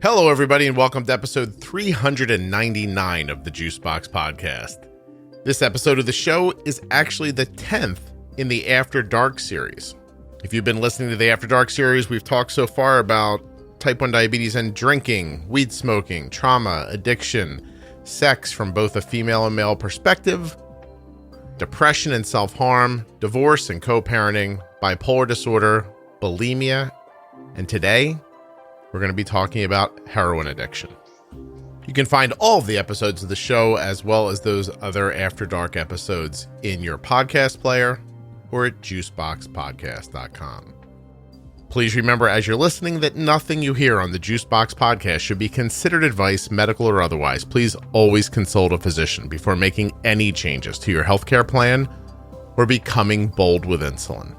Hello, everybody, and welcome to episode 399 of the Juicebox Podcast. This episode of the show is actually the 10th in the After Dark series. If you've been listening to the After Dark series, we've talked so far about type 1 diabetes and drinking, weed smoking, trauma, addiction, sex from both a female and male perspective, depression and self-harm, divorce and co-parenting, bipolar disorder, bulimia, and today, we're going to be talking about heroin addiction. You can find all of the episodes of the show as well as those other After Dark episodes in your podcast player or at juiceboxpodcast.com. Please remember as you're listening that nothing you hear on the Juicebox Podcast should be considered advice, medical or otherwise. Please always consult a physician before making any changes to your healthcare plan or becoming bold with insulin.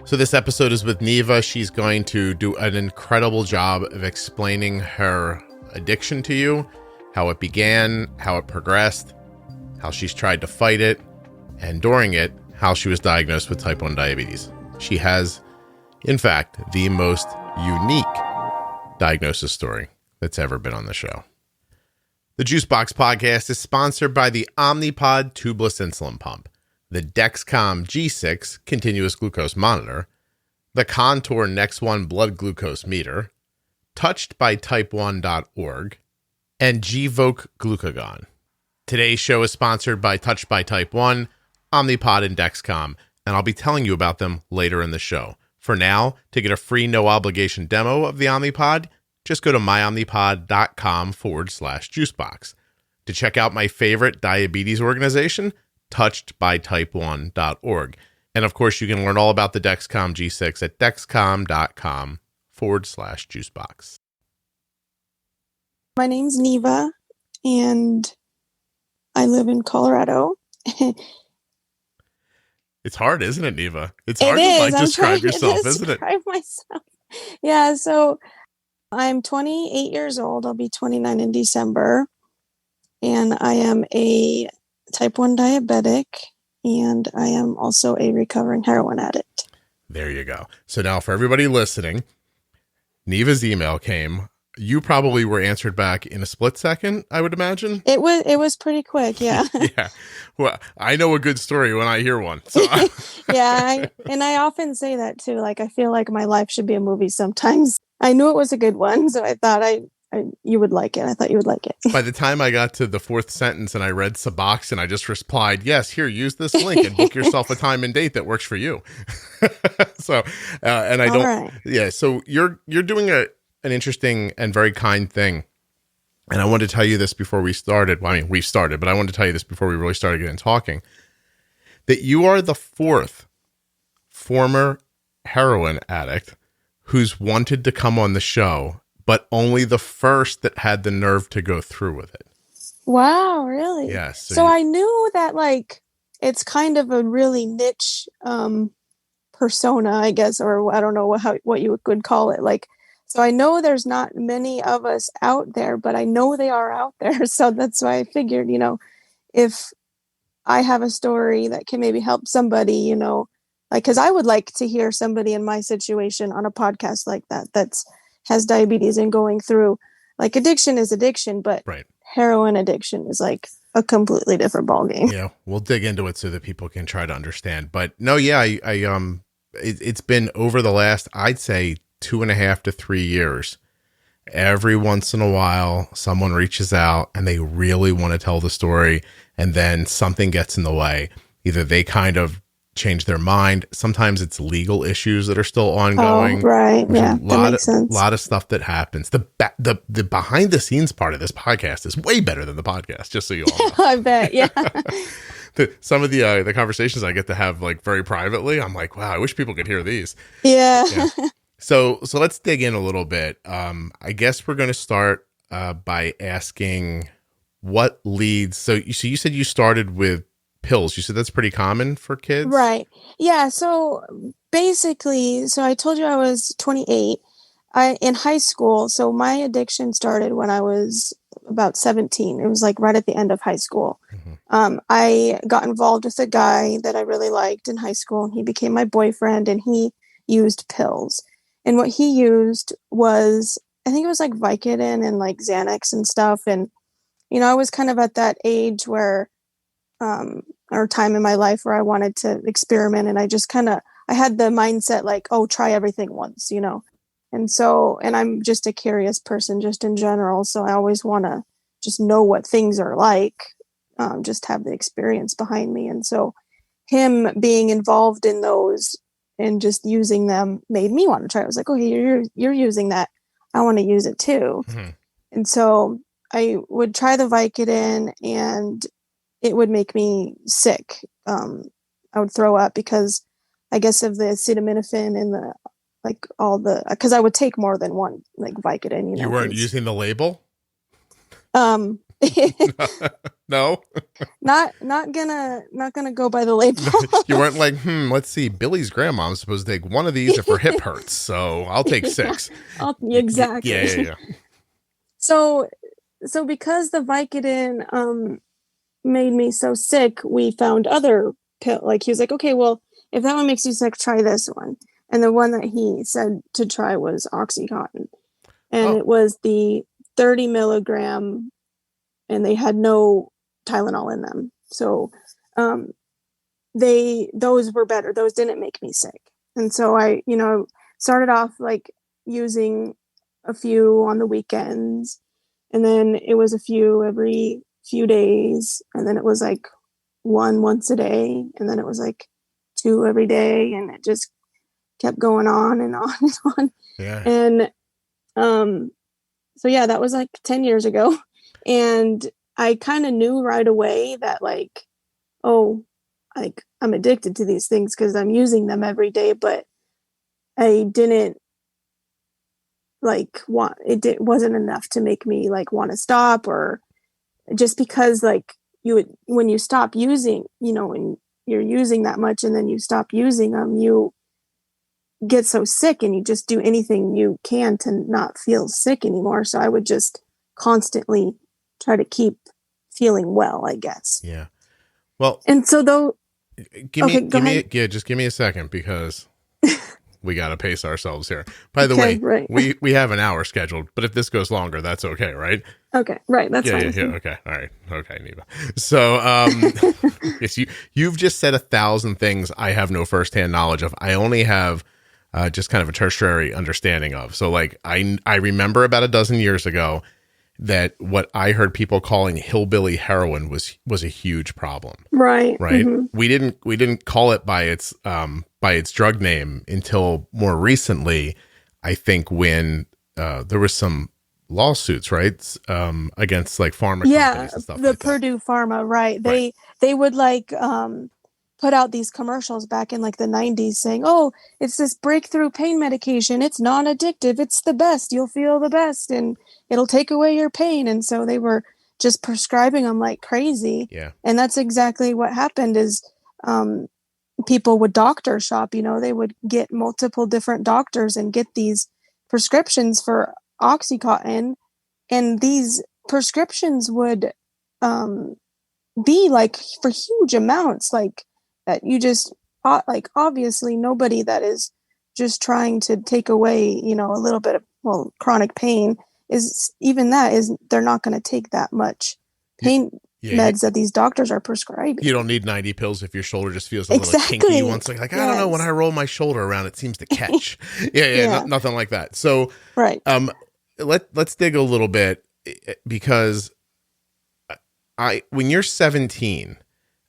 So this episode is with Neva. She's going to do an incredible job of explaining her addiction to you, how it began, how it progressed, how she's tried to fight it, and during it, how she was diagnosed with type 1 diabetes. She has, in fact, the most unique diagnosis story that's ever been on the show. The Juicebox Podcast is sponsored by the Omnipod tubeless insulin pump, the Dexcom G6 continuous glucose monitor, the Contour Next One blood glucose meter, touchedbytype1.org, and Gvoke Glucagon. Today's show is sponsored by Touched by Type 1, Omnipod, and Dexcom, and I'll be telling you about them later in the show. For now, to get a free no-obligation demo of the Omnipod, just go to myomnipod.com/juicebox. To check out my favorite diabetes organization, touchedbytype1.org. And of course, you can learn all about the Dexcom G6 at dexcom.com/juicebox. My name's Neva, and I live in Colorado. It's hard, isn't it, Neva? It's hard to describe yourself, isn't it? Describe myself. Yeah, so I'm 28 years old. I'll be 29 in December. And I am a type 1 diabetic, and I am also a recovering heroin addict. There you go. So now for everybody listening, Neva's email came. You probably were answered back in a split second, I would imagine. It was pretty quick, yeah. Yeah. Well, I know a good story when I hear one. So yeah, I often say that too. Like, I feel like my life should be a movie sometimes. I knew it was a good one, so I thought you would like it. I thought you would like it. By the time I got to the fourth sentence and I read Suboxone, I just replied, yes, here, use this link and book yourself a time and date that works for you. So, and I don't, right. Yeah. So you're doing an interesting and very kind thing. And I wanted to tell you this before we started. Well, I mean, we started, but I wanted to tell you this before we really started getting talking, that you are the fourth former heroin addict who's wanted to come on the show, but only the first that had the nerve to go through with it. Wow, really? Yes. So I knew that, like, it's kind of a really niche persona, I guess, or I don't know what you could call it. Like, so I know there's not many of us out there, but I know they are out there. So that's why I figured, if I have a story that can maybe help somebody, like, because I would like to hear somebody in my situation on a podcast like that has diabetes and going through, like, addiction is addiction, but right. Heroin addiction is like a completely different ballgame. Yeah, we'll dig into it so that people can try to understand. But no, yeah, it's been over the last, I'd say, 2.5 to 3 years. Every once in a while, someone reaches out and they really want to tell the story, and then something gets in the way. Either they kind of change their mind. Sometimes it's legal issues that are still ongoing. Oh, right. There's yeah. That makes sense. A lot of stuff that happens. The behind the scenes part of this podcast is way better than the podcast, just so you all know. I bet. Yeah. Some of the conversations I get to have, like, very privately, I'm like, wow, I wish people could hear these. Yeah. So let's dig in a little bit. I guess we're going to start by asking what leads. So you said you started with pills. You said that's pretty common for kids? Right. Yeah. So basically, I told you I was 28 in high school. So my addiction started when I was about 17. It was like right at the end of high school. I got involved with a guy that I really liked in high school, and he became my boyfriend, and he used pills. And what he used was, I think it was like Vicodin and like Xanax and stuff. And, I was kind of at that age where, or time in my life where I wanted to experiment. And I just I had the mindset like, oh, try everything once, And I'm just a curious person just in general. So I always want to just know what things are like, just have the experience behind me. And so him being involved in those and just using them made me want to try. I was like, okay, you're using that. I want to use it too. Mm-hmm. And so I would try the Vicodin and it would make me sick. I would throw up because I guess of the acetaminophen and because I would take more than one like Vicodin. You weren't using the label? No, not gonna go by the label. You weren't like, let's see, Billy's grandma's supposed to take one of these if her hip hurts, so I'll take 6. Exactly. Yeah. So because the Vicodin made me so sick, we found other pill. Like he was like, okay, well, if that one makes you sick, try this one. And the one that he said to try was oxicotin, and it was the 30 milligram, and they had no Tylenol in them. So those were better. Those didn't make me sick. And so I, started off like using a few on the weekends, and then it was a few every few days, and then it was like one once a day, and then it was like 2 every day, and it just kept going on and on and on. Yeah. And so yeah, that was like 10 years ago. And I kind of knew right away that like, oh, like I'm addicted to these things because I'm using them every day, but I didn't like wasn't enough to make me like want to stop, or just because like when you stop using, when you're using that much and then you stop using them, you get so sick and you just do anything you can to not feel sick anymore. So I would just constantly try to keep feeling well, I guess. Yeah. Well, and so though, give me a second because we got to pace ourselves here. By the way, right. we have an hour scheduled, but if this goes longer, that's okay, right? Okay, right. That's fine. Yeah. Okay. All right. Okay, Neva. So, yes, you've just said 1,000 things I have no firsthand knowledge of. I only have just kind of a tertiary understanding of. So like I remember about a dozen years ago that what I heard people calling hillbilly heroin was a huge problem. Right. Right. Mm-hmm. We didn't call it by its drug name until more recently, I think, when there was some lawsuits, right? Against like pharma companies and stuff the like Purdue that. Pharma, right. They would like put out these commercials back in like the 90s saying, oh, it's this breakthrough pain medication. It's non-addictive. It's the best. You'll feel the best and it'll take away your pain. And so they were just prescribing them like crazy. Yeah. And that's exactly what happened is people would doctor shop, they would get multiple different doctors and get these prescriptions for oxycontin. And these prescriptions would be like for huge amounts, like that you just like obviously nobody that is just trying to take away a little bit of chronic pain they're not going to take that much pain meds that these doctors are prescribing. You don't need 90 pills if your shoulder just feels a little kinky once. Like I don't know, when I roll my shoulder around it seems to catch. Nothing like that. So right. Let's dig a little bit, because when you're 17,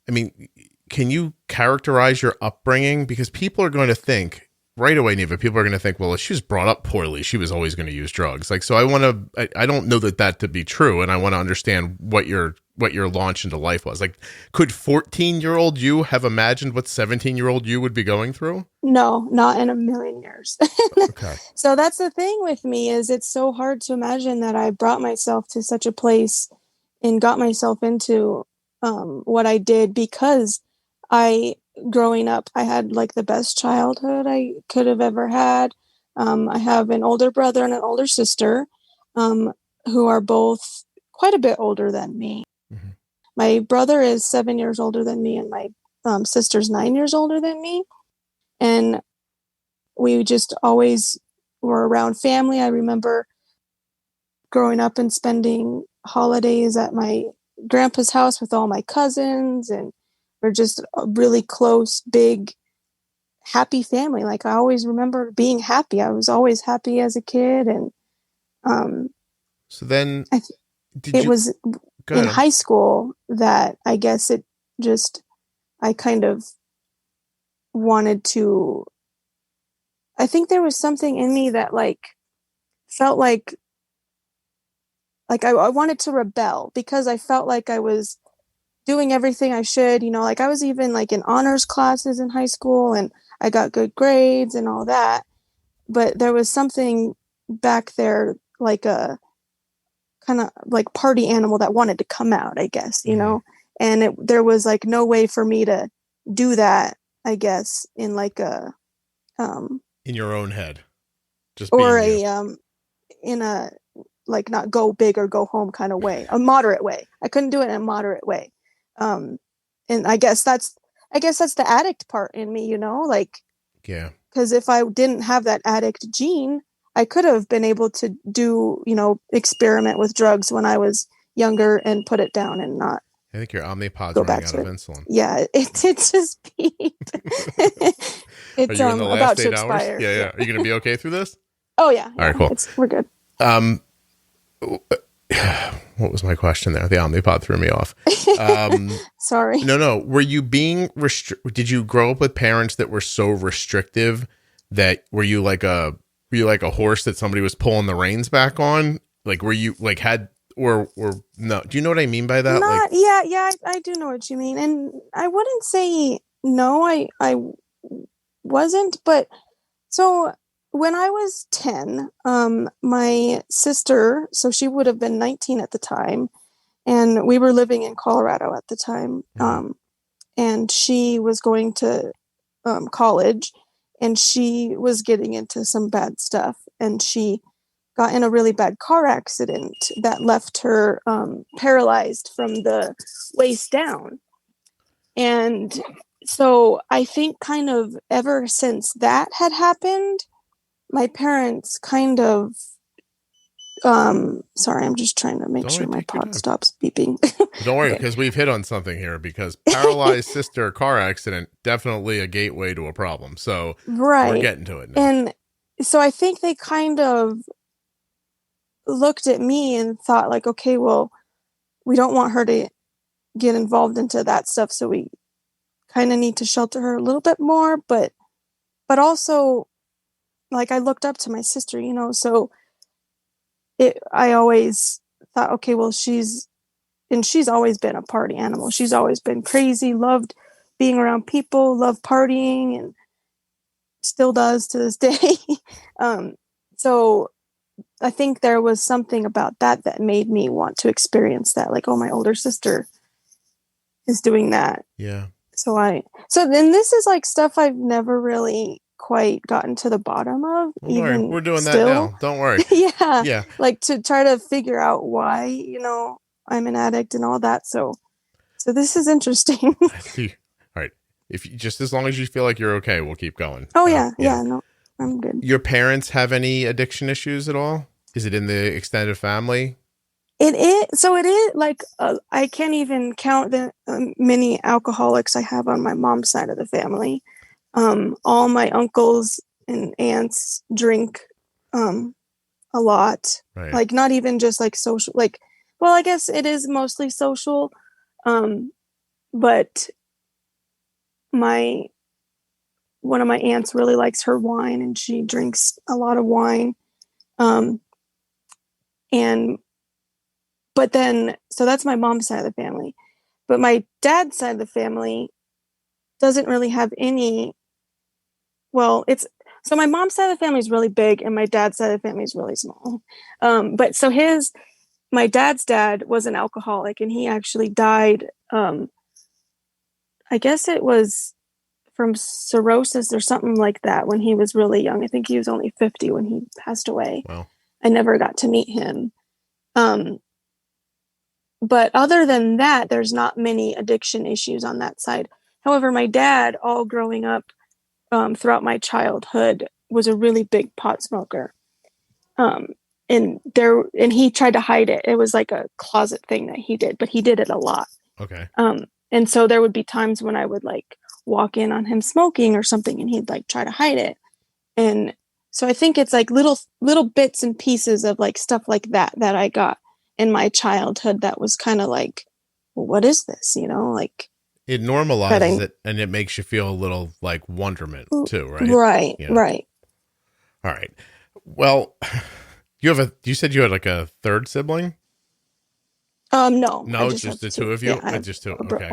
I mean, can you characterize your upbringing? Because people are going to think right away, Neva, people are going to think, well, if she was brought up poorly, she was always going to use drugs. Like, so I don't know that to be true. And I want to understand what your launch into life was. Like, could 14-year-old you have imagined what 17-year-old you would be going through? No, not in a million years. Okay. So that's the thing with me is it's so hard to imagine that I brought myself to such a place and got myself into what I did, because growing up, I had like the best childhood I could have ever had. I have an older brother and an older sister who are both quite a bit older than me. Mm-hmm. my brother is 7 years older than me, and my sister's 9 years older than me. And we just always were around family. I remember growing up and spending holidays at my grandpa's house with all my cousins, and we're just a really close, big, happy family. Like, I always remember being happy. I was always happy as a kid. And so then it was in high school that I guess I kind of wanted to, I think there was something in me that felt like I wanted to rebel, because I felt like I was doing everything I should, I was even in honors classes in high school, and I got good grades and all that. But there was something back there, like a kind of party animal that wanted to come out, I guess, and there was no way for me to do that, I guess, in in your own head, just or in a not go big or go home kind of way, a moderate way. I couldn't do it in a moderate way. And I guess that's the addict part in me, yeah. Because if I didn't have that addict gene, I could have been able to do, experiment with drugs when I was younger and put it down and not. I think your Omnipod's running out of insulin. Yeah, it just peaked. It's Are you in the last about 8 to hours? expire. Yeah. Are you going to be okay through this? Oh yeah. All right, cool. We're good. What was my question there? The Omnipod threw me off. Sorry. No. Were you being did you grow up with parents that were so restrictive that were you like a horse that somebody was pulling the reins back on? Were you had or no? Do you know what I mean by that? Yeah, I do know what you mean. And I wouldn't say no, I wasn't, but so when I was 10, my sister, so she would have been 19 at the time, and we were living in Colorado at the time. And she was going to college, and she was getting into some bad stuff, and she got in a really bad car accident that left her paralyzed from the waist down. And so I think kind of ever since that had happened, my parents kind of, sorry, I'm just trying to make sure my pod stops beeping. Don't worry, because we've hit on something here, because paralyzed sister car accident, definitely a gateway to a problem. So we're getting to it now. And so I think they kind of looked at me and thought okay, well, we don't want her to get involved into that stuff. So we kind of need to shelter her a little bit more, but also I looked up to my sister, so I always thought, okay, well, she's always been a party animal. She's always been crazy, loved being around people, loved partying, and still does to this day. So I think there was something about that made me want to experience that. Oh, my older sister is doing that. Yeah. So then this is stuff I've never really quite gotten to the bottom of. Even we're doing still. That now. Don't worry. Yeah. To try to figure out why, I'm an addict and all that. So this is interesting. All right. If you, just as long as you feel like you're okay, we'll keep going. Oh yeah. No, I'm good. Your parents have any addiction issues at all? Is it in the extended family? It is. So it is I can't even count the many alcoholics I have on my mom's side of the family. All my uncles and aunts drink a lot. Right. Not even just social. Well, I guess it is mostly social. But one of my aunts really likes her wine, and she drinks a lot of wine. But then, so that's my mom's side of the family. But my dad's side of the family doesn't really have any. Well, so my mom's side of the family is really big, and my dad's side of the family is really small. But so my dad's dad was an alcoholic, and he actually died. I guess it was from cirrhosis or something like that when he was really young. I think he was only 50 when he passed away. Wow. I never got to meet him. but other than that, there's not many addiction issues on that side. However, my dad, all growing up throughout my childhood, was a really big pot smoker. And he tried to hide it. It was like a closet thing that he did, but he did it a lot. Okay. And so there would be times when I would like walk in on him smoking or something, and he'd like try to hide it. And so I think it's like little bits and pieces of like stuff like that I got in my childhood that was kind of like, well, what is this? You know, like it normalizes it, and it makes you feel a little like wonderment too, right? Right, you know? right. All right. Well, you said you had like a third sibling? No, just the two of you. Yeah, just two. Okay.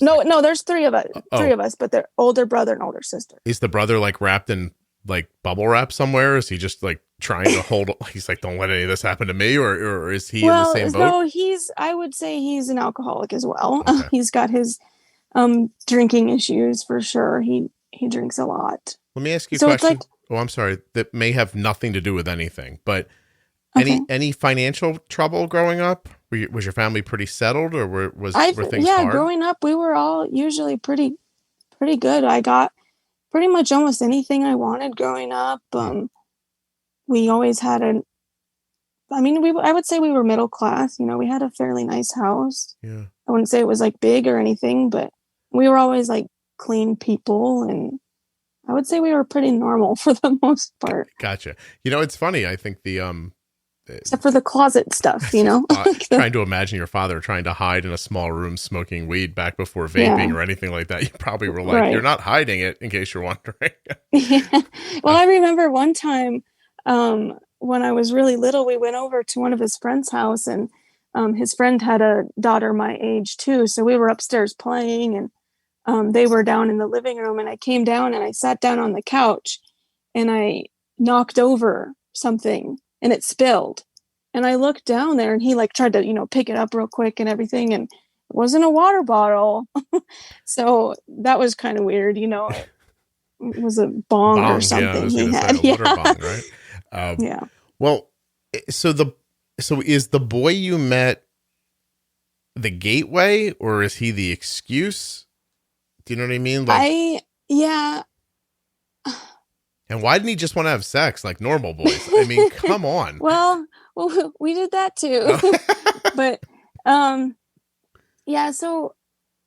No, there's three of us. Three of us, but they're older brother and older sister. Is the brother like wrapped in like bubble wrap somewhere? Is he just like trying to hold? He's like, don't let any of this happen to me, or is he in the same boat? No, I would say he's an alcoholic as well. Okay. He's got his drinking issues for sure. He drinks a lot. Let me ask you a question. I'm sorry. That may have nothing to do with anything, but any financial trouble growing up? Was your family pretty settled, or were things hard? Growing up, we were all usually pretty good. I got pretty much almost anything I wanted growing up. We always had I would say we were middle class. You know, we had a fairly nice house. Yeah. I wouldn't say it was like big or anything, but we were always like clean people, and I would say we were pretty normal for the most part. Gotcha. You know, it's funny. I think except for the closet stuff, you know. Trying to imagine your father trying to hide in a small room smoking weed back before vaping or anything like that. You probably were like, You're not hiding it, in case you're wondering. Yeah. Well, I remember one time when I was really little, we went over to one of his friend's house, and his friend had a daughter my age too. So we were upstairs playing, and they were down in the living room, and I came down and I sat down on the couch and I knocked over something and it spilled. And I looked down there, and he like tried to, you know, pick it up real quick and everything. And it wasn't a water bottle. So that was kind of weird, you know. It was a bong or something he had. Water bong, right? Yeah. Well, so is the boy you met the gateway, or is he the excuse? Do you know what I mean? Like, yeah. And why didn't he just want to have sex like normal boys? I mean, come on. Well, we did that too. But yeah, so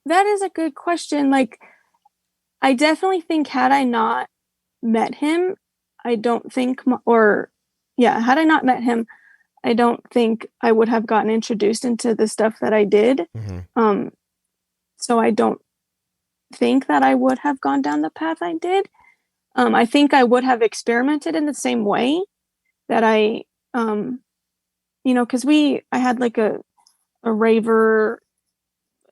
that is a good question. Like, I definitely think had I not met him, I don't think had I not met him, I don't think I would have gotten introduced into the stuff that I did. Mm-hmm. So I don't think that I would have gone down the path I did. I think I would have experimented in the same way that I, you know, because I had like a raver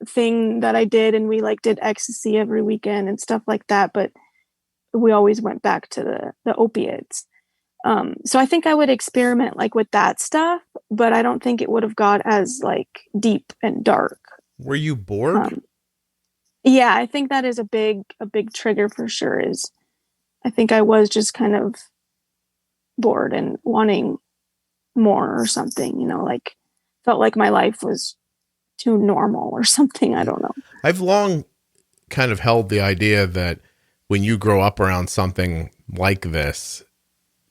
thing that I did, and we like did ecstasy every weekend and stuff like that, but we always went back to the opiates. So I think I would experiment like with that stuff, but I don't think it would have got as like deep and dark. Were you bored? Yeah, I think that is a big trigger for sure. I think I was just kind of bored and wanting more or something, you know, like felt like my life was too normal or something. I don't know. I've long kind of held the idea that when you grow up around something like this,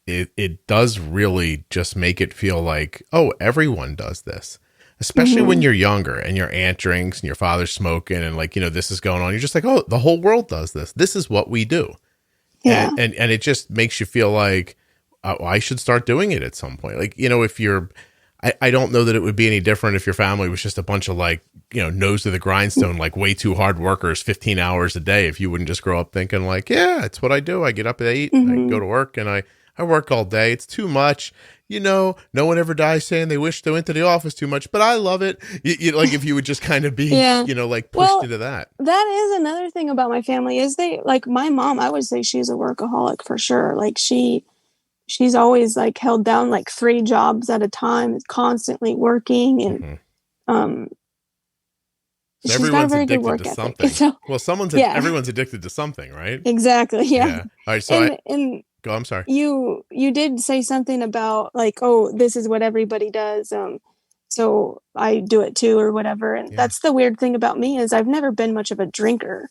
it does really just make it feel like, oh, everyone does this, especially when you're younger and your aunt drinks and your father's smoking and like, you know, this is going on. You're just like, oh, the whole world does this. This is what we do. Yeah. And it just makes you feel like, oh, I should start doing it at some point. Like, you know, if I don't know that it would be any different if your family was just a bunch of like, you know, nose to the grindstone, like way too hard workers, 15 hours a day. If you wouldn't just grow up thinking like, yeah, it's what I do. I get up at 8, I go to work, and I work all day. It's too much. You know, no one ever dies saying they wish they went to the office too much, but I love it. You like if you would just kind of be, you know, like pushed into that. That is another thing about my family is they like my mom, I would say she's a workaholic for sure. Like she's always like held down like 3 jobs at a time, is constantly working, and she's got a very good work ethic. So, well, everyone's addicted to something, right? Exactly. Yeah. All right. So go. I'm sorry. You did say something about like, oh, this is what everybody does. So so I do it too or whatever. And Yeah. that's the weird thing about me is I've never been much of a drinker.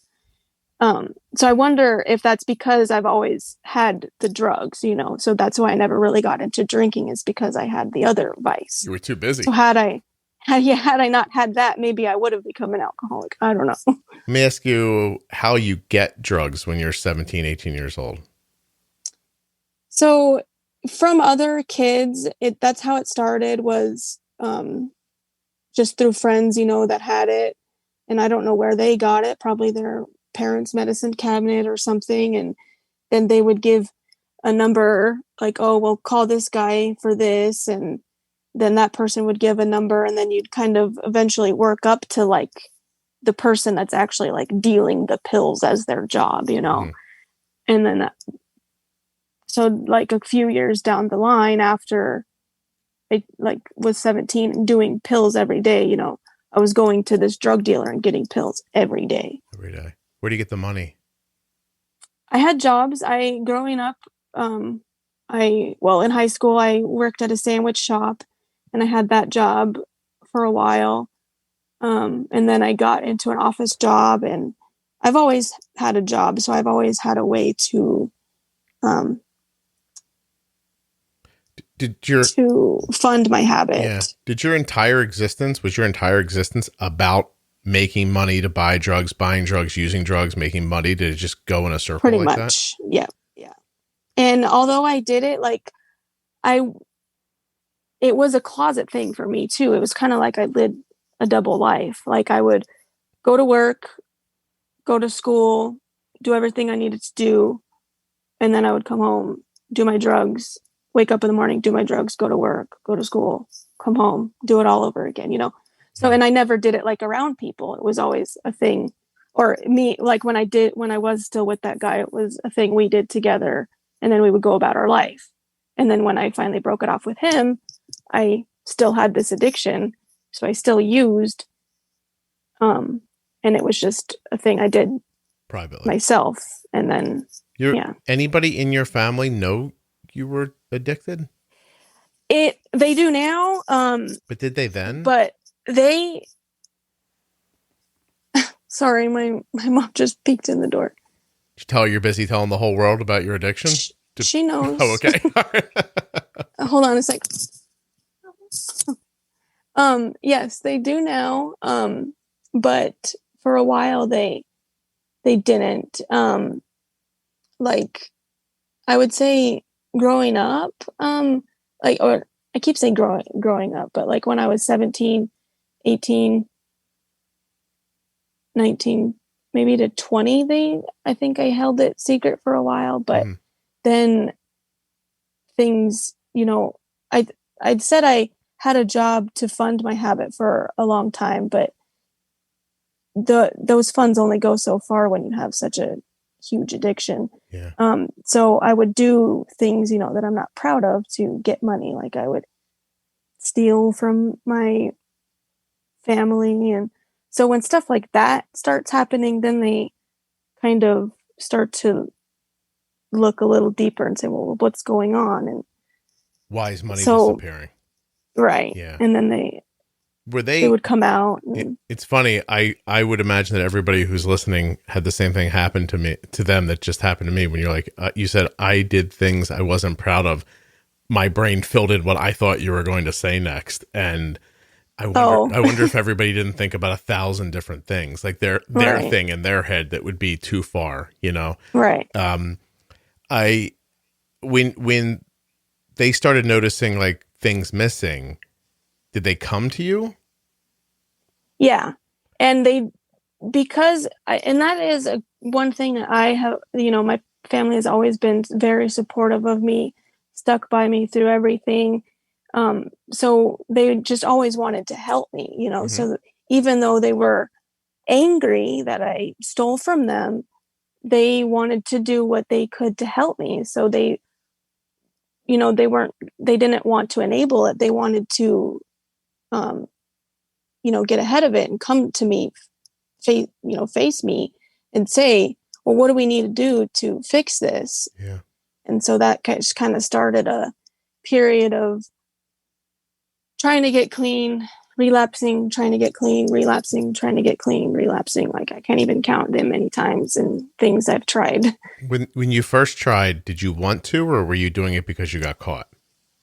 So I wonder if that's because I've always had the drugs, you know, so that's why I never really got into drinking is because I had the other vice. You were too busy. So had I not had that, maybe I would have become an alcoholic. I don't know. Let me ask you how you get drugs when you're 17, 18 years old. So from other kids, that's how it started was just through friends, you know, that had it. And I don't know where they got it, probably their parents' medicine cabinet or something. And then they would give a number like, oh, well, call this guy for this. And then that person would give a number. And then you'd kind of eventually work up to like the person that's actually like dealing the pills as their job, you know? And then so like a few years down the line after I like was 17 and doing pills every day, you know, I was going to this drug dealer and getting pills every day. Every day. Where do you get the money? I had jobs. Growing up, in high school, I worked at a sandwich shop and I had that job for a while. And then I got into an office job and I've always had a job. So I've always had a way to fund my habit. Yeah. Was your entire existence about making money to buy drugs, buying drugs, using drugs, making money? Did it just go in a circle pretty like much that? Yeah. And although I did it like it was a closet thing for me too. It was kind of like I lived a double life. Like I would go to work, go to school, do everything I needed to do, and then I would come home, do my drugs, wake up in the morning, do my drugs, go to work, go to school, come home, do it all over again, you know? So, and I never did it like around people. It was always a thing. Or me, like when I was still with that guy, it was a thing we did together. And then we would go about our life. And then when I finally broke it off with him, I still had this addiction. So I still used. And it was just a thing I did privately myself. And then, Anybody in your family know you were addicted? They do now. But did they then? But they, sorry, my mom just peeked in the door. Did you tell her you're busy telling the whole world about your addiction? She knows. Oh, okay. Hold on a sec. Yes, they do now. But for a while they didn't. Like I would say growing up, or I keep saying growing up, but like when I was 17, 18, 19, maybe to 20, I think I held it secret for a while, but then things, you know, I'd said I had a job to fund my habit for a long time, but those funds only go so far when you have such a huge addiction. Yeah. So I would do things, you know, that I'm not proud of to get money. Like I would steal from my family. And so when stuff like that starts happening, then they kind of start to look a little deeper and say, well, what's going on? And why is money disappearing? Right. Yeah. And then they would come out. It's funny. I would imagine that everybody who's listening had the same thing happen to them that just happened to me. When you're like, you said, I did things I wasn't proud of. My brain filled in what I thought you were going to say next. And I wonder if everybody didn't think about 1,000 different things, like their thing in their head that would be too far, you know? Right. When they started noticing like things missing, did they come to you? Yeah. And that is one thing that I have, you know, my family has always been very supportive of me, stuck by me through everything. So they just always wanted to help me, you know, so that even though they were angry that I stole from them, they wanted to do what they could to help me. So they, you know, they didn't want to enable it. They wanted to, you know, get ahead of it and come to me, face me and say, well, what do we need to do to fix this? Yeah. And so that kind of started a period of trying to get clean, relapsing, trying to get clean, relapsing, trying to get clean, relapsing. Like I can't even count the many times and things I've tried. When you first tried, did you want to, or were you doing it because you got caught?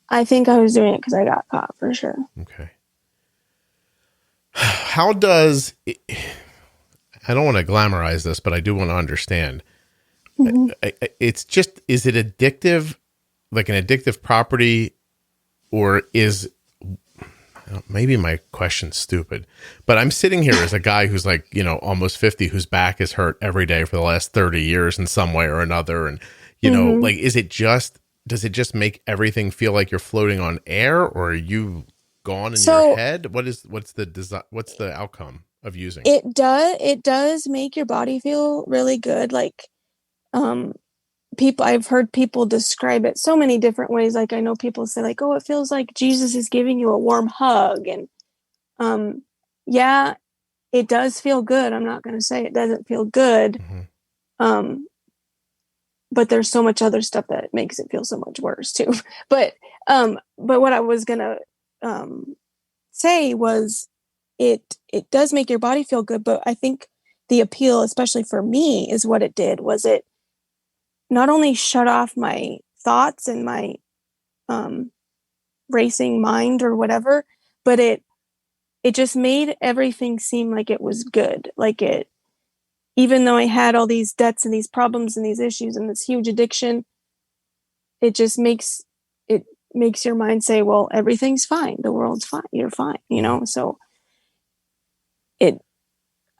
I think I was doing it because I got caught for sure. Okay. How does it, I don't want to glamorize this, but I do want to understand. Mm-hmm. It's just, is it addictive, like an addictive property, or is, maybe my question's stupid, but I'm sitting here as a guy who's like, you know, almost 50, whose back is hurt every day for the last 30 years in some way or another. And, you know, like, does it just make everything feel like you're floating on air, or are you gone in your head? What's the outcome of using it does make your body feel really good. Like, I've heard people describe it so many different ways. Like I know people say like, oh, it feels like Jesus is giving you a warm hug. And, yeah, it does feel good. I'm not going to say it doesn't feel good. Mm-hmm. But there's so much other stuff that makes it feel so much worse too. But what I was going to, say was it does make your body feel good. But I think the appeal, especially for me, is what it did was it not only shut off my thoughts and my racing mind or whatever, but it just made everything seem like it was good. Like even though I had all these debts and these problems and these issues and this huge addiction, it just makes your mind say, well, everything's fine. The world's fine. You're fine. You know? So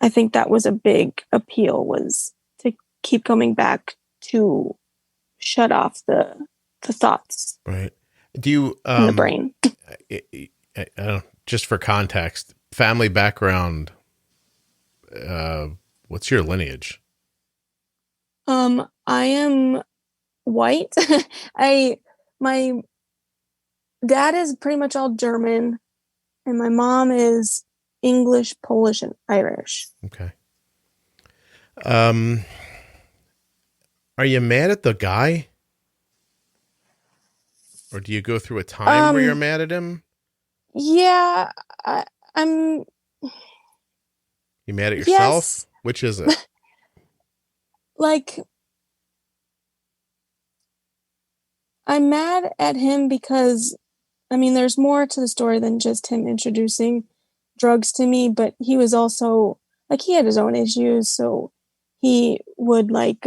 I think that was a big appeal, was to keep coming back to shut off the thoughts. Right. Do you, in the brain. Just for context, family background, what's your lineage? I am white. My dad is pretty much all German, and my mom is English, Polish, and Irish. Okay. Are you mad at the guy? Or do you go through a time where you're mad at him? Yeah, I'm. You mad at yourself? Yes. Which is it? Like, I'm mad at him because, I mean, there's more to the story than just him introducing drugs to me, but he was also, like, he had his own issues, so he would, like,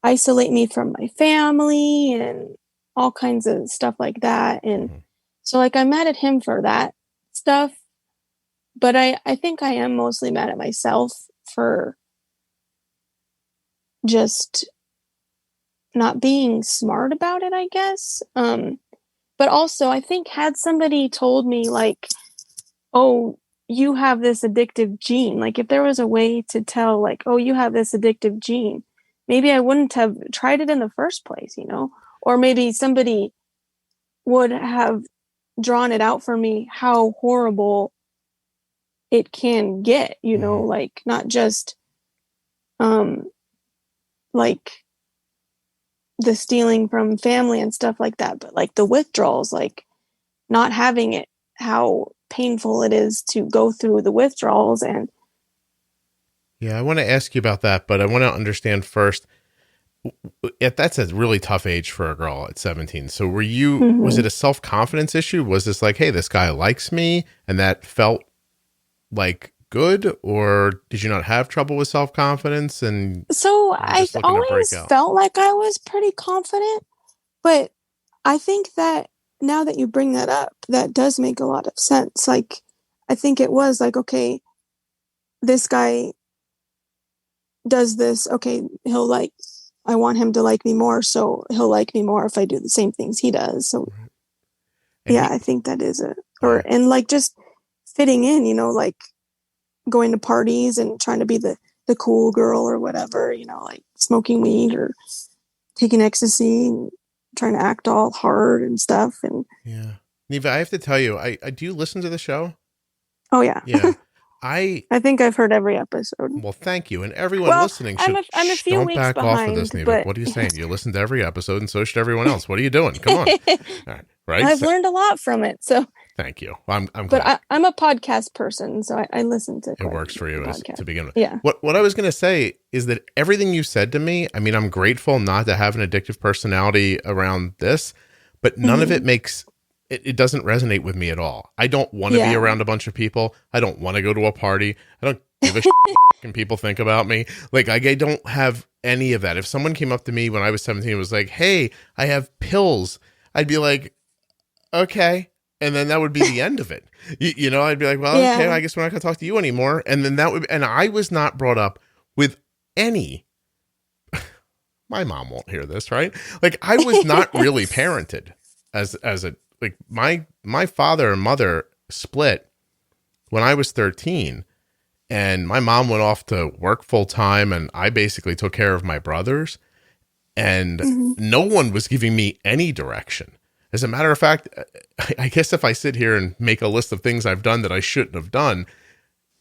isolate me from my family and all kinds of stuff like that. And so, like, I'm mad at him for that stuff, but I think I am mostly mad at myself for just not being smart about it, I guess. But also, I think had somebody told me, like, oh, you have this addictive gene, like if there was a way to tell, like, oh, you have this addictive gene, maybe I wouldn't have tried it in the first place, you know? Or maybe somebody would have drawn it out for me how horrible it can get, you know, like not just like the stealing from family and stuff like that, but like the withdrawals, like not having it, how painful it is to go through the withdrawals. And yeah, I want to ask you about that, but I want to understand first, that's a really tough age for a girl at 17. So were you, was it a self-confidence issue? Was this like, hey, this guy likes me, and that felt like good? Or did you not have trouble with self-confidence? And so I always felt like I was pretty confident, but I think that now that you bring that up, that does make a lot of sense. Like, I think it was like, okay, this guy does this. Okay, he'll like, I want him to like me more, so he'll like me more if I do the same things he does. So yeah, I think that is and like just fitting in, you know, like going to parties and trying to be the cool girl or whatever, you know, like smoking weed or taking ecstasy and trying to act all hard and stuff. And yeah, Neva, I have to tell you, I do you listen to the show? Oh yeah. Yeah. I think I've heard every episode. Well, thank you. And everyone listening should I'm a few don't weeks back behind, off of this, Neva. but What are you saying? You listened to every episode and so should everyone else. What are you doing? Come on. All right. I've learned a lot from it. So thank you. I'm glad. But I'm a podcast person, so I listen to it works for you to begin with. Yeah. What I was going to say is that everything you said to me, I mean, I'm grateful not to have an addictive personality around this, but none of it makes it doesn't resonate with me at all. I don't want to be around a bunch of people. I don't want to go to a party. I don't give a shit what people think about me. Like, I don't have any of that. If someone came up to me when I was 17 and was like, hey, I have pills, I'd be like, okay. And then that would be the end of it. You know, I'd be like, well, okay, I guess we're not going to talk to you anymore. And then and I was not brought up with any, my mom won't hear this, right? Like, I was not really parented as a, like my father and mother split when I was 13, and my mom went off to work full time, and I basically took care of my brothers, and no one was giving me any direction. As a matter of fact, I guess if I sit here and make a list of things I've done that I shouldn't have done,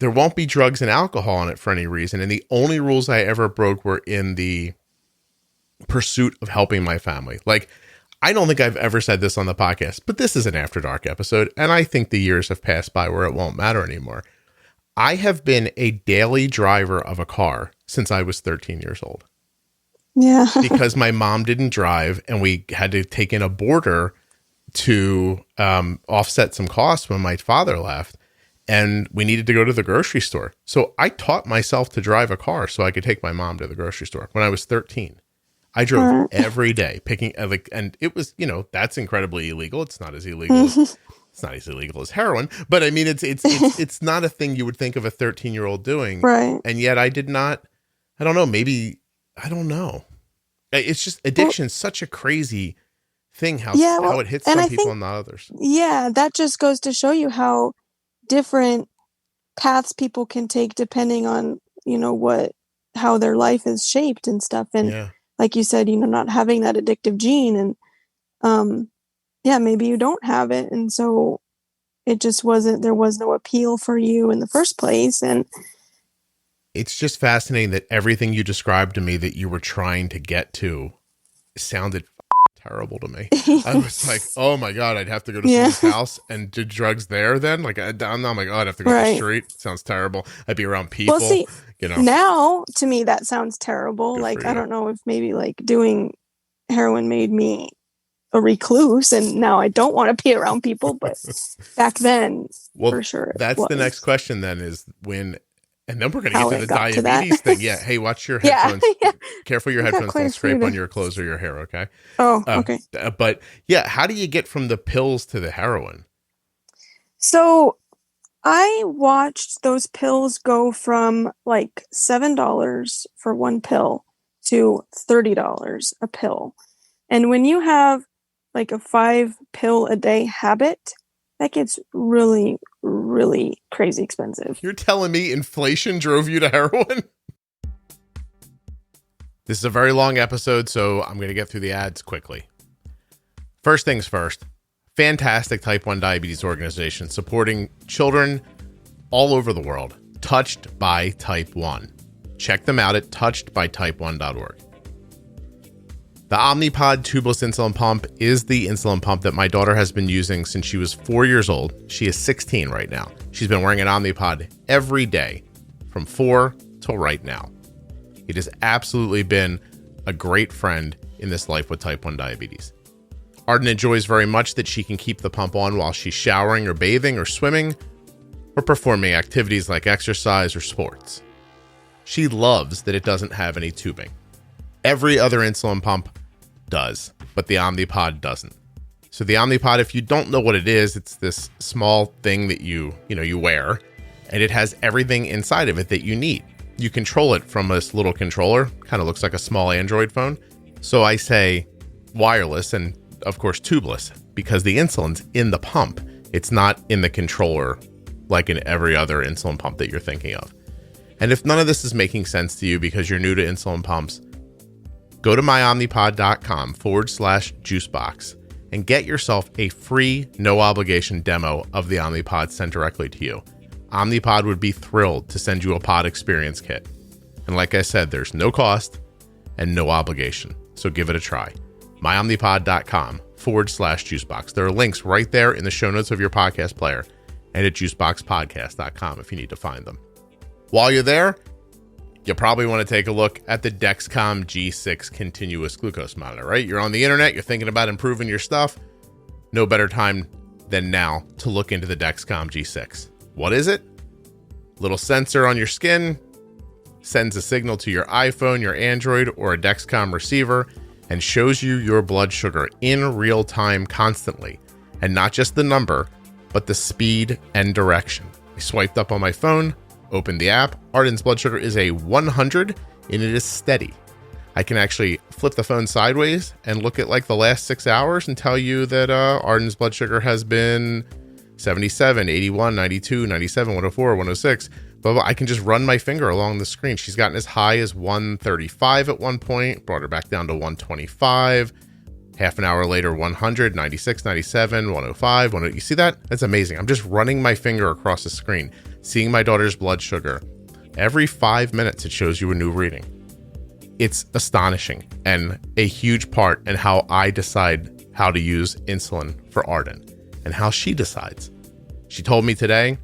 there won't be drugs and alcohol in it for any reason. And the only rules I ever broke were in the pursuit of helping my family. Like, I don't think I've ever said this on the podcast, but this is an After Dark episode, and I think the years have passed by where it won't matter anymore. I have been a daily driver of a car since I was 13 years old. Yeah. Because my mom didn't drive, and we had to take in a boarder to offset some costs when my father left, and we needed to go to the grocery store. So I taught myself to drive a car so I could take my mom to the grocery store when I was 13. I drove every day picking and it was, you know, that's incredibly illegal. It's not as illegal. It's not as illegal as heroin, but I mean, it's not a thing you would think of a 13-year-old doing. Right. And yet I did not, I don't know, maybe, I don't know. It's just addiction is such a crazy thing, how it hits some people and not others. Yeah. That just goes to show you how different paths people can take depending on, you know, how their life is shaped and stuff. And like you said, you know, not having that addictive gene, and maybe you don't have it, and so it just there was no appeal for you in the first place. And it's just fascinating that everything you described to me that you were trying to get to sounded terrible to me. I was like, oh my God, I'd have to go to someone's house and do drugs there then? Like, I'm like, oh, I'd have to go to the street. Sounds terrible. I'd be around people. Well, see, you know, now to me that sounds terrible. Good like, I don't know if maybe like doing heroin made me a recluse, and now I don't want to be around people, but back then, for sure. That's the next question then, is when, and then we're going to get to the diabetes thing. Yeah. Hey, watch your headphones. Careful your headphones don't scrape on your clothes or your hair. Okay. Oh, okay. But yeah, how do you get from the pills to the heroin? So I watched those pills go from like $7 for one pill to $30 a pill. And when you have like a 5-pill a day habit, that gets really, really crazy expensive. You're telling me inflation drove you to heroin? This is a very long episode, so I'm going to get through the ads quickly. First things first, fantastic type 1 diabetes organization supporting children all over the world, Touched by Type 1. Check them out at touchedbytype1.org. The Omnipod tubeless insulin pump is the insulin pump that my daughter has been using since she was 4 years old. She is 16 right now. She's been wearing an Omnipod every day from 4 till right now. It has absolutely been a great friend in this life with type 1 diabetes. Arden enjoys very much that she can keep the pump on while she's showering or bathing or swimming or performing activities like exercise or sports. She loves that it doesn't have any tubing. Every other insulin pump does, but the Omnipod doesn't. So the Omnipod, if you don't know what it is, it's this small thing that you wear, and it has everything inside of it that you need. You control it from this little controller, kind of looks like a small Android phone. So I say wireless and of course tubeless, because the insulin's in the pump. It's not in the controller like in every other insulin pump that you're thinking of. And if none of this is making sense to you because you're new to insulin pumps, go to myomnipod.com/juicebox and get yourself a free, no obligation demo of the Omnipod sent directly to you. Omnipod would be thrilled to send you a pod experience kit. And like I said, there's no cost and no obligation. So give it a try. myomnipod.com/juicebox. There are links right there in the show notes of your podcast player and at juiceboxpodcast.com if you need to find them. While you're there, you probably want to take a look at the Dexcom G6 continuous glucose monitor, right? You're on the internet, you're thinking about improving your stuff. No better time than now to look into the Dexcom G6. What is it? Little sensor on your skin, sends a signal to your iPhone, your Android, or a Dexcom receiver, and shows you your blood sugar in real time constantly. And not just the number, but the speed and direction. I swiped up on my phone, opened the app. Arden's blood sugar is a 100, and it is steady. I can actually flip the phone sideways and look at like the last 6 hours and tell you that Arden's blood sugar has been 77, 81, 92, 97, 104, 106. But I can just run my finger along the screen. She's gotten as high as 135 at one point, brought her back down to 125. Half an hour later, 100, 96, 97, 105. You see that? That's amazing. I'm just running my finger across the screen, seeing my daughter's blood sugar. Every 5 minutes, it shows you a new reading. It's astonishing and a huge part in how I decide how to use insulin for Arden and how she decides. She told me today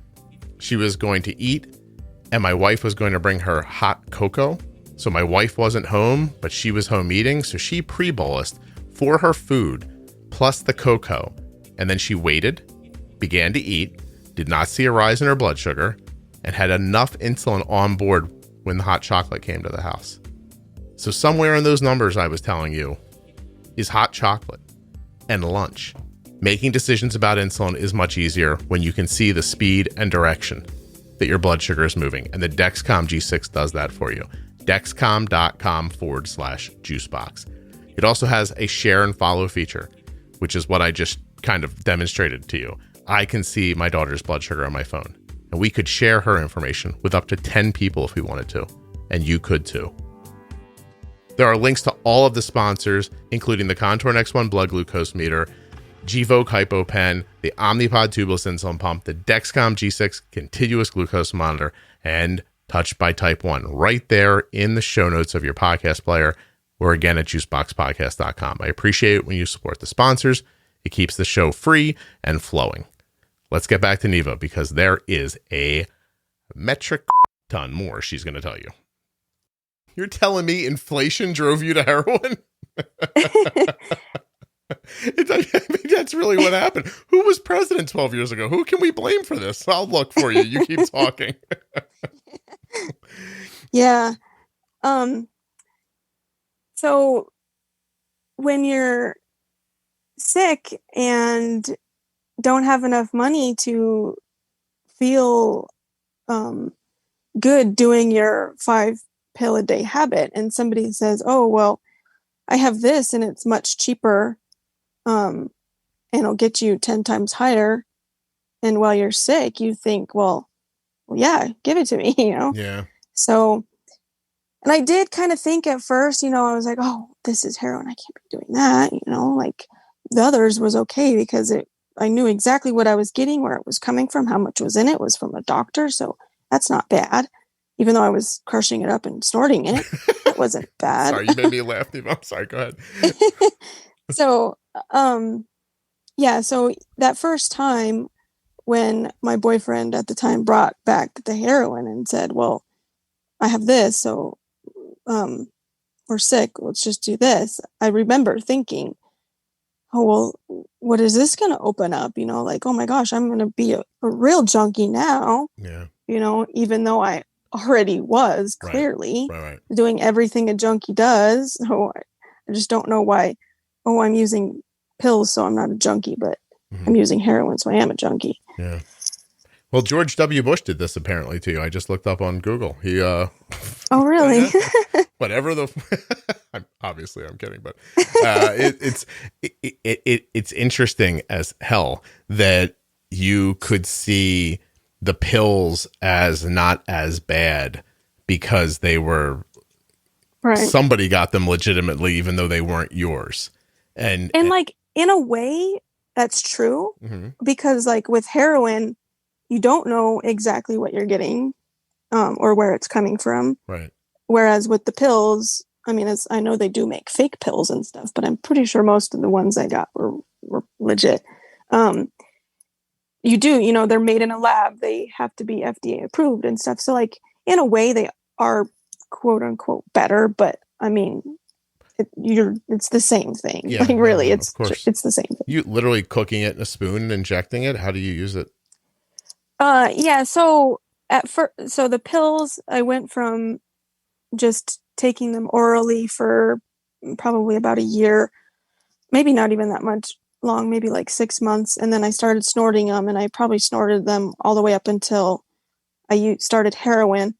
she was going to eat and my wife was going to bring her hot cocoa. So my wife wasn't home, but she was home eating. So she pre-bolused for her food plus the cocoa. And then she waited, began to eat, did not see a rise in her blood sugar, and had enough insulin on board when the hot chocolate came to the house. So somewhere in those numbers I was telling you is hot chocolate and lunch. Making decisions about insulin is much easier when you can see the speed and direction that your blood sugar is moving. And the Dexcom G6 does that for you. Dexcom.com/juicebox. It also has a share and follow feature, which is what I just kind of demonstrated to you. I can see my daughter's blood sugar on my phone, and we could share her information with up to 10 people if we wanted to, and you could too. There are links to all of the sponsors, including the Contour X1 blood glucose meter, Gvoke HypoPen, the Omnipod tubeless insulin pump, the Dexcom G6 continuous glucose monitor, and Touched by Type 1 right there in the show notes of your podcast player, or again at juiceboxpodcast.com. I appreciate it when you support the sponsors. It keeps the show free and flowing. Let's get back to Neva because there is a metric ton more she's going to tell you. You're telling me inflation drove you to heroin? That's really what happened. Who was president 12 years ago? Who can we blame for this? I'll look for you. You keep talking. Yeah. So when you're sick and don't have enough money to feel good doing your 5-pill-a-day habit, and somebody says, oh, well, I have this and it's much cheaper and it'll get you 10 times higher. And while you're sick, you think, well, yeah, give it to me, Yeah. So, and I did kind of think at first, I was like, oh, this is heroin. I can't be doing that. Like the others was okay because I knew exactly what I was getting, where it was coming from, how much was in it. It was from a doctor. So that's not bad. Even though I was crushing it up and snorting it, it wasn't bad. Sorry, you made me laugh. I'm sorry. Go ahead. So, yeah. So that first time when my boyfriend at the time brought back the heroin and said, well, I have this. So, we're sick. Let's just do this. I remember thinking, oh, well, what is this going to open up? Like, oh my gosh, I'm going to be a real junkie now. Yeah. Even though I already was clearly right. doing everything a junkie does. So I just don't know why. Oh, I'm using pills, so I'm not a junkie, but I'm using heroin, so I am a junkie. Yeah. Well, George W. Bush did this apparently too. I just looked up on Google. He Oh, really? Whatever obviously I'm kidding, but it's interesting as hell that you could see the pills as not as bad because they were somebody got them legitimately, even though they weren't yours. And like in a way that's true because like with heroin, you don't know exactly what you're getting, or where it's coming from. Right. Whereas with the pills, I mean, as I know they do make fake pills and stuff, but I'm pretty sure most of the ones I got were legit. They're made in a lab. They have to be FDA approved and stuff. So like in a way they are quote unquote better, but I mean, it's the same thing. Yeah, like really, of course. it's the same thing. You literally cooking it in a spoon and injecting it. How do you use it? Yeah. So so the pills, I went from just taking them orally for probably about a year, maybe not even that much long, maybe like 6 months. And then I started snorting them, and I probably snorted them all the way up until I started heroin.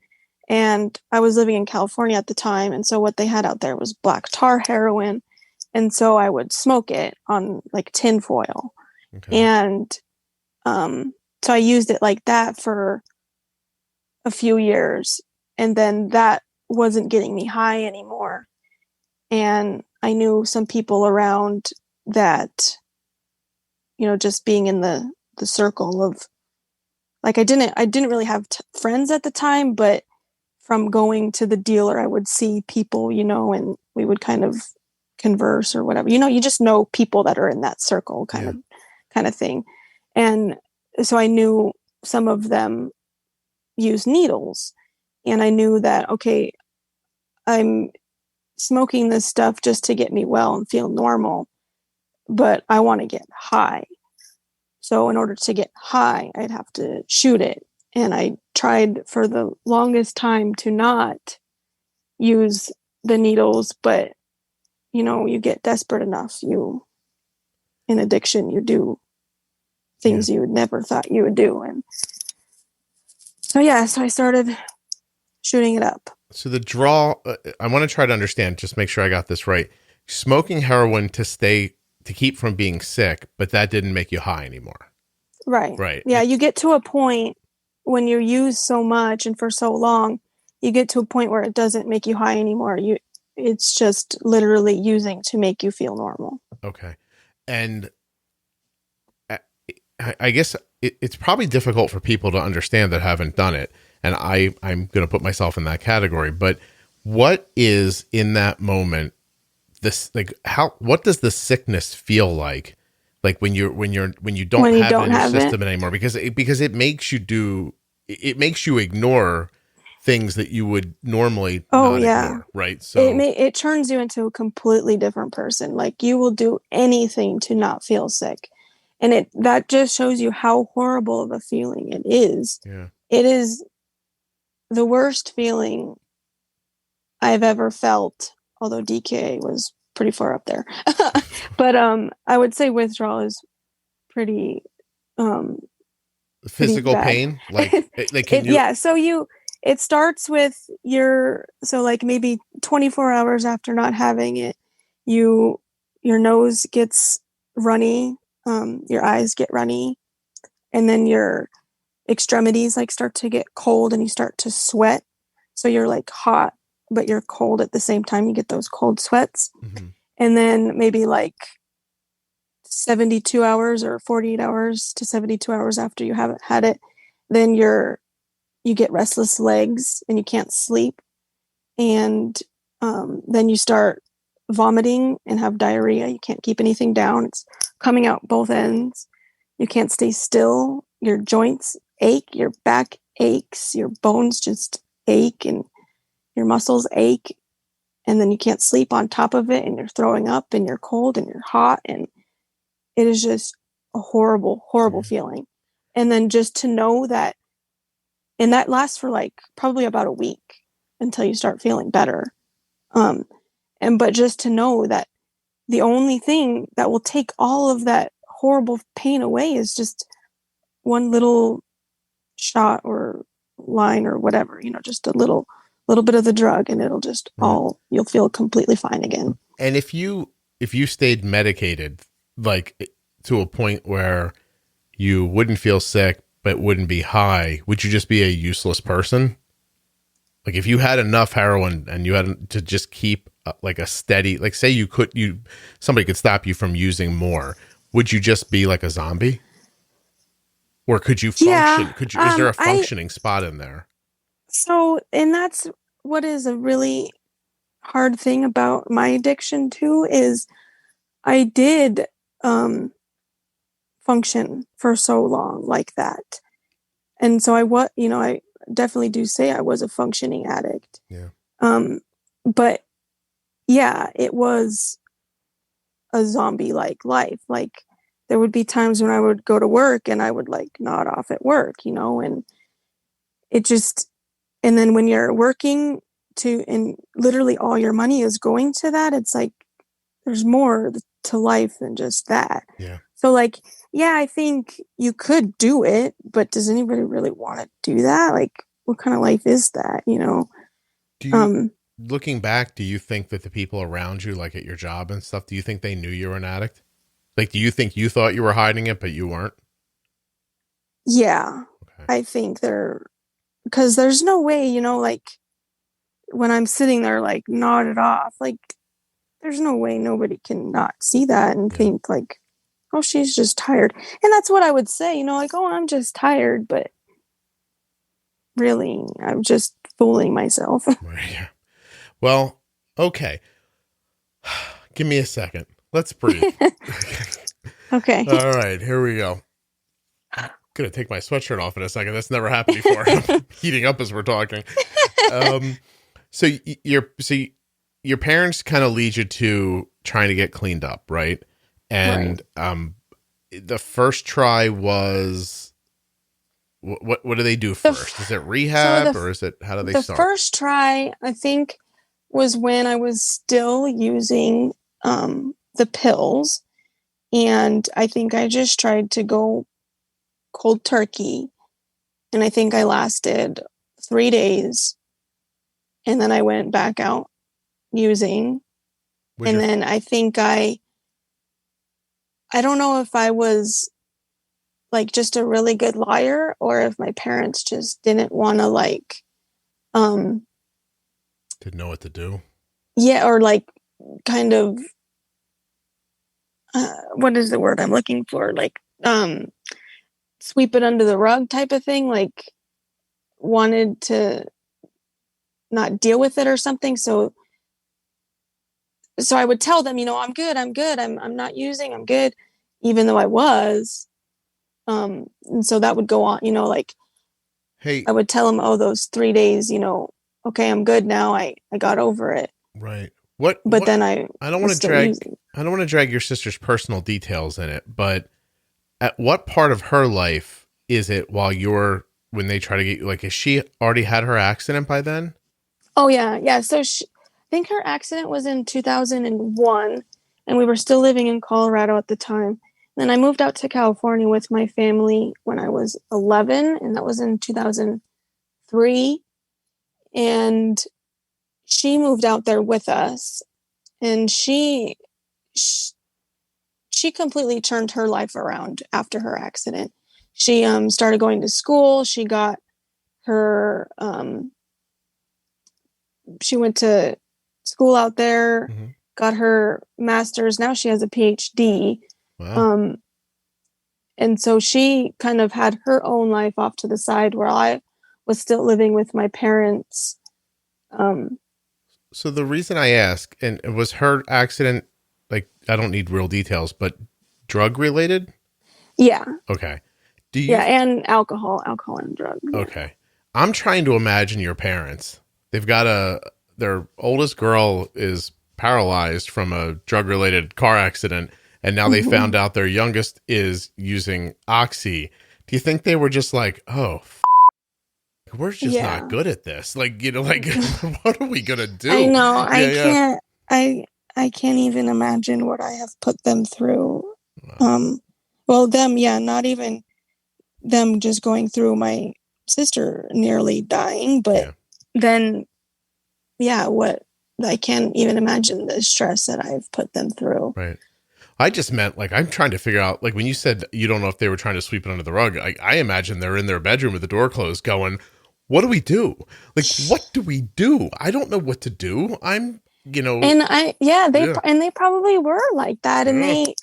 And I was living in California at the time. And so what they had out there was black tar heroin. And so I would smoke it on like tin foil. Okay. And so I used it like that for a few years. And then that wasn't getting me high anymore. And I knew some people around that, just being in the circle of, like, I didn't really have friends at the time, but from going to the dealer, I would see people, and we would kind of converse or whatever. You just know people that are in that circle kind of thing. And so I knew some of them use needles, and I knew that, okay, I'm smoking this stuff just to get me well and feel normal, but I want to get high. So in order to get high, I'd have to shoot it. And I tried for the longest time to not use the needles, but you get desperate enough. In addiction, you do things you would never thought you would do. And so I started shooting it up. So the draw, I want to try to understand, just make sure I got this right. Smoking heroin to keep from being sick, but that didn't make you high anymore. Right. Right. Yeah. You get to a point when you use so much and for so long, you get to a point where it doesn't make you high anymore. It's just literally using to make you feel normal. Okay. And I guess it's probably difficult for people to understand that haven't done it. And I'm going to put myself in that category, but what is in that moment, what does the sickness feel like? Like when you don't have it in your system anymore, because it makes you ignore things that you would normally not ignore, right? So it turns you into a completely different person. Like you will do anything to not feel sick. And that just shows you how horrible of a feeling it is. Yeah. It is the worst feeling I've ever felt, although DKA was pretty far up there. But I would say withdrawal is pretty physical pretty pain, so it starts with like maybe 24 hours after not having it, your nose gets runny, your eyes get runny, and then your extremities like start to get cold and you start to sweat. So you're like hot, but you're cold at the same time. You get those cold sweats. Mm-hmm. And then maybe like 72 hours or 48 hours to 72 hours after you haven't had it, then you get restless legs and you can't sleep. And then you start vomiting and have diarrhea. You can't keep anything down. It's coming out both ends. You can't stay still. Your joints ache, your back aches, your bones just ache, and your muscles ache. And then you can't sleep on top of it, and you're throwing up, and you're cold, and you're hot, and it is just a horrible, horrible feeling. And then just to know that, and that lasts for like probably about a week until you start feeling better. But just to know that the only thing that will take all of that horrible pain away is just one little shot or line or whatever, just a little bit of the drug, and it'll just you'll feel completely fine again. And if you stayed medicated, like to a point where you wouldn't feel sick but wouldn't be high, would you just be a useless person? Like if you had enough heroin and you had to just keep like a steady, like say somebody could stop you from using more, would you just be like a zombie? Or could you function? Is there a functioning spot in there? So, and that's what is a really hard thing about my addiction too, is I did function for so long like that. And so I definitely do say I was a functioning addict. Yeah. But yeah, it was a zombie-like life. Like there would be times when I would go to work and I would like nod off at work, and it just, and then when you're working and literally all your money is going to that, it's like there's more to life than just that. Yeah. So like, yeah, I think you could do it, but does anybody really want to do that? Like, what kind of life is that, Do you, looking back, do you think that the people around you, like at your job and stuff, do you think they knew you were an addict? Like, do you think you thought you were hiding it, but you weren't? Yeah, Okay. I think because there's no way, like when I'm sitting there, like nodded off, like there's no way nobody can not see that and think like, oh, she's just tired. And that's what I would say, like, oh, I'm just tired, but really, I'm just fooling myself. Yeah. Well, okay. Give me a second. Let's breathe. Okay. All right, here we go. I'm gonna take my sweatshirt off in a second. That's never happened before. I'm heating up as we're talking. So your parents kind of lead you to trying to get cleaned up, right? And the first try was what do they do first? Is it rehab or is it, how do they start? The first try, I think, was when I was still using the pills, and I think I just tried to go cold turkey, and I think I lasted 3 days, and then I went back out using, and then I think I don't know if I was like just a really good liar or if my parents just didn't want to like didn't know what to do. Yeah, or like kind of what is the word I'm looking for? Like sweep it under the rug type of thing, like wanted to not deal with it or something. So I would tell them, I'm good. I'm not using, I'm good, even though I was. And so that would go on, like, hey, I would tell them, oh, those 3 days, okay, I'm good now. I got over it. Right. Then I don't want to drag your sister's personal details in it, but at what part of her life is it when they try to get you, like, has she already had her accident by then? Oh yeah. Yeah. So I think her accident was in 2001 and we were still living in Colorado at the time. Then I moved out to California with my family when I was 11, and that was in 2003. And she moved out there with us, and she completely turned her life around after her accident. She started going to school. She got her she went to school out there, got her master's. Now she has a PhD. Wow. And so she kind of had her own life off to the side where I was still living with my parents. So the reason I ask, and was her accident, like, I don't need real details, but drug related? Yeah. Okay. And alcohol and drugs. Okay. I'm trying to imagine your parents. They've got their oldest girl is paralyzed from a drug related car accident. And now they found out their youngest is using Oxy. Do you think they were just like, oh, we're just not good at this? Like, like, what are we going to do? I know. I can't even imagine what I have put them through. Wow. Well, not even them just going through, my sister nearly dying, but then, what, I can't even imagine the stress that I've put them through. Right. I just meant, like, I'm trying to figure out, like, when you said you don't know if they were trying to sweep it under the rug, I imagine they're in their bedroom with the door closed going, what do we do? Like, what do we do? I don't know what to do. I'm, And they probably were like that, and they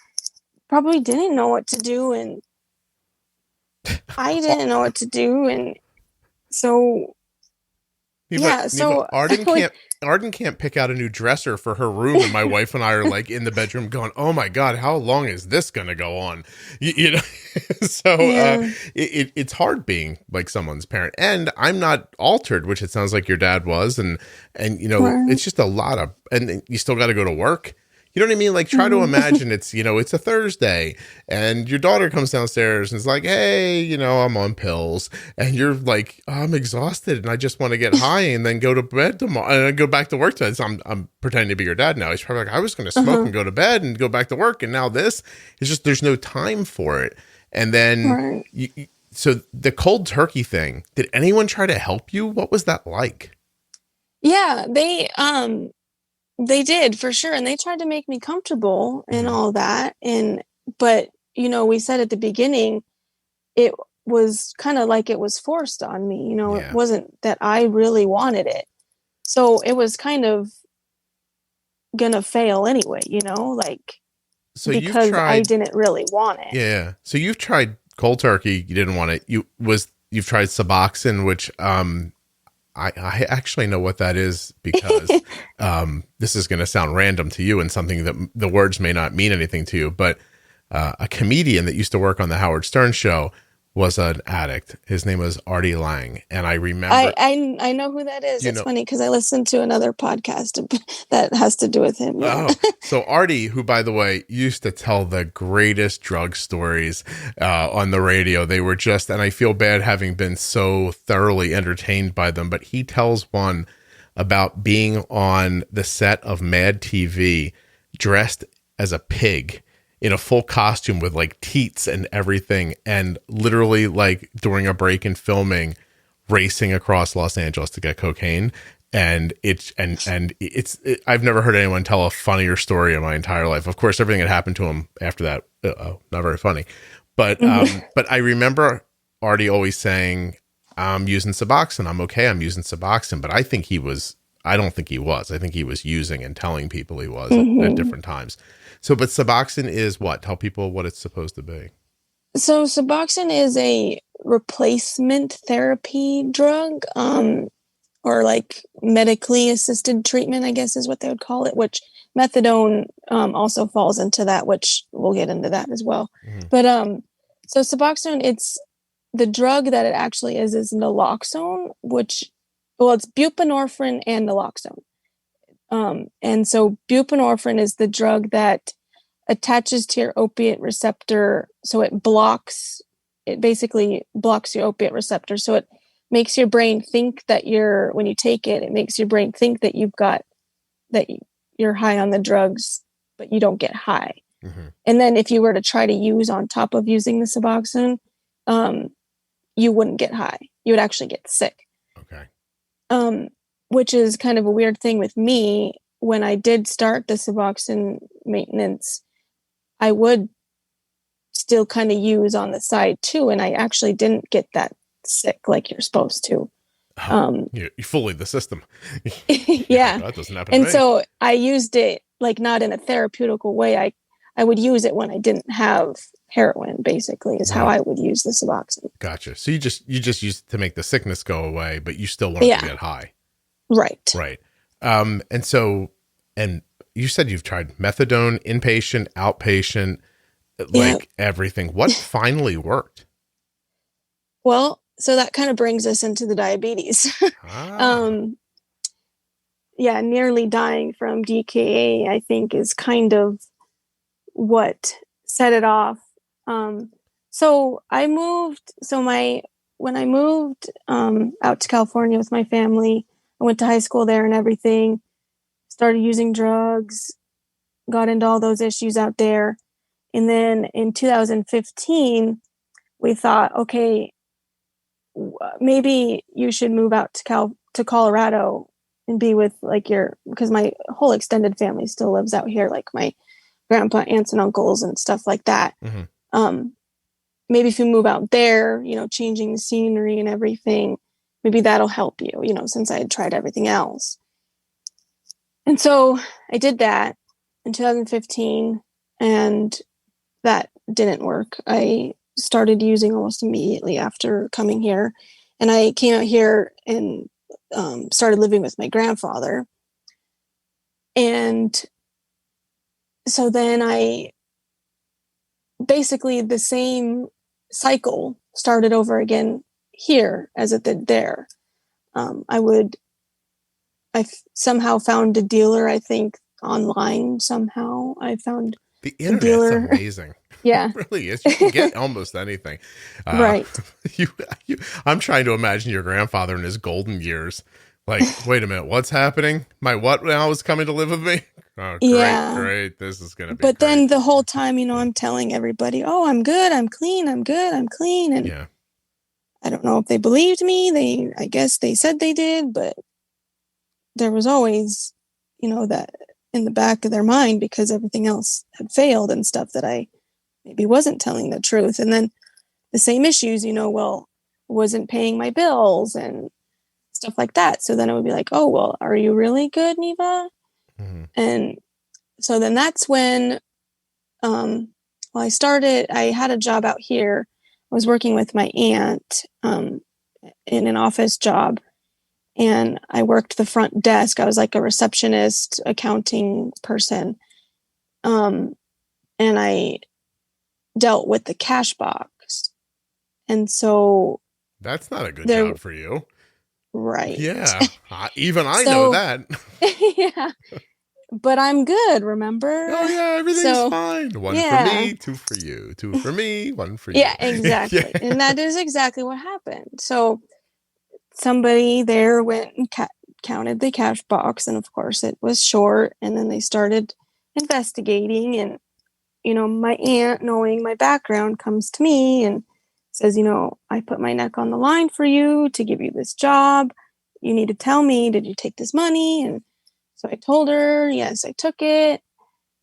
probably didn't know what to do. And I didn't know what to do. And so, Neva, so Arden can't pick out a new dresser for her room, and my wife and I are like in the bedroom going, "Oh my god, how long is this gonna go on?" You know, so yeah, it's hard being like someone's parent, and I'm not altered, which it sounds like your dad was, and right. it's just a lot of, and you still got to go to work. You know what I mean? Like, try to Mhm. imagine it's a Thursday and your daughter comes downstairs and is like, hey, I'm on pills. And you're like, oh, I'm exhausted and I just want to get high and then go to bed tomorrow and then go back to work today. So I'm pretending to be your dad now. He's probably like, I was going to smoke Uh-huh. and go to bed and go back to work. And now this is just, there's no time for it. And then, Right. so the cold turkey thing, did anyone try to help you? What was that like? Yeah, they did for sure. And they tried to make me comfortable and Mhm. all that. But we said at the beginning, it was kind of like it was forced on me. It Yeah. wasn't that I really wanted it. So it was kind of gonna fail anyway, like So you've because I tried, didn't really want it. yeah. So you've tried cold turkey. You didn't want it. You've tried Suboxone, which I actually know what that is because this is going to sound random to you and something that the words may not mean anything to you. But a comedian that used to work on the Howard Stern show was an addict. His name was Artie Lang, and I remember. I know who that is. You It's know, funny because I listened to another podcast that has to do with him. Yeah. Oh, so Artie, who, by the way, used to tell the greatest drug stories on the radio. They were just, and I feel bad having been so thoroughly entertained by them, but he tells one about being on the set of Mad TV dressed as a pig in a full costume with like teats and everything, and literally like during a break in filming, racing across Los Angeles to get cocaine. And I've never heard anyone tell a funnier story in my entire life. Of course, everything that happened to him after that, not very funny. But Mhm. but I remember Artie always saying, "I'm using Suboxone. I'm okay. I'm using Suboxone." But I think he was. I don't think he was. I think he was using and telling people he was at Mhm. different times. So, but Suboxone is what? Tell people what it's supposed to be. So Suboxone is a replacement therapy drug, or like medically assisted treatment, I guess is what they would call it, which methadone also falls into that, which we'll get into that as well. Mhm. But so Suboxone, it's the drug that it actually is naloxone, which, well, it's buprenorphine and naloxone. And so buprenorphine is the drug that attaches to your opiate receptor. So it basically blocks your opiate receptor. So it makes your brain think that when you take it, it makes your brain think that that you're high on the drugs, but you don't get high. Mm-hmm. And then if you were to try to use on top of using the Suboxone, you wouldn't get high. You would actually get sick. Okay. Which is kind of a weird thing with me. When I did start the Suboxone maintenance, I would still kind of use on the side too, and I actually didn't get that sick like you're supposed to. You fully the system. Yeah. That doesn't happen And to me. so I used it like not in a therapeutical way. I would use it when I didn't have heroin, basically, is how Right. I would use the Suboxone. Gotcha. So you just use it to make the sickness go away, but you still wanted to get high. Right. Right. And so, and you said you've tried methadone, inpatient, outpatient, like everything. What finally worked? Well, so that kind of brings us into the diabetes. Yeah, nearly dying from DKA, I think, is kind of what set it off. So I moved. When I moved out to California with my family, I went to high school there and everything. Started using drugs, got into all those issues out there, and then in 2015, we thought, okay, maybe you should move out to Colorado and be with because my whole extended family still lives out here, like my grandpa, aunts, and uncles, and stuff like that. Mm-hmm. Maybe if you move out there, changing the scenery and everything, maybe that'll help you, since I had tried everything else. And so I did that in 2015, and that didn't work. I started using almost immediately after coming here. And I came out here and started living with my grandfather. And so then basically the same cycle started over again here as it did there. I somehow found a dealer, I think online somehow. I found the a dealer. Internet's amazing. Yeah. It really is. You can get almost anything. Right. I'm trying to imagine your grandfather in his golden years. Like, wait a minute, what's happening? My what now is coming to live with me? Oh, great, Yeah. great. This is going to be But great. then the whole time, I'm telling everybody, oh, I'm good, I'm clean, I'm good, I'm clean. And yeah. I don't know if they believed me. I guess they said they did, but there was always, that in the back of their mind because everything else had failed and stuff that I maybe wasn't telling the truth. And then the same issues, wasn't paying my bills and stuff like that. So then it would be like, oh, well, are you really good, Neva? Mm-hmm. And so then that's when, I had a job out here. I was working with my aunt in an office job, and I worked the front desk. I was like a receptionist, accounting person. And I dealt with the cash box. And so that's not a good job for you. Right. Yeah. Even I know that. Yeah. But I'm good, remember? Oh, yeah, everything's fine. One for me, two for you. Two for me, one for you. Yeah, exactly. Yeah. And that is exactly what happened. So somebody there went and counted the cash box, and of course it was short. And then they started investigating, and, my aunt, knowing my background, comes to me and says, I put my neck on the line for you to give you this job. You need to tell me, did you take this money? And so I told her, yes, I took it.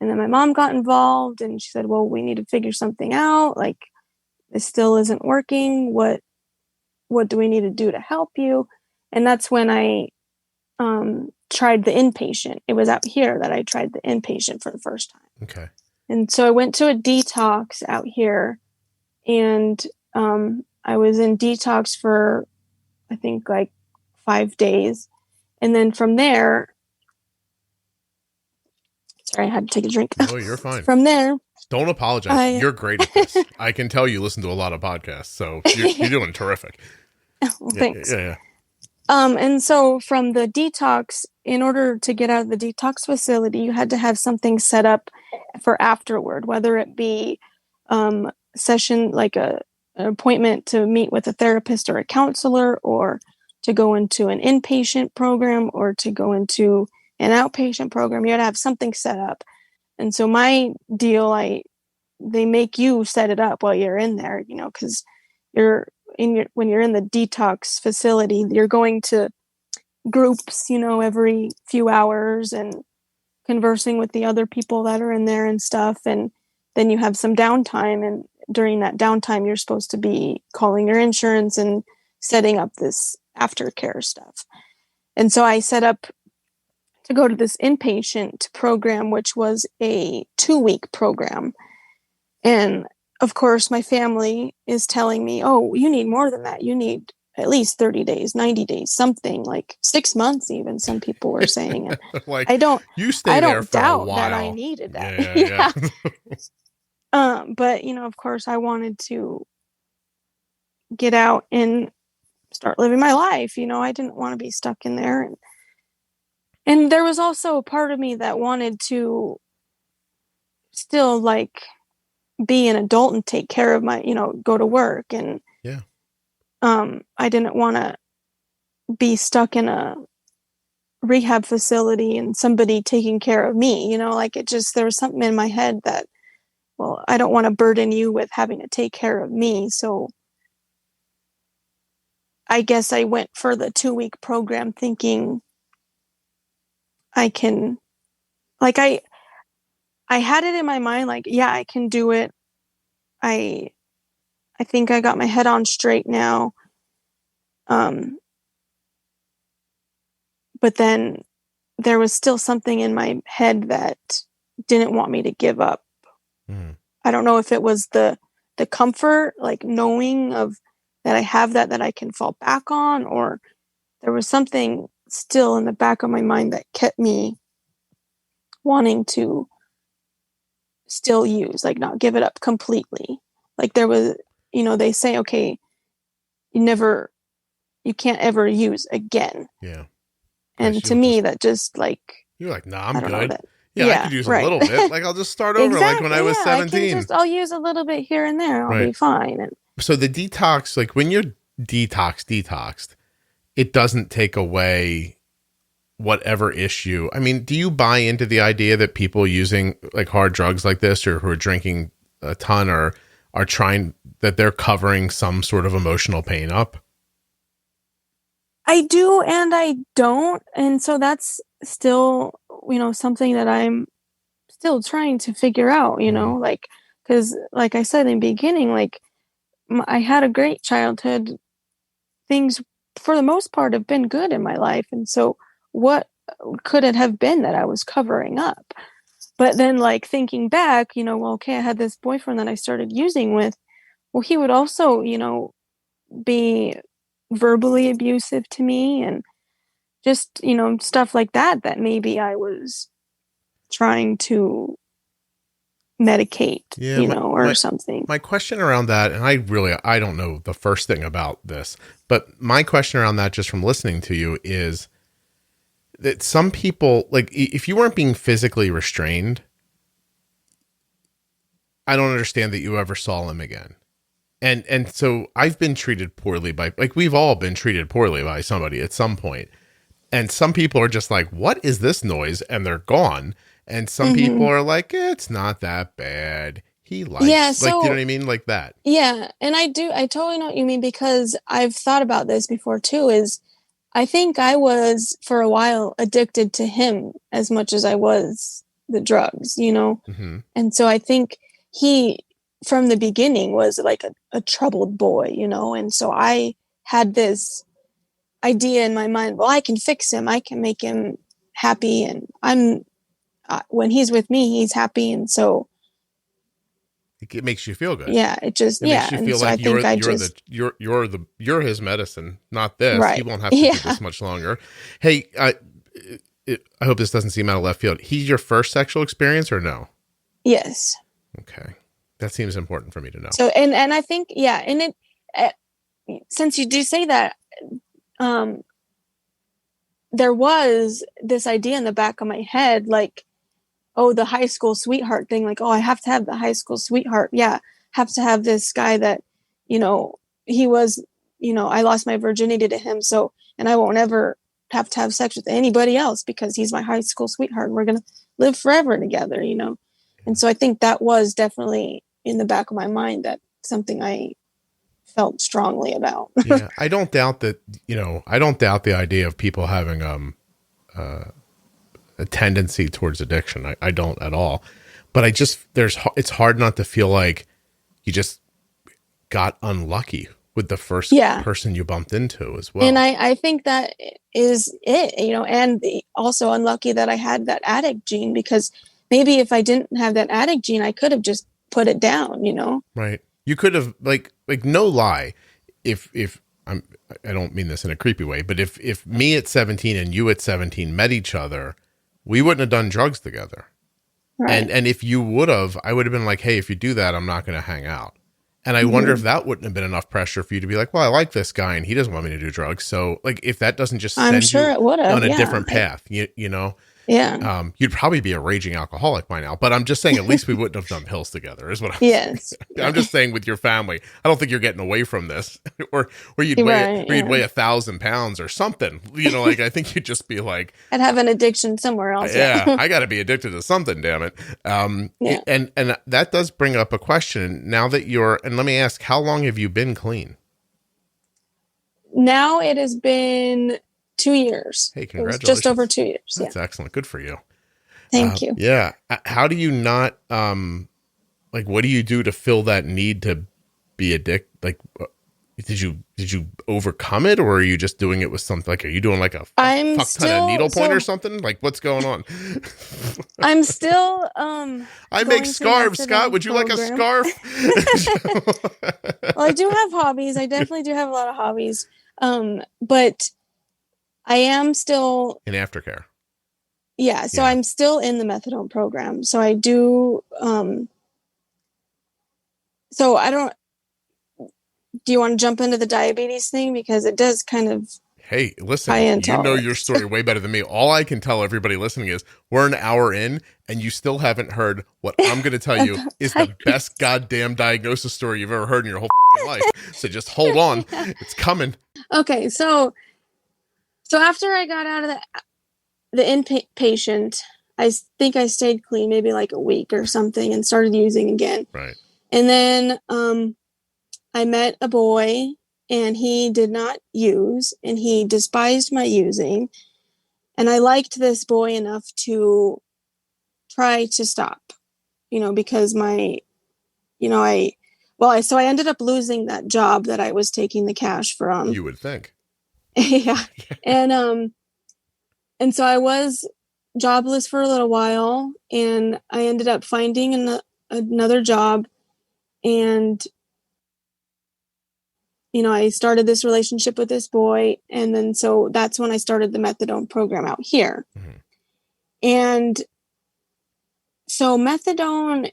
And then my mom got involved, and she said, well, we need to figure something out. Like, this still isn't working. What do we need to do to help you? And that's when I tried the inpatient. It was out here that I tried the inpatient for the first time. Okay. And so I went to a detox out here, and I was in detox for, I think, like 5 days. And then from there, sorry, I had to take a drink. Oh, you're fine. From there. Don't apologize. You're great at this. I can tell you listen to a lot of podcasts, so you're doing terrific. Well, thanks. Yeah. And so from the detox, in order to get out of the detox facility, you had to have something set up for afterward, whether it be session, like an appointment to meet with a therapist or a counselor, or to go into an inpatient program, or to go into an outpatient program. You had to have something set up. And so my deal, they make you set it up while you're in there, because when you're in the detox facility, you're going to groups, every few hours and conversing with the other people that are in there and stuff. And then you have some downtime. And during that downtime, you're supposed to be calling your insurance and setting up this aftercare stuff. And so I set up to go to this inpatient program, which was a 2-week program. And of course, my family is telling me, oh, you need more than that. You need at least 30 days, 90 days, something like 6 months, even some people were saying. Like, I don't doubt that I needed that. Yeah. But, of course, I wanted to get out and start living my life. I didn't want to be stuck in there. And there was also a part of me that wanted to still be an adult and take care of my, go to work. And yeah, I didn't want to be stuck in a rehab facility and somebody taking care of me, there was something in my head that, well, I don't want to burden you with having to take care of me. So I guess I went for the 2-week program thinking I can, I had it in my mind, yeah, I can do it. I think I got my head on straight now. But then there was still something in my head that didn't want me to give up. Mm. I don't know if it was the the comfort, like knowing of that I have that I can fall back on, or there was something still in the back of my mind that kept me wanting to still use, like not give it up completely. Like there was, they say, okay, you can't ever use again. Yeah. And to me, that just like, you're like, nah, I'm good. I could use a little bit. Like I'll just start over like when I was 17. I'll use a little bit here and there. I'll be fine. And so the detox, like when you're detoxed, it doesn't take away whatever issue. I mean, do you buy into the idea that people using like hard drugs like this, or who are drinking a ton, or are trying, that they're covering some sort of emotional pain up? I do and I don't. And so that's still, something that I'm still trying to figure out, like, because like I said in the beginning, like I had a great childhood. Things for the most part have been good in my life. And so what could it have been that I was covering up? But then like thinking back, well, okay, I had this boyfriend that I started using with. Well, he would also, be verbally abusive to me, and just, stuff like that maybe I was trying to medicate, or something. My question around that, and I don't know the first thing about this, but my question around that, just from listening to you, is that some people, like if you weren't being physically restrained, I don't understand that you ever saw him again. And so I've been treated poorly by, like we've all been treated poorly by somebody at some point. And some people are just like, what is this noise? And they're gone. And some people are like, it's not that bad. He likes, like, you know what I mean? Like that. Yeah. And I totally know what you mean, because I've thought about this before too, is I think I was for a while addicted to him as much as I was the drugs, And so I think he, from the beginning, was like a troubled boy, and so I had this idea in my mind, well, I can fix him, I can make him happy, and when he's with me, he's happy, and so it makes you feel good. Yeah, it just makes you feel like you're his medicine, not this. Right. He won't have to do this much longer. Hey, I hope this doesn't seem out of left field. He's your first sexual experience or no? Yes. Okay. That seems important for me to know. So, and I think, and since you do say that, there was this idea in the back of my head, like, oh, the high school sweetheart thing, like, oh, I have to have the high school sweetheart. Yeah. Have to have this guy that, he was, I lost my virginity to him. So, and I won't ever have to have sex with anybody else because he's my high school sweetheart. And we're going to live forever together, And so I think that was definitely in the back of my mind, that something I felt strongly about. Yeah, I don't doubt that, I don't doubt the idea of people having a tendency towards addiction. I don't at all. But it's hard not to feel like you just got unlucky with the first person you bumped into as well. And I think that is it, and also unlucky that I had that addict gene, because maybe if I didn't have that addict gene, I could have just put it down, Right. You could have, like no lie, if I don't mean this in a creepy way, but if me at 17 and you at 17 met each other, we wouldn't have done drugs together. Right. And if you would have, I would have been like, hey, if you do that, I'm not going to hang out. And I wonder if that wouldn't have been enough pressure for you to be like, well, I like this guy and he doesn't want me to do drugs. So like, if that doesn't just send you on a different path, you know? Yeah. You'd probably be a raging alcoholic by now, but I'm just saying, at least we wouldn't have done pills together is what I'm saying. I'm just saying with your family, I don't think you're getting away from this or you'd weigh 1,000 pounds or something, like, I think you'd just be like, I'd have an addiction somewhere else. Yeah. I got to be addicted to something, damn it. And that does bring up a question now that and let me ask, how long have you been clean? Now it has been 2 years. Hey, congratulations. Just over 2 years. That's excellent. Good for you. Thank you. Yeah. How do you not, what do you do to fill that need to be addicted? Like, did you overcome it, or are you just doing it with something like, are you doing like a I'm fuck still ton of needlepoint or so something? Like, what's going on? I'm still I make going through scarves, Scott. methadone Would you like a program. scarf? Well, I do have hobbies. I definitely do have a lot of hobbies. But I am still In aftercare. yeah, so Yeah. I'm still in the methadone program. So I do so I don't do you want to jump into the diabetes thing, because it does kind of Hey, tie listen, into you all know of your this. story way better than me. All I can tell everybody listening is we're an hour in and you still haven't heard what I'm going to tell you About is the diabetes. best goddamn diagnosis story you've ever heard in your whole life. So just hold on. Yeah. It's coming. Okay, so after I got out of the inpatient, I think I stayed clean maybe like a week or something and started using again. Right. And then I met a boy, and he did not use, and he despised my using. And I liked this boy enough to try to stop, because so I ended up losing that job that I was taking the cash from. You would think. Yeah. And so I was jobless for a little while, and I ended up finding another job, and I started this relationship with this boy, and then so that's when I started the methadone program out here. Mm-hmm. And so methadone,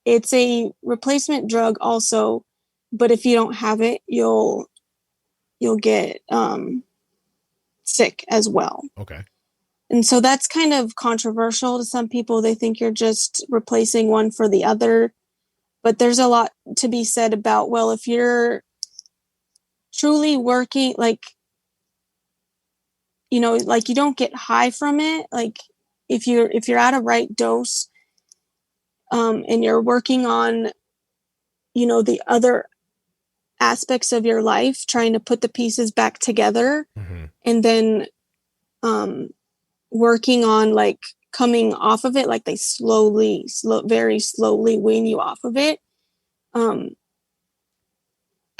it's a replacement drug also, but if you don't have it, you'll get sick as well. Okay. And so that's kind of controversial to some people. They think you're just replacing one for the other. But there's a lot to be said about, well, if you're truly working, like you don't get high from it. Like if you're at a right dose, and you're working on, the other aspects of your life, trying to put the pieces back together, Mm-hmm. and then working on like coming off of it, like they very slowly wean you off of it.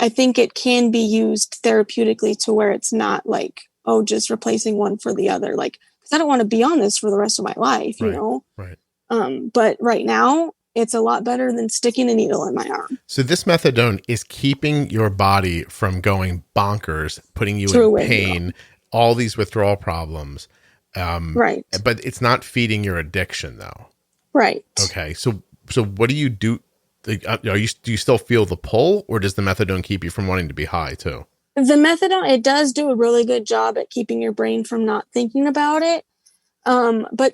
I think it can be used therapeutically to where it's not like, oh, just replacing one for the other. Like, because I don't want to be on this for the rest of my life, Right. But right now, it's a lot better than sticking a needle in my arm. So this methadone is keeping your body from going bonkers, putting you Through in pain, all these withdrawal problems. Right. But it's not feeding your addiction, though. Right. Okay. So what do you do? Do you still feel the pull, or does the methadone keep you from wanting to be high too? The methadone, it does do a really good job at keeping your brain from not thinking about it. But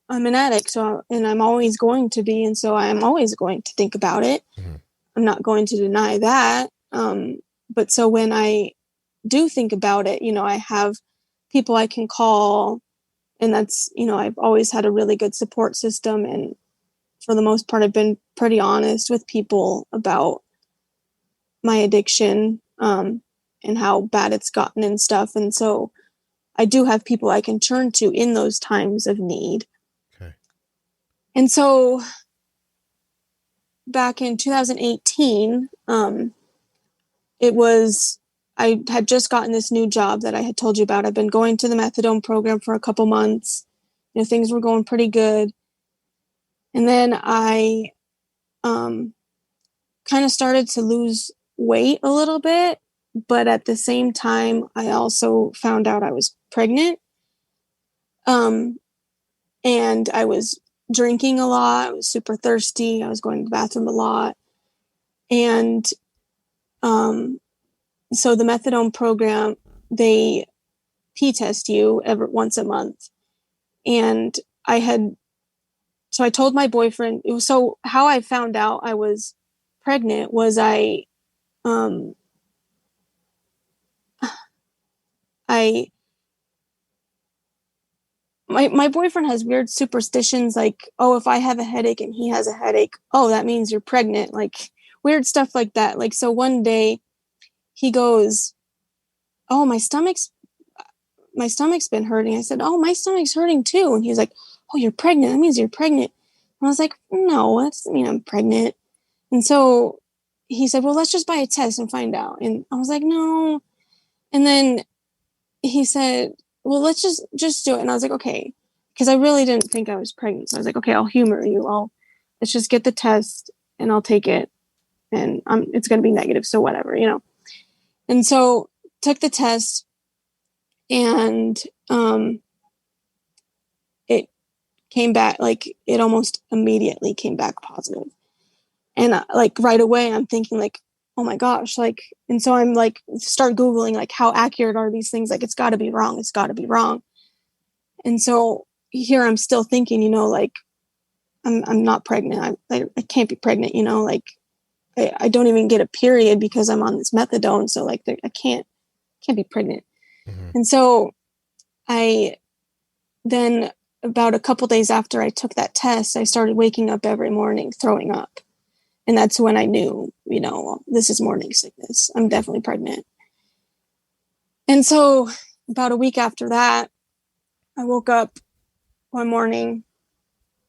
I'm an addict, and I'm always going to be, and so I'm always going to think about it. Mm-hmm. I'm not going to deny that. But so when I do think about it, I have people I can call, and that's, I've always had a really good support system, and for the most part, I've been pretty honest with people about my addiction, and how bad it's gotten and stuff. And so I do have people I can turn to in those times of need. Okay. And so back in 2018, I had just gotten this new job that I had told you about. I've been going to the methadone program for a couple months. Things were going pretty good. And then I kind of started to lose weight a little bit. But at the same time, I also found out I was pregnant. And I was drinking a lot. I was super thirsty. I was going to the bathroom a lot. And so the methadone program, they P-test you once a month. And I told my boyfriend, so how I found out I was pregnant was my boyfriend has weird superstitions, like, oh, if I have a headache and he has a headache, oh, that means you're pregnant, like weird stuff like that. Like, so one day he goes, oh, my stomach's been hurting. I said, oh, my stomach's hurting too. And he was like, oh, you're pregnant. That means you're pregnant. And I was like, no, that doesn't mean I'm pregnant. And so he said, well, let's just buy a test and find out. And I was like, no. And then he said, well, let's just do it. And I was like, okay. Because I really didn't think I was pregnant. So I was like, okay, I'll humor you. Let's just get the test and I'll take it. And it's going to be negative. So whatever, And so took the test and it came back, like it almost immediately came back positive. And like right away, I'm thinking like, oh my gosh, like, and so I'm like, start Googling, like, how accurate are these things? Like, it's got to be wrong. It's got to be wrong. And so here I'm still thinking, like, I'm not pregnant. I can't be pregnant, like, I don't even get a period because I'm on this methadone. So like, I can't be pregnant. Mm-hmm. And so then about a couple days after I took that test, I started waking up every morning throwing up. And that's when I knew, this is morning sickness. I'm definitely pregnant. And so about a week after that, I woke up one morning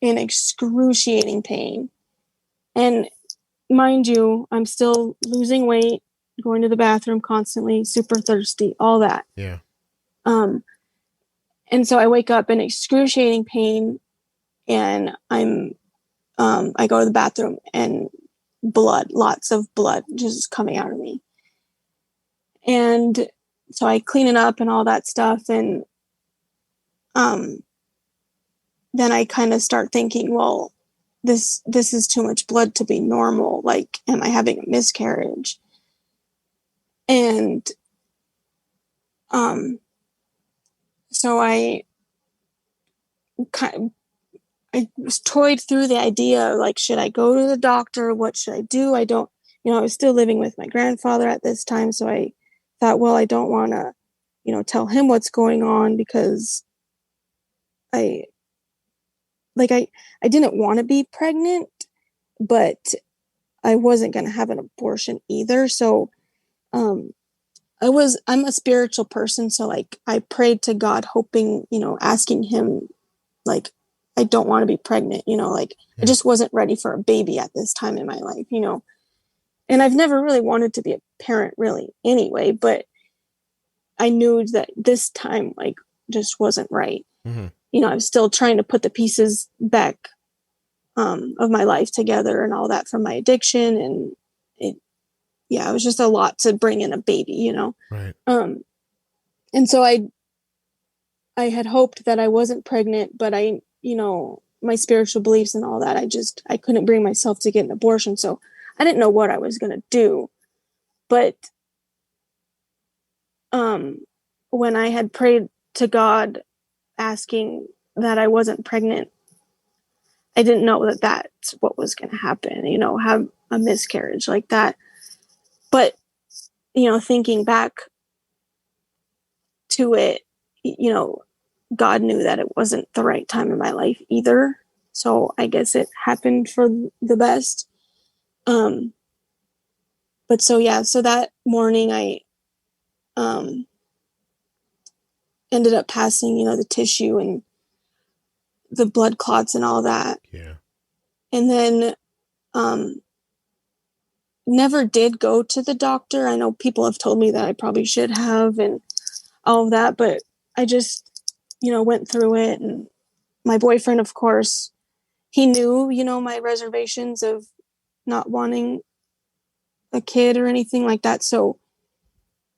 in excruciating pain. And mind you, I'm still losing weight, going to the bathroom constantly, super thirsty, all that. Yeah. And so I wake up in excruciating pain and I go to the bathroom and blood, lots of blood just coming out of me. And so I clean it up and all that stuff. And then I kind of start thinking, well, this is too much blood to be normal. Like, am I having a miscarriage? And so I was toyed through the idea of like, should I go to the doctor? What should I do? I was still living with my grandfather at this time. So I thought, well, I don't want to, tell him what's going on because I didn't want to be pregnant, but I wasn't going to have an abortion either. So, I'm a spiritual person. So like I prayed to God, hoping, asking him, like, I don't want to be pregnant, I just wasn't ready for a baby at this time in my life, and I've never really wanted to be a parent really anyway, but I knew that this time, like, just wasn't right. Mm-hmm. I was still trying to put the pieces back, of my life together and all that from my addiction. And it was just a lot to bring in a baby, Right. And so I had hoped that I wasn't pregnant, but my spiritual beliefs and all that, I couldn't bring myself to get an abortion. So I didn't know what I was going to do. But when I had prayed to God asking that I wasn't pregnant, I didn't know that that's what was going to happen, have a miscarriage like that. But, thinking back to it, God knew that it wasn't the right time in my life either. So I guess it happened for the best. But so that morning I ended up passing, the tissue and the blood clots and all that. Yeah. And then never did go to the doctor. I know people have told me that I probably should have and all of that, but I just, went through it. And my boyfriend, of course, he knew, my reservations of not wanting a kid or anything like that. So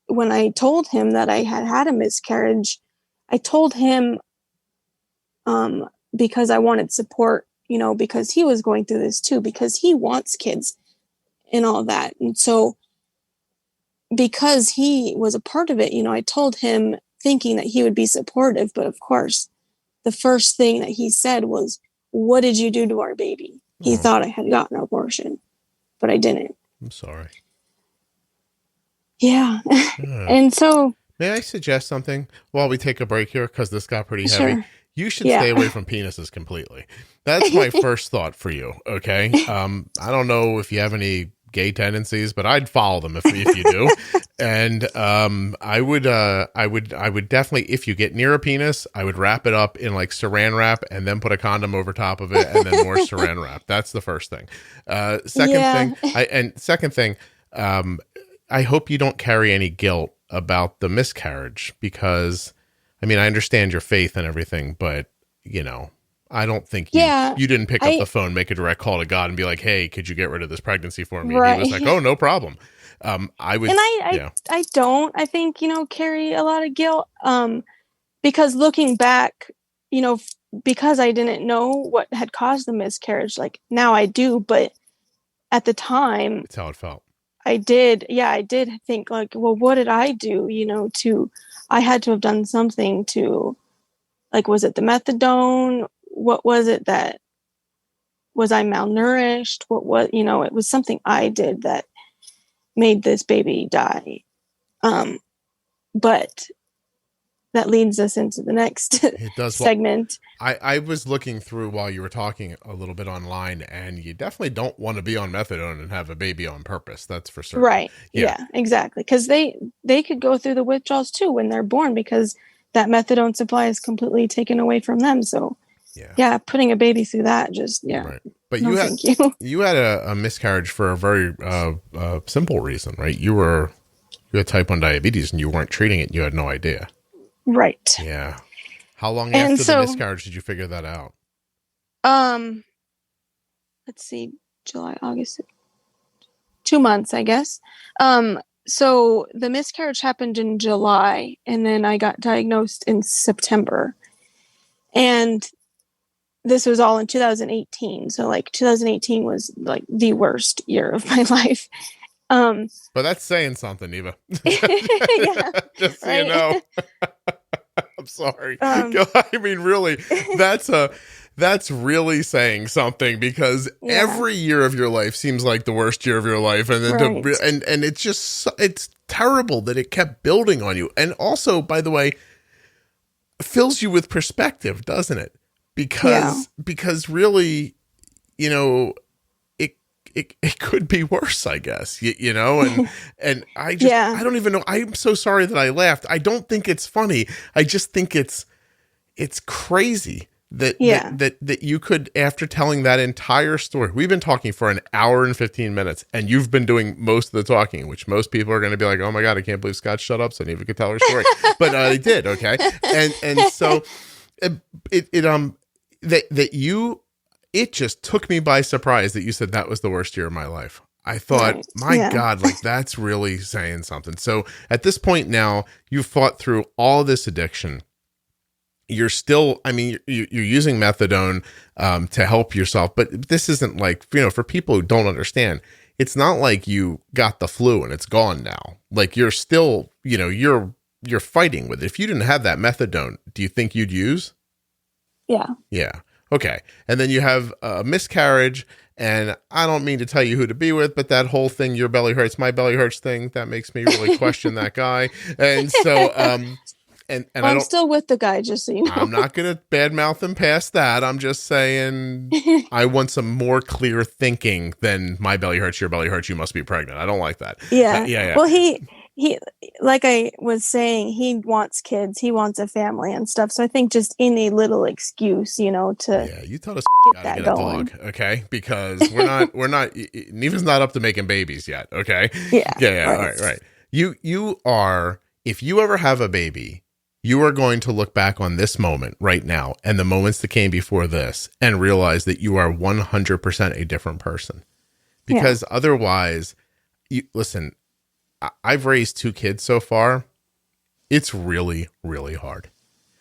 when I told him that I had a miscarriage, I told him because I wanted support, because he was going through this too, because he wants kids and all that. And so because he was a part of it, I told him thinking that he would be supportive. But of course, the first thing that he said was, "What did you do to our baby?" He thought I had gotten an abortion, but I didn't. I'm sorry. Yeah. And so... May I suggest something while we take a break here? Because this got pretty Sure. heavy. You should stay away from penises completely. That's my first thought for you. Okay. I don't know if you have any gay tendencies, but I'd follow them if you do. And I would definitely, if you get near a penis, I would wrap it up in like saran wrap and then put a condom over top of it and then more saran wrap. That's the first thing. Second thing, I hope you don't carry any guilt about the miscarriage, because I mean, I understand your faith and everything, but you know, I don't think you didn't pick up the phone, make a direct call to God and be like, hey, could you get rid of this pregnancy for me? Right. And he was like, oh, no problem. I would, and I don't, I think, you know, carry a lot of guilt, because looking back, you know, because I didn't know what had caused the miscarriage, like now I do, but at the time, that's how it felt. I did think like, well, what did I do? You know, I had to have done something to, like, was it the methadone? What was it that, was I malnourished? You know, it was something I did that made this baby die. But that leads us into the next segment. I was looking through while you were talking a little bit online, and you definitely don't want to be on methadone and have a baby on purpose. That's for certain. Right. Yeah, exactly. Because they could go through the withdrawals too when they're born, because that methadone supply is completely taken away from them. So yeah, putting a baby through that, just right. But you had a miscarriage for a very simple reason, right? You had type 1 diabetes and you weren't treating it. And you had no idea. Right. Yeah. How long after the miscarriage did you figure that out? Let's see, July, August, 2 months, I guess. So the miscarriage happened in July, and then I got diagnosed in September. And this was all in 2018. So like 2018 was like the worst year of my life. But that's saying something, Neva. Yeah, just so you know. I'm sorry. I mean, really, that's really saying something, because every year of your life seems like the worst year of your life, and then and it's just, it's terrible that it kept building on you. And also, by the way, fills you with perspective, doesn't it? Because really, you know, it could be worse, I guess, you know, and I just, I don't even know. I'm so sorry that I laughed. I don't think it's funny. I just think it's crazy that you could, after telling that entire story, we've been talking for an hour and 15 minutes, and you've been doing most of the talking, which most people are going to be like, oh my God, I can't believe Scott shut up so Neva could tell her story. But I did. Okay. And so it just took me by surprise that you said that was the worst year of my life. I thought, God, like that's really saying something. So at this point now, you've fought through all this addiction. You're still, I mean, you're using methadone to help yourself, but this isn't like, you know, for people who don't understand, it's not like you got the flu and it's gone now. Like you're still, you know, you're fighting with it. If you didn't have that methadone, do you think you'd use? Yeah. Yeah. Okay. And then you have a miscarriage, and I don't mean to tell you who to be with, but that whole thing, your belly hurts, my belly hurts thing, that makes me really question that guy. And so, I'm still with the guy, just so you know. I'm not going to badmouth him past that. I'm just saying I want some more clear thinking than my belly hurts, your belly hurts, you must be pregnant. I don't like that. Yeah. Well, he, like I was saying, he wants kids, he wants a family and stuff. So I think just any little excuse, you know, to you tell us get to that get going. a dog, okay? Because we're not Neva's not up to making babies yet, okay? Yeah. Right. You are, if you ever have a baby, you are going to look back on this moment right now and the moments that came before this and realize that you are 100% a different person. Because otherwise, listen, I've raised 2 kids so far. It's really, really hard.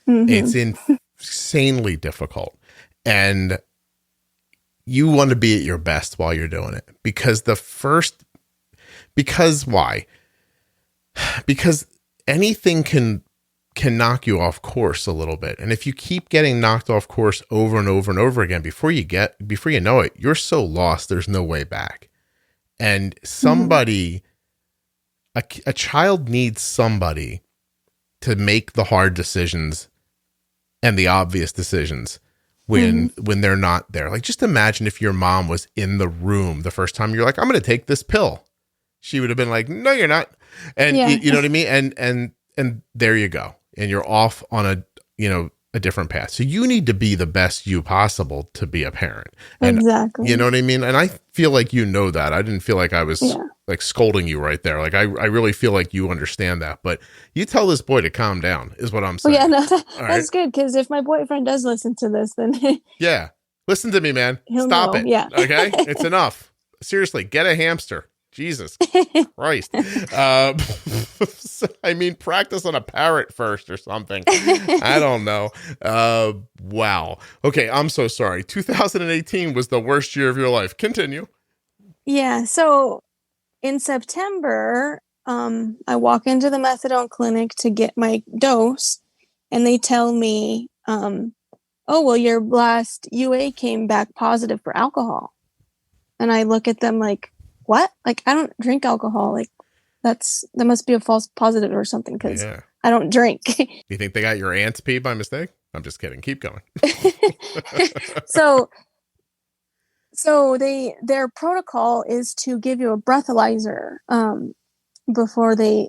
Mm-hmm. It's insanely difficult. And you want to be at your best while you're doing it. Because why? Because anything can knock you off course a little bit. And if you keep getting knocked off course over and over and over again, before you know it, you're so lost, there's no way back. And somebody... A child needs somebody to make the hard decisions and the obvious decisions when they're not there. Like, just imagine if your mom was in the room the first time you're like, I'm going to take this pill. She would have been like, no, you're not. And you know what I mean? And there you go. And you're off on a different path. So you need to be the best you possible to be a parent. And exactly. You know what I mean? And I feel like you know that. I didn't feel like I was like scolding you right there. Like I really feel like you understand that. But you tell this boy to calm down is what I'm saying. Yeah, no, that's good. Because if my boyfriend does listen to this, then yeah, listen to me, man. Stop it. Yeah. Okay, it's enough. Seriously, get a hamster. Jesus Christ. I mean, practice on a parrot first or something. I don't know. Wow. Okay, I'm so sorry. 2018 was the worst year of your life. Continue. Yeah. So in September, I walk into the methadone clinic to get my dose, and they tell me, oh, well, your last UA came back positive for alcohol. And I look at them like, what? Like, I don't drink alcohol. Like, that must be a false positive or something, because I don't drink. You think they got your aunt's pee by mistake? I'm just kidding. Keep going. So their protocol is to give you a breathalyzer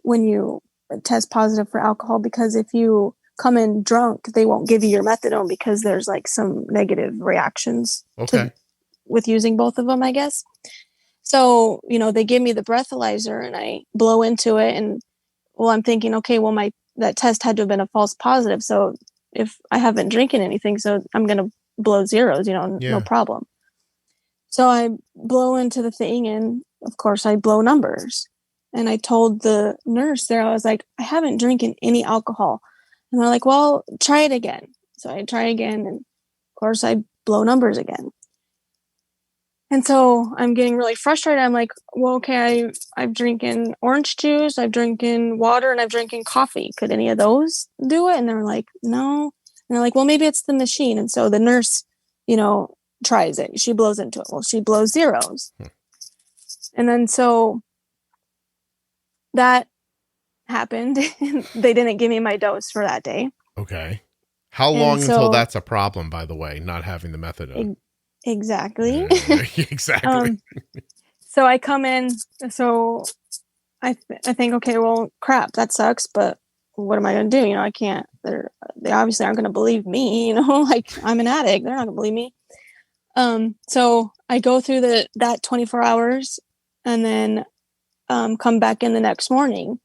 when you test positive for alcohol, because if you come in drunk, they won't give you your methadone because there's like some negative reactions with using both of them, I guess. So, they give me the breathalyzer and I blow into it, and I'm thinking, okay, well, that test had to have been a false positive. So if I haven't drinking anything, so I'm going to blow zeros, no problem. So I blow into the thing, and of course I blow numbers. And I told the nurse there, I was like, I haven't drinking any alcohol. And they're like, well, try it again. So I try again, and of course I blow numbers again. And so I'm getting really frustrated. I'm like, well, okay, I've drinking orange juice, I've drinking water, and I've drinking coffee. Could any of those do it? And they're like, no. And they're like, well, maybe it's the machine. And so the nurse, tries it. She blows into it. Well, she blows zeros. And then so that happened. They didn't give me my dose for that day. Okay. How long until that's a problem, by the way, not having the methadone? Exactly. Exactly. So I come in. So I think, okay, well, crap, that sucks. But what am I going to do? I can't. They obviously aren't going to believe me. Like, I'm an addict. They're not going to believe me. So I go through that 24 hours, and then come back in the next morning,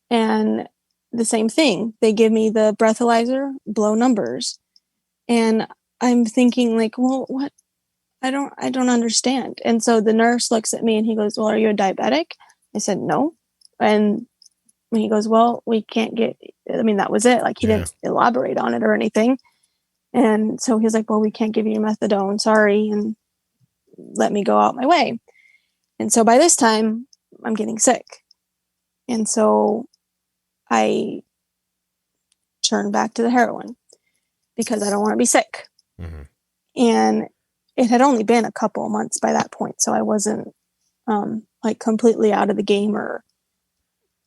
and the same thing. They give me the breathalyzer, blow numbers, and I'm thinking like, well, what? I don't understand. And so the nurse looks at me and he goes, well, are you a diabetic? I said, no. And he goes, well, we can't that was it. Like, he didn't elaborate on it or anything. And so he's like, well, we can't give you methadone. Sorry. And let me go out my way. And so by this time I'm getting sick. And so I turn back to the heroin because I don't want to be sick. Mm-hmm. And it had only been a couple of months by that point. So I wasn't like completely out of the game or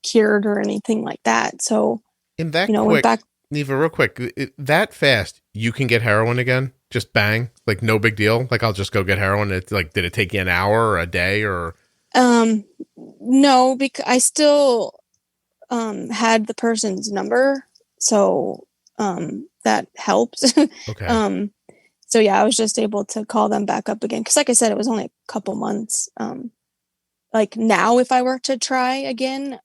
cured or anything like that. So, in that went back. Neva, real quick, that fast, you can get heroin again? Just bang? Like, no big deal? Like, I'll just go get heroin? It's like, did it take you an hour or a day or? No, because I still had the person's number. So that helps. Okay. So yeah, I was just able to call them back up again. Cause like I said, it was only a couple months. Like now, if I were to try again,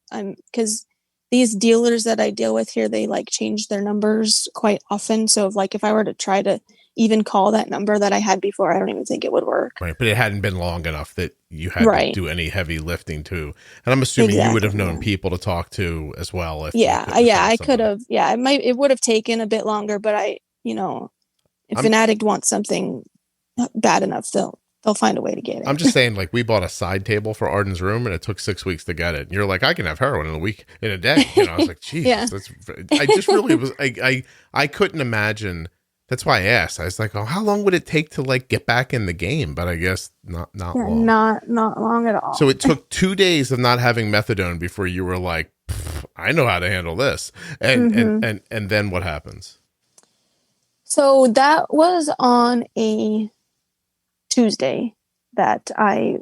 cause these dealers that I deal with here, they like change their numbers quite often. So if I were to try to even call that number that I had before, I don't even think it would work. Right. But it hadn't been long enough that you had to do any heavy lifting too. And I'm assuming you would have known people to talk to as well. If I could have. Yeah, it would have taken a bit longer, but if an addict wants something bad enough, they'll find a way to get it. I'm just saying, like, we bought a side table for Arden's room and it took 6 weeks to get it. And you're like, I can have heroin in a day. I was like, Jesus, I just really was, I couldn't imagine. That's why I asked. I was like, oh, how long would it take to like get back in the game? But I guess not long. Not long at all. So it took 2 days of not having methadone before you were like, I know how to handle this. And then what happens? So that was on a Tuesday that I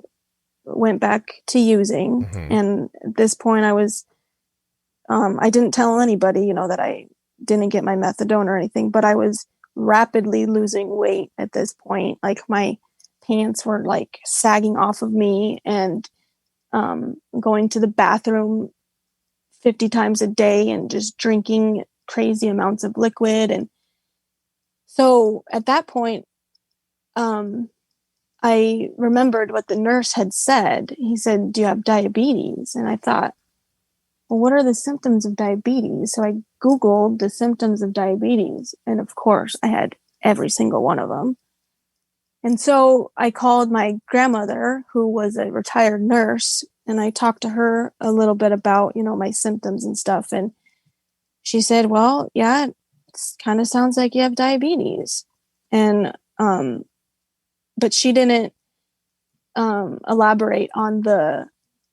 went back to using. Mm-hmm. And at this point I didn't tell anybody, that I didn't get my methadone or anything, but I was rapidly losing weight at this point. Like my pants were like sagging off of me, and going to the bathroom 50 times a day and just drinking crazy amounts of liquid. And so at that point, I remembered what the nurse had said. He said, "Do you have diabetes?" And I thought, well, what are the symptoms of diabetes? So I Googled the symptoms of diabetes. And of course, I had every single one of them. And so I called my grandmother, who was a retired nurse, and I talked to her a little bit about, my symptoms and stuff. And she said, well, yeah, it kind of sounds like you have diabetes. And, but she didn't elaborate on the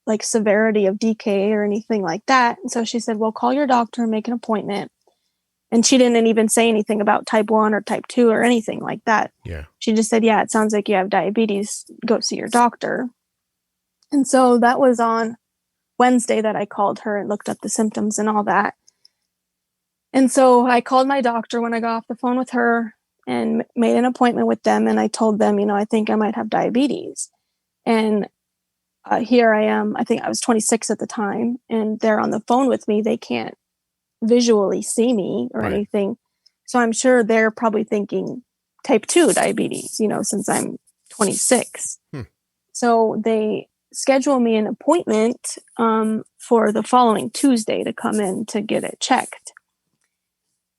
like severity of DK or anything like that. And so she said, well, call your doctor and make an appointment. And she didn't even say anything about type 1 or type 2 or anything like that. Yeah. She just said, yeah, it sounds like you have diabetes. Go see your doctor. And so that was on Wednesday that I called her and looked up the symptoms and all that. And so I called my doctor when I got off the phone with her and made an appointment with them. And I told them, I think I might have diabetes. And here I am. I think I was 26 at the time, and they're on the phone with me. They can't visually see me or Right. anything. So I'm sure they're probably thinking type 2 diabetes, since I'm 26. So they schedule me an appointment for the following Tuesday to come in to get it checked.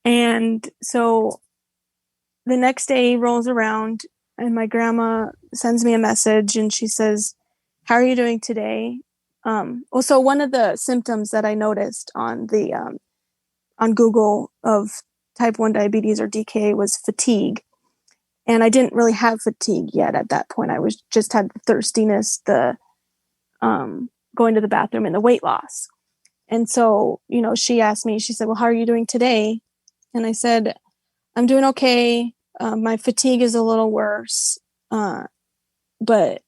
And so the next day rolls around, and my grandma sends me a message, and she says, how are you doing today? So one of the symptoms that I noticed on the on Google of type 1 diabetes or DKA was fatigue. And I didn't really have fatigue yet at that point. I was just had the thirstiness, the going to the bathroom, and the weight loss. And so, she asked me, she said, well, how are you doing today? And I said, I'm doing okay. My fatigue is a little worse. But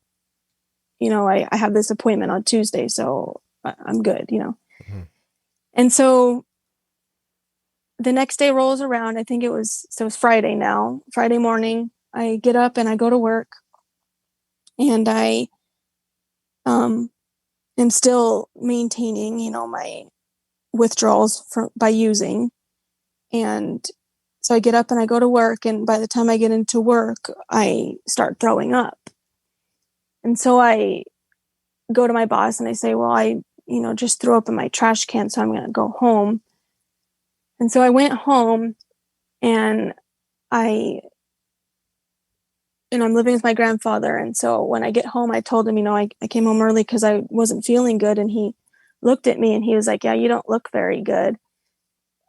I have this appointment on Tuesday, so I'm good, Mm-hmm. And so the next day rolls around. I think it's Friday now. Friday morning, I get up and I go to work, and I am still maintaining, my withdrawals by using. And so I get up and I go to work, and by the time I get into work, I start throwing up. And so I go to my boss and I say, well, I, just threw up in my trash can, so I'm going to go home. And so I went home, and I'm living with my grandfather. And so when I get home, I told him, I came home early because I wasn't feeling good. And he looked at me and he was like, yeah, you don't look very good.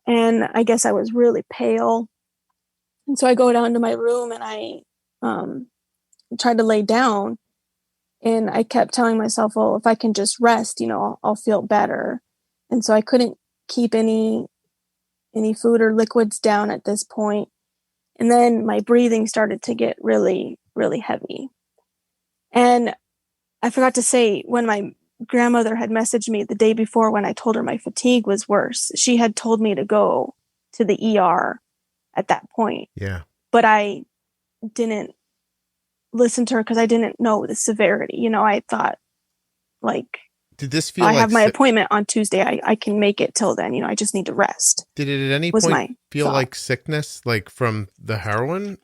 And I guess I was really pale. And so I go down to my room and I tried to lay down. And I kept telling myself, well, if I can just rest, I'll feel better. And so I couldn't keep any food or liquids down at this point. And then my breathing started to get really, really heavy. And I forgot to say, when my grandmother had messaged me the day before, when I told her my fatigue was worse, she had told me to go to the ER at that point. Yeah. But I didn't listen to her because I didn't know the severity. I thought, like, did this feel I like have my appointment on Tuesday. I can make it till then. I just need to rest. Did it at any point feel like sickness, like from the heroin?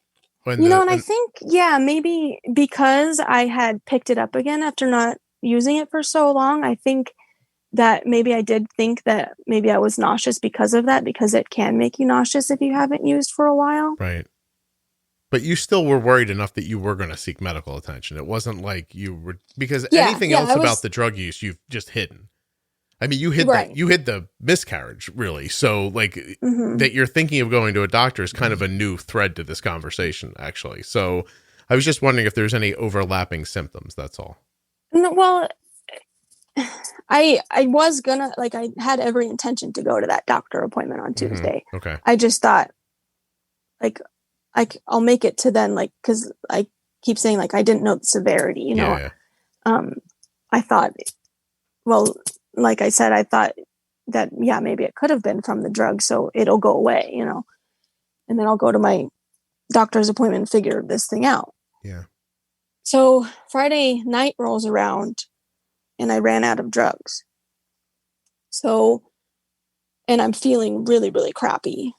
And I think, yeah, maybe because I had picked it up again after not using it for so long, I think that maybe I did think that maybe I was nauseous because of that, because it can make you nauseous if you haven't used for a while. Right. But you still were worried enough that you were going to seek medical attention. It wasn't like you were, because anything else about the drug use you've just hidden. I mean, you hid the miscarriage, really. So like that you're thinking of going to a doctor is kind of a new thread to this conversation, actually. So I was just wondering if there's any overlapping symptoms. That's all. Well, I was gonna, like, I had every intention to go to that doctor appointment on Tuesday. Okay. I just thought, like, I'll make it to then, like, because I keep saying, like, I didn't know the severity, Yeah. I thought, well, like I said, I thought that, yeah, maybe it could have been from the drug, so it'll go away, and then I'll go to my doctor's appointment and figure this thing out. Yeah. So Friday night rolls around and I ran out of drugs. So, and I'm feeling really, really crappy.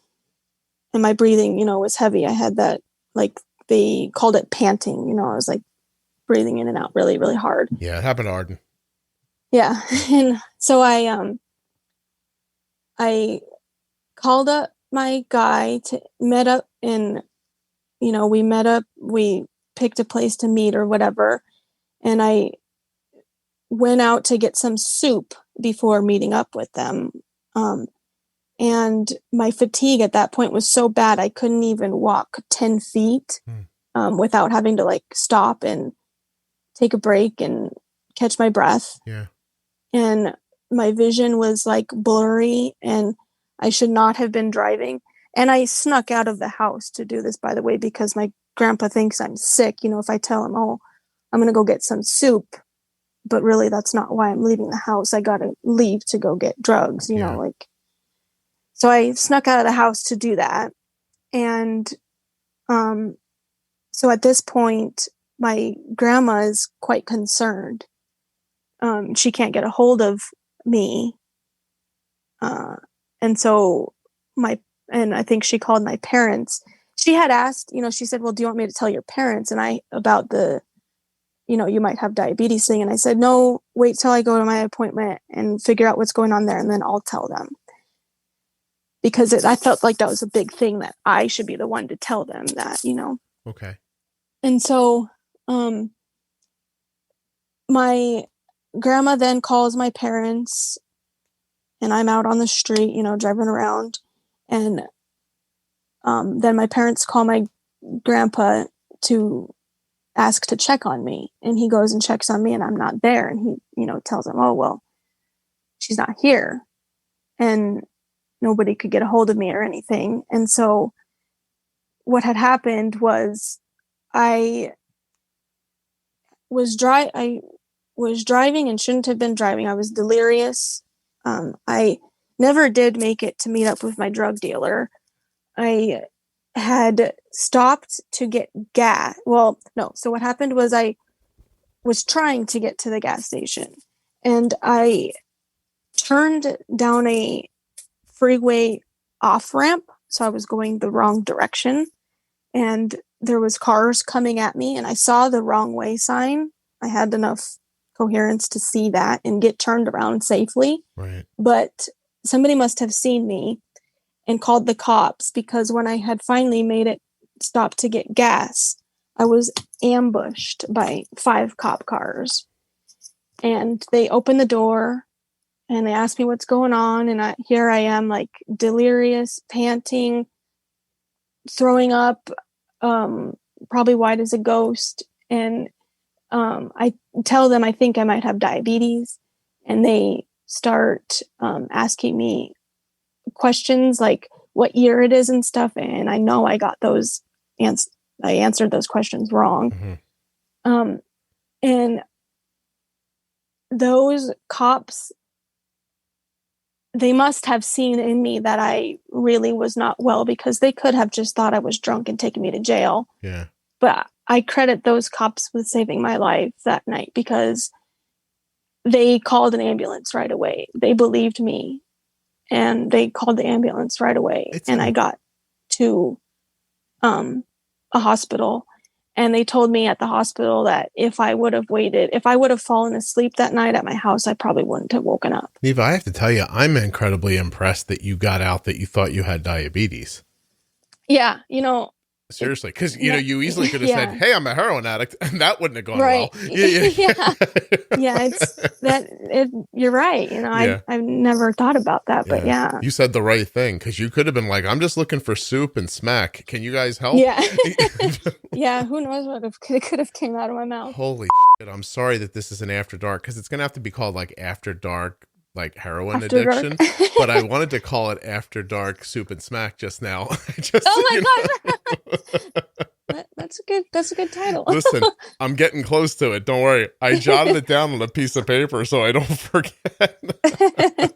And my breathing, was heavy. I had that, like, they called it panting, I was like breathing in and out really, really hard. Yeah, it happened to Arden. Yeah. And so I called up my guy to met up, and, we met up, we picked a place to meet or whatever. And I went out to get some soup before meeting up with them. And my fatigue at that point was so bad, I couldn't even walk 10 feet without having to, like, stop and take a break and catch my breath. Yeah. And my vision was, like, blurry, and I should not have been driving. And I snuck out of the house to do this, by the way, because my grandpa thinks I'm sick. If I tell him, oh, I'm going to go get some soup, but really that's not why I'm leaving the house. I got to leave to go get drugs, like. So I snuck out of the house to do that. And so at this point, my grandma is quite concerned. She can't get a hold of me. And so I think she called my parents. She had asked, she said, well, do you want me to tell your parents? And about the, you might have diabetes thing. And I said, no, wait till I go to my appointment and figure out what's going on there. And then I'll tell them. Because I felt like that was a big thing, that I should be the one to tell them that, Okay. And so my grandma then calls my parents, and I'm out on the street, driving around. And then my parents call my grandpa to ask to check on me. And he goes and checks on me, and I'm not there. And he, tells them, oh, well, she's not here. And nobody could get a hold of me or anything. And so what had happened was I was driving and shouldn't have been driving. I was delirious. I never did make it to meet up with my drug dealer. I had stopped to get gas. Well, no. So what happened was I was trying to get to the gas station, and I turned down a freeway off ramp. So I was going the wrong direction, and there was cars coming at me, and I saw the wrong way sign. I had enough coherence to see that and get turned around safely. Right. But somebody must have seen me and called the cops, because when I had finally made it stop to get gas, I was ambushed by 5 cop cars. And they opened the door and they asked me what's going on. And here I am, like, delirious, panting, throwing up, probably white as a ghost. And I tell them I think I might have diabetes. And they start asking me questions like what year it is and stuff. And I know I got those I answered those questions wrong. Mm-hmm. And those cops, they must have seen in me that I really was not well, because they could have just thought I was drunk and taken me to jail. Yeah. But I credit those cops with saving my life that night, because they called an ambulance right away. They believed me, and they called the ambulance right away. I got to a hospital, and they told me at the hospital that if I would have fallen asleep that night at my house, I probably wouldn't have woken up. Neva, I have to tell you, I'm incredibly impressed that you got out that you thought you had diabetes. Yeah. Seriously, because you easily could have said, "Hey, I'm a heroin addict," and that wouldn't have gone right. well. Yeah. You're right. I've never thought about that, but yeah, you said the right thing, because you could have been like, "I'm just looking for soup and smack. Can you guys help?" Yeah, yeah. Who knows what could have came out of my mouth? Holy shit! I'm sorry that this is an after dark, because it's gonna have to be called like After Dark like heroin After addiction, dark. but I wanted to call it After Dark Soup and Smack just now. Just Oh so my you God. That's a good title. Listen, I'm getting close to it. Don't worry. I jotted it down on a piece of paper so I don't forget.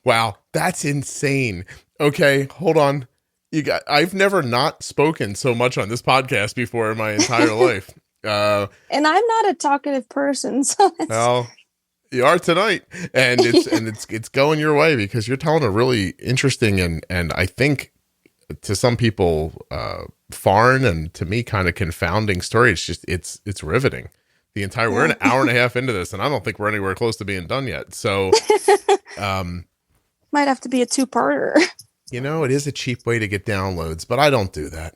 Wow, that's insane. Okay, hold on. I've never not spoken so much on this podcast before in my entire life. And I'm not a talkative person, so well, you are tonight, and it's going your way because you're telling a really interesting and I think to some people foreign and to me kind of confounding story. It's just it's riveting. We're an hour and a half into this, and I don't think we're anywhere close to being done yet. So, might have to be a two-parter. It is a cheap way to get downloads, but I don't do that.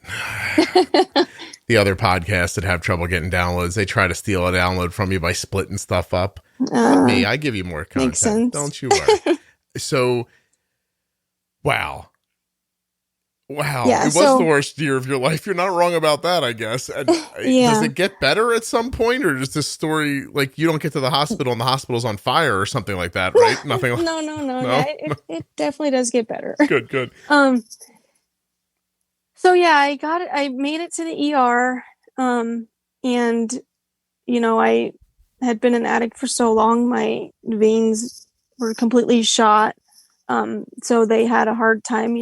The other podcasts that have trouble getting downloads, they try to steal a download from you by splitting stuff up. Not me, I give you more content. Makes sense. Don't you worry. So, wow. Yeah, it was the worst year of your life. You're not wrong about that, I guess. And does it get better at some point, or is this story like you don't get to the hospital and the hospital's on fire or something like that, right? Nothing. No. Yeah, it definitely does get better. Good. So yeah, I made it to the ER. And I had been an addict for so long, my veins were completely shot. So they had a hard time,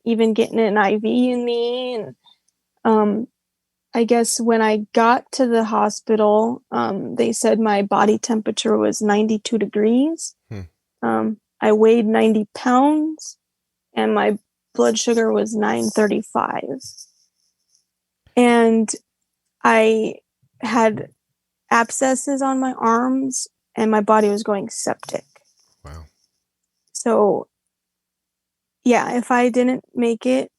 even getting an IV in me. And I guess when I got to the hospital, they said my body temperature was 92 degrees. I weighed 90 pounds and my blood sugar was 935. And I had abscesses on my arms and my body was going septic. Wow. So yeah, if I didn't make it,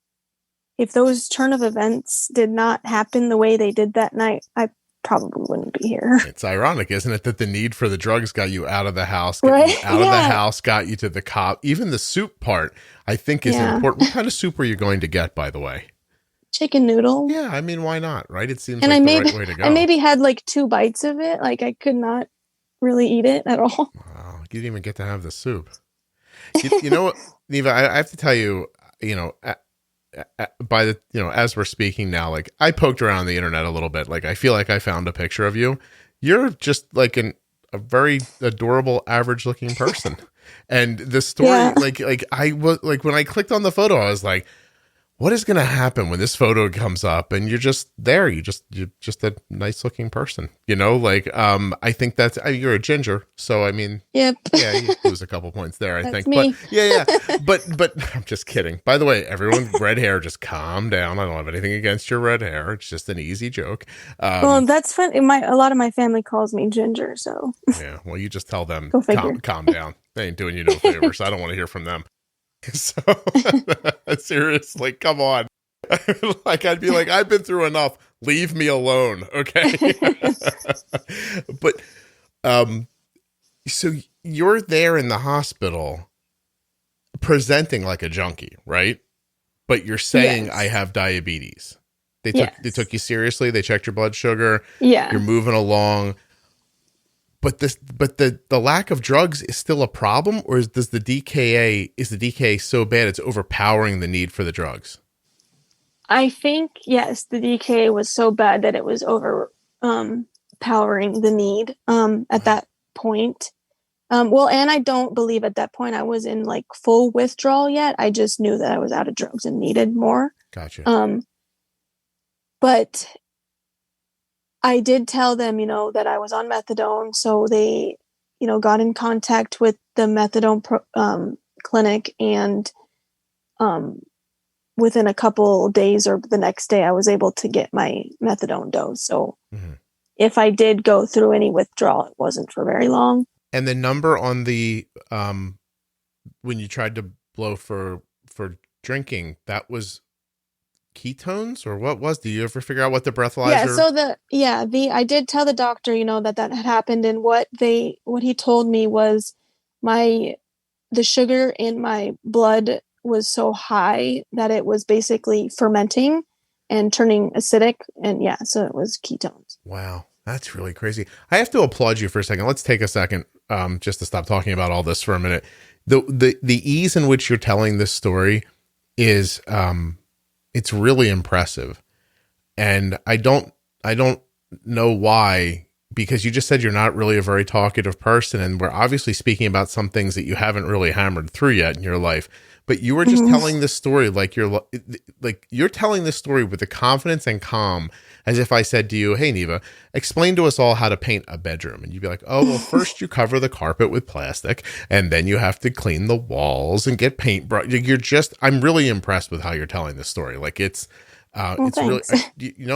if those turn of events did not happen the way they did that night, I probably wouldn't be here. It's ironic, isn't it, that the need for the drugs got you out of the house, right? Of the house, got you to the cop. Even the soup part, I think, is important. What kind of soup are you going to get, by the way? Chicken noodle. Yeah, I mean, why not, right? It seems and like the right way to go. I maybe had like 2 bites of it. Like I could not really eat it at all. Wow, you didn't even get to have the soup. You know what, Neva, I have to tell you, as we're speaking now, like I poked around the internet a little bit. Like I feel like I found a picture of you. You're just like a very adorable, average looking person. And the story, like I was like, when I clicked on the photo, I was like, what is going to happen when this photo comes up and you're just there? You're just a nice looking person, I think that's, you're a ginger. So, I mean, yep. Yeah, you lose a couple points there, I think. Me. But yeah. But I'm just kidding. By the way, everyone, red hair, just calm down. I don't have anything against your red hair. It's just an easy joke. Well, that's fun. A lot of my family calls me ginger. So yeah, well, you just tell them, calm down. They ain't doing you no favor. So I don't want to hear from them. So seriously, come on. Like I'd be like, I've been through enough. Leave me alone, okay? But so you're there in the hospital presenting like a junkie, right? But you're saying I have diabetes. They took you seriously. They checked your blood sugar. Yeah. You're moving along. But the lack of drugs is still a problem, or is the DKA so bad it's overpowering the need for the drugs? I think yes, the DKA was so bad that it was powering the need at that point. Well, and I don't believe at that point I was in like full withdrawal yet. I just knew that I was out of drugs and needed more. Gotcha. But I did tell them, that I was on methadone. So they, got in contact with the methadone clinic. And within a couple days or the next day, I was able to get my methadone dose. So if I did go through any withdrawal, it wasn't for very long. And the number on the, when you tried to blow for drinking, that was ketones, or what was? Do you ever figure out what the breathalyzer? Yeah. So I did tell the doctor, that had happened, and what he told me was the sugar in my blood was so high that it was basically fermenting and turning acidic, and so it was ketones. Wow. That's really crazy. I have to applaud you for a second. Let's take a second just to stop talking about all this for a minute. The ease in which you're telling this story is it's really impressive. And I don't know why, because you just said you're not really a very talkative person, and we're obviously speaking about some things that you haven't really hammered through yet in your life. But you were just telling this story like you're telling this story with the confidence and calm, as if I said to you, "Hey, Neva, explain to us all how to paint a bedroom." And you'd be like, "Oh, well, first you cover the carpet with plastic, and then you have to clean the walls and get paintbrush." I'm really impressed with how you're telling this story. Like it's really,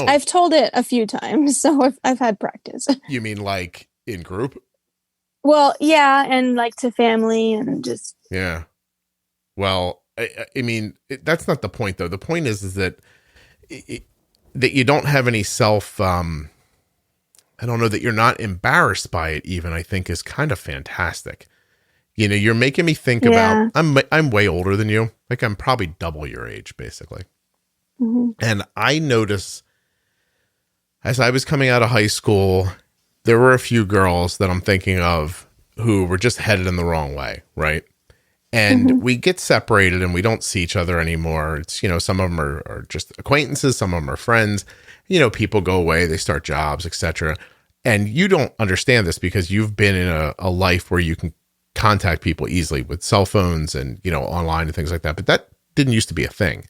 I've told it a few times, so I've had practice. You mean like in group? Well, yeah, and like to family and just yeah. Well, I mean, that's not the point, though. The point is that that you don't have any self. I don't know, that you're not embarrassed by it. Even, I think, is kind of fantastic. You're making me think about. I'm way older than you. Like I'm probably double your age, basically. Mm-hmm. And I notice as I was coming out of high school, there were a few girls that I'm thinking of who were just headed in the wrong way, right? And we get separated and we don't see each other anymore. It's, some of them are just acquaintances. Some of them are friends. People go away, they start jobs, etc. And you don't understand this because you've been in a life where you can contact people easily with cell phones and, online and things like that. But that didn't used to be a thing.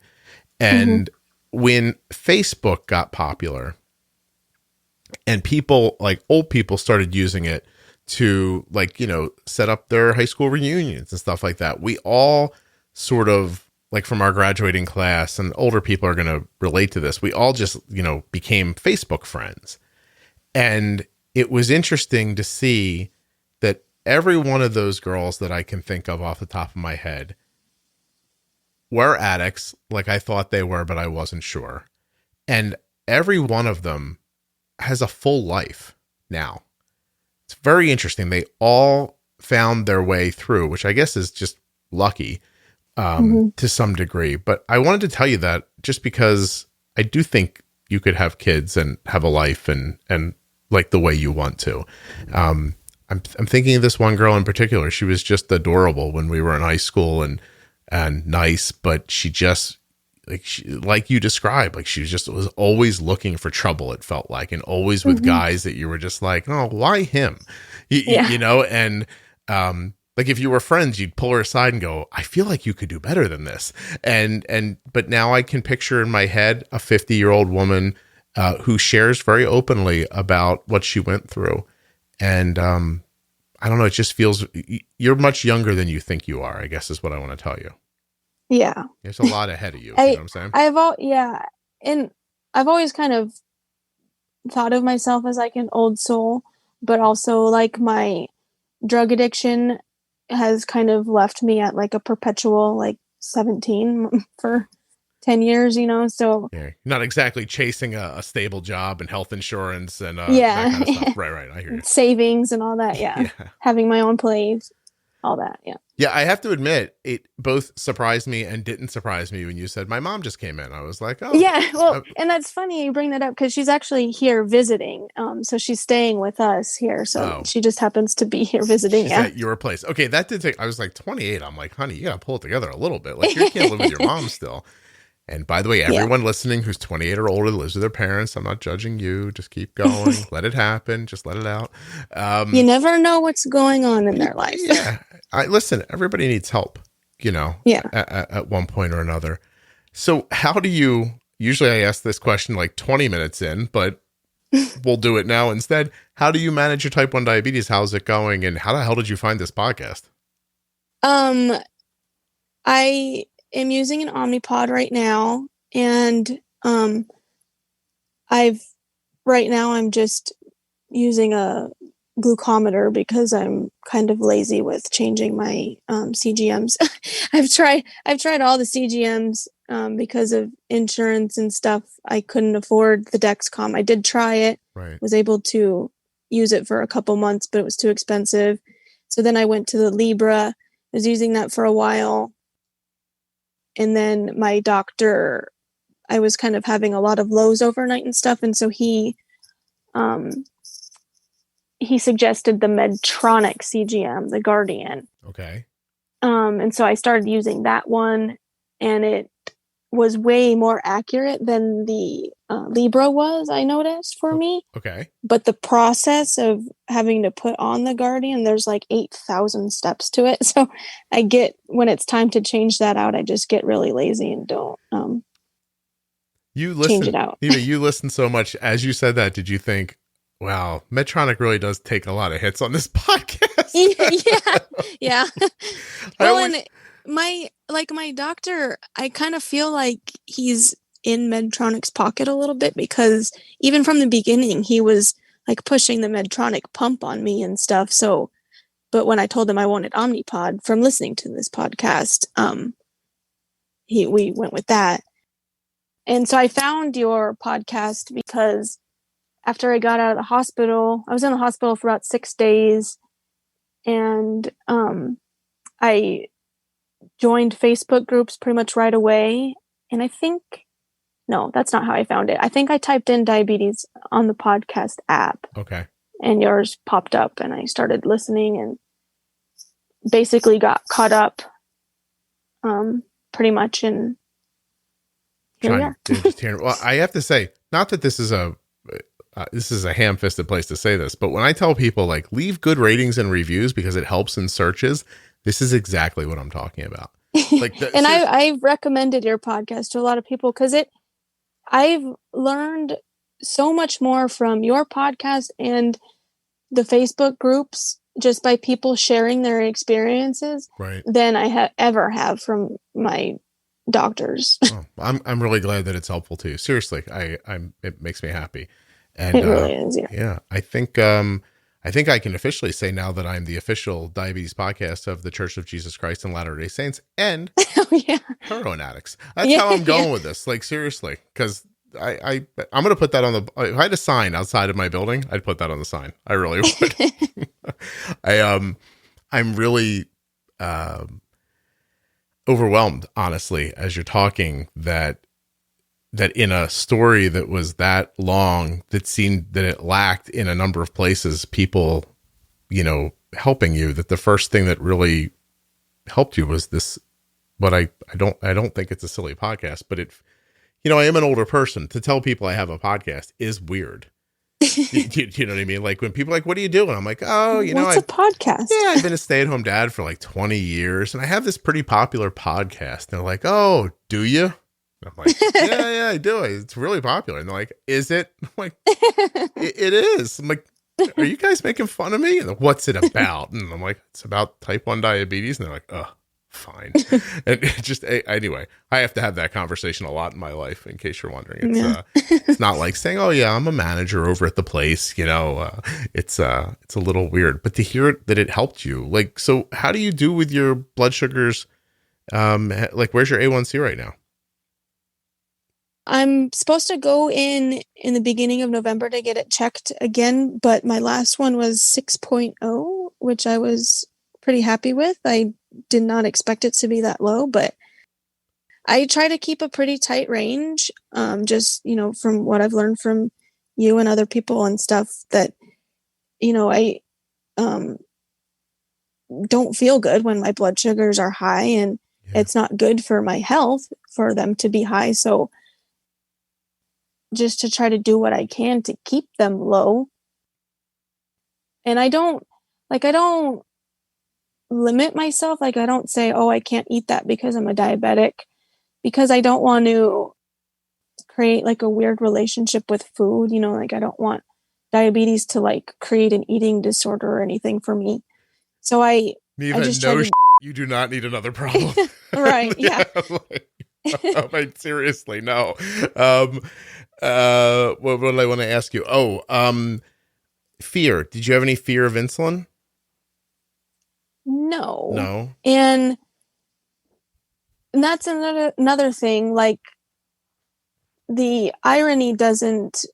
And when Facebook got popular and people, like old people, started using it to set up their high school reunions and stuff like that, we all sort of, like, from our graduating class, and older people are going to relate to this, we all just, became Facebook friends. And it was interesting to see that every one of those girls that I can think of off the top of my head were addicts, like I thought they were, but I wasn't sure. And every one of them has a full life now. It's very interesting. They all found their way through, which I guess is just lucky to some degree. But I wanted to tell you that just because I do think you could have kids and have a life and like the way you want to. I'm thinking of this one girl in particular. She was just adorable when we were in high school and nice, but she just, like you described, like she was always looking for trouble, it felt like, and always with guys that you were just like, oh, why him? And like if you were friends, you'd pull her aside and go, I feel like you could do better than this. But now I can picture in my head a 50-year-old woman who shares very openly about what she went through. And I don't know, it just feels, you're much younger than you think you are, I guess is what I want to tell you. Yeah. There's a lot ahead of you. You know what I'm saying? And I've always kind of thought of myself as like an old soul, but also like my drug addiction has kind of left me at like a perpetual like 17 for 10 years, so yeah, not exactly chasing a stable job and health insurance and that kind of stuff. Right. I hear you. Savings and all that. Yeah. Having my own place, all that. Yeah. Yeah. I have to admit, it both surprised me and didn't surprise me when you said my mom just came in. I was like, oh yeah. Well, and that's funny you bring that up because she's actually here visiting. So she's staying with us here. So she just happens to be here visiting. She's at your place. Okay. That did take, I was like 28. I'm like, honey, you got to pull it together a little bit. Like you can't live with your mom still. And by the way, everyone listening who's 28 or older lives with their parents, I'm not judging you. Just keep going. Let it happen. Just let it out. You never know what's going on in their life. Yeah. Listen, everybody needs help, at one point or another. So how do you, usually I ask this question like 20 minutes in, but we'll do it now instead. How do you manage your type 1 diabetes? How's it going? And how the hell did you find this podcast? I'm using an Omnipod right now, and I'm just using a glucometer because I'm kind of lazy with changing my CGMs. I've tried all the CGMs because of insurance and stuff. I couldn't afford the Dexcom. I did try it. Right. Was able to use it for a couple months, but it was too expensive. So then I went to the Libra. I was using that for a while. And then my doctor, I was kind of having a lot of lows overnight and stuff. And so he he suggested the Medtronic CGM, the Guardian. Okay. And so I started using that one, and it was way more accurate than the Libra was, I noticed, for me. Okay. But the process of having to put on the Guardian, there's like 8,000 steps to it. So when it's time to change that out, I just get really lazy and don't change it out. Neva, you listen so much. As you said that, did you think, wow, Medtronic really does take a lot of hits on this podcast? Yeah. Well, and my doctor, I kind of feel like he's in Medtronic's pocket a little bit, because even from the beginning, he was like pushing the Medtronic pump on me and stuff. So, but when I told him I wanted Omnipod from listening to this podcast, we went with that. And so I found your podcast because after I got out of the hospital, I was in the hospital for about 6 days, and I joined Facebook groups pretty much right away. And no, that's not how I found it. I think I typed in diabetes on the podcast app. Okay. And yours popped up, and I started listening and basically got caught up pretty much in here we are. Well, I have to say, not that this is a ham-fisted place to say this, but when I tell people like leave good ratings and reviews because it helps in searches, this is exactly what I'm talking about. Like, and I've recommended your podcast to a lot of people because I've learned so much more from your podcast and the Facebook groups just by people sharing their experiences, right, than I ever have from my doctors. Oh, I'm really glad that it's helpful to you. Seriously, it makes me happy. And it really is. Yeah. I think I can officially say now that I'm the official diabetes podcast of the Church of Jesus Christ and Latter-day Saints and heroin addicts. That's how I'm going with this. Like, seriously, because I'm going to put that on if I had a sign outside of my building, I'd put that on the sign. I really would. I'm really overwhelmed, honestly, as you're talking, that in a story that was that long, that seemed that it lacked in a number of places, people, helping you, that the first thing that really helped you was this. But I don't think it's a silly podcast, but I am an older person. To tell people I have a podcast is weird. You know what I mean? Like when people are like, what are you doing? I'm like, oh, what's a podcast? Yeah, I've been a stay-at-home dad for like 20 years and I have this pretty popular podcast. And they're like, oh, do you? I'm like, yeah, I do. It's really popular. And they're like, is it? I'm like, it is. I'm like, are you guys making fun of me? And what's it about? And I'm like, it's about type 1 diabetes. And they're like, oh, fine. And just anyway, I have to have that conversation a lot in my life, in case you're wondering. It's not like saying, oh yeah, I'm a manager over at the place. It's a little weird, but to hear that it helped you, like, so how do you do with your blood sugars? Like, where's your A1C right now? I'm supposed to go in the beginning of November to get it checked again, but my last one was 6.0, which I was pretty happy with. I did not expect it to be that low, but I try to keep a pretty tight range. Just, from what I've learned from you and other people and stuff, that, I don't feel good when my blood sugars are high, and it's not good for my health for them to be high. So just to try to do what I can to keep them low. And I don't limit myself. Like, I don't say, oh, I can't eat that because I'm a diabetic, because I don't want to create like a weird relationship with food. Like, I don't want diabetes to like create an eating disorder or anything for me. So I just you do not need another problem. Right. Yeah. Like, seriously, no. What did I want to ask you? Fear. Did you have any fear of insulin? No. And that's another thing. Like, the irony doesn't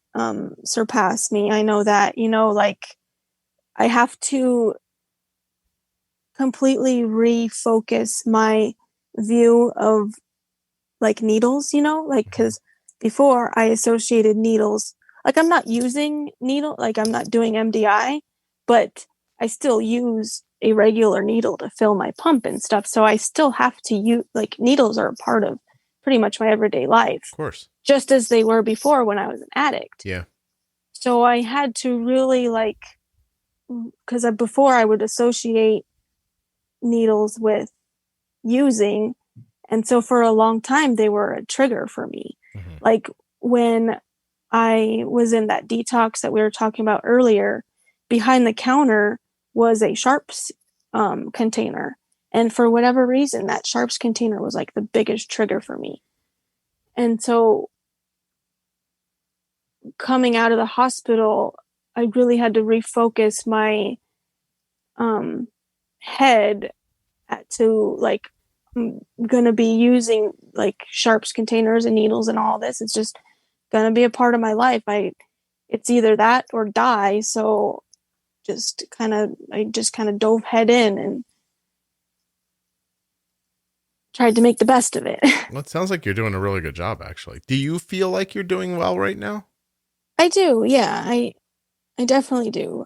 surpass me. I know that, like, I have to completely refocus my view of like needles, like, because before I associated needles, like, I'm not using needle, like, I'm not doing MDI, but I still use a regular needle to fill my pump and stuff. So I still have to use, like, needles are a part of pretty much my everyday life. Of course. Just as they were before when I was an addict. Yeah. So I had to really, like, because before I would associate needles with using. And so for a long time, they were a trigger for me. Mm-hmm. Like when I was in that detox that we were talking about earlier, behind the counter was a Sharps container. And for whatever reason, that Sharps container was like the biggest trigger for me. And so coming out of the hospital, I really had to refocus my head to, like, I'm going to be using like Sharps containers and needles and all this. It's just going to be a part of my life. It's either that or die. So I just kind of dove head in and tried to make the best of it. Well, it sounds like you're doing a really good job, actually. Do you feel like you're doing well right now? I do. Yeah, I definitely do.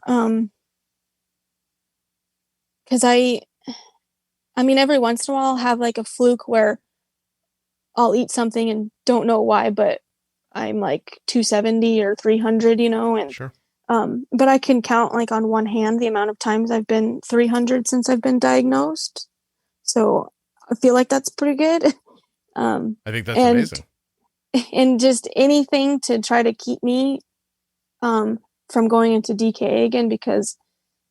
'Cause I mean, every once in a while I'll have like a fluke where I'll eat something and don't know why, but I'm like 270 or 300, and sure. But I can count like on one hand the amount of times I've been 300 since I've been diagnosed. So I feel like that's pretty good. I think that's amazing. And just anything to try to keep me from going into DKA again, because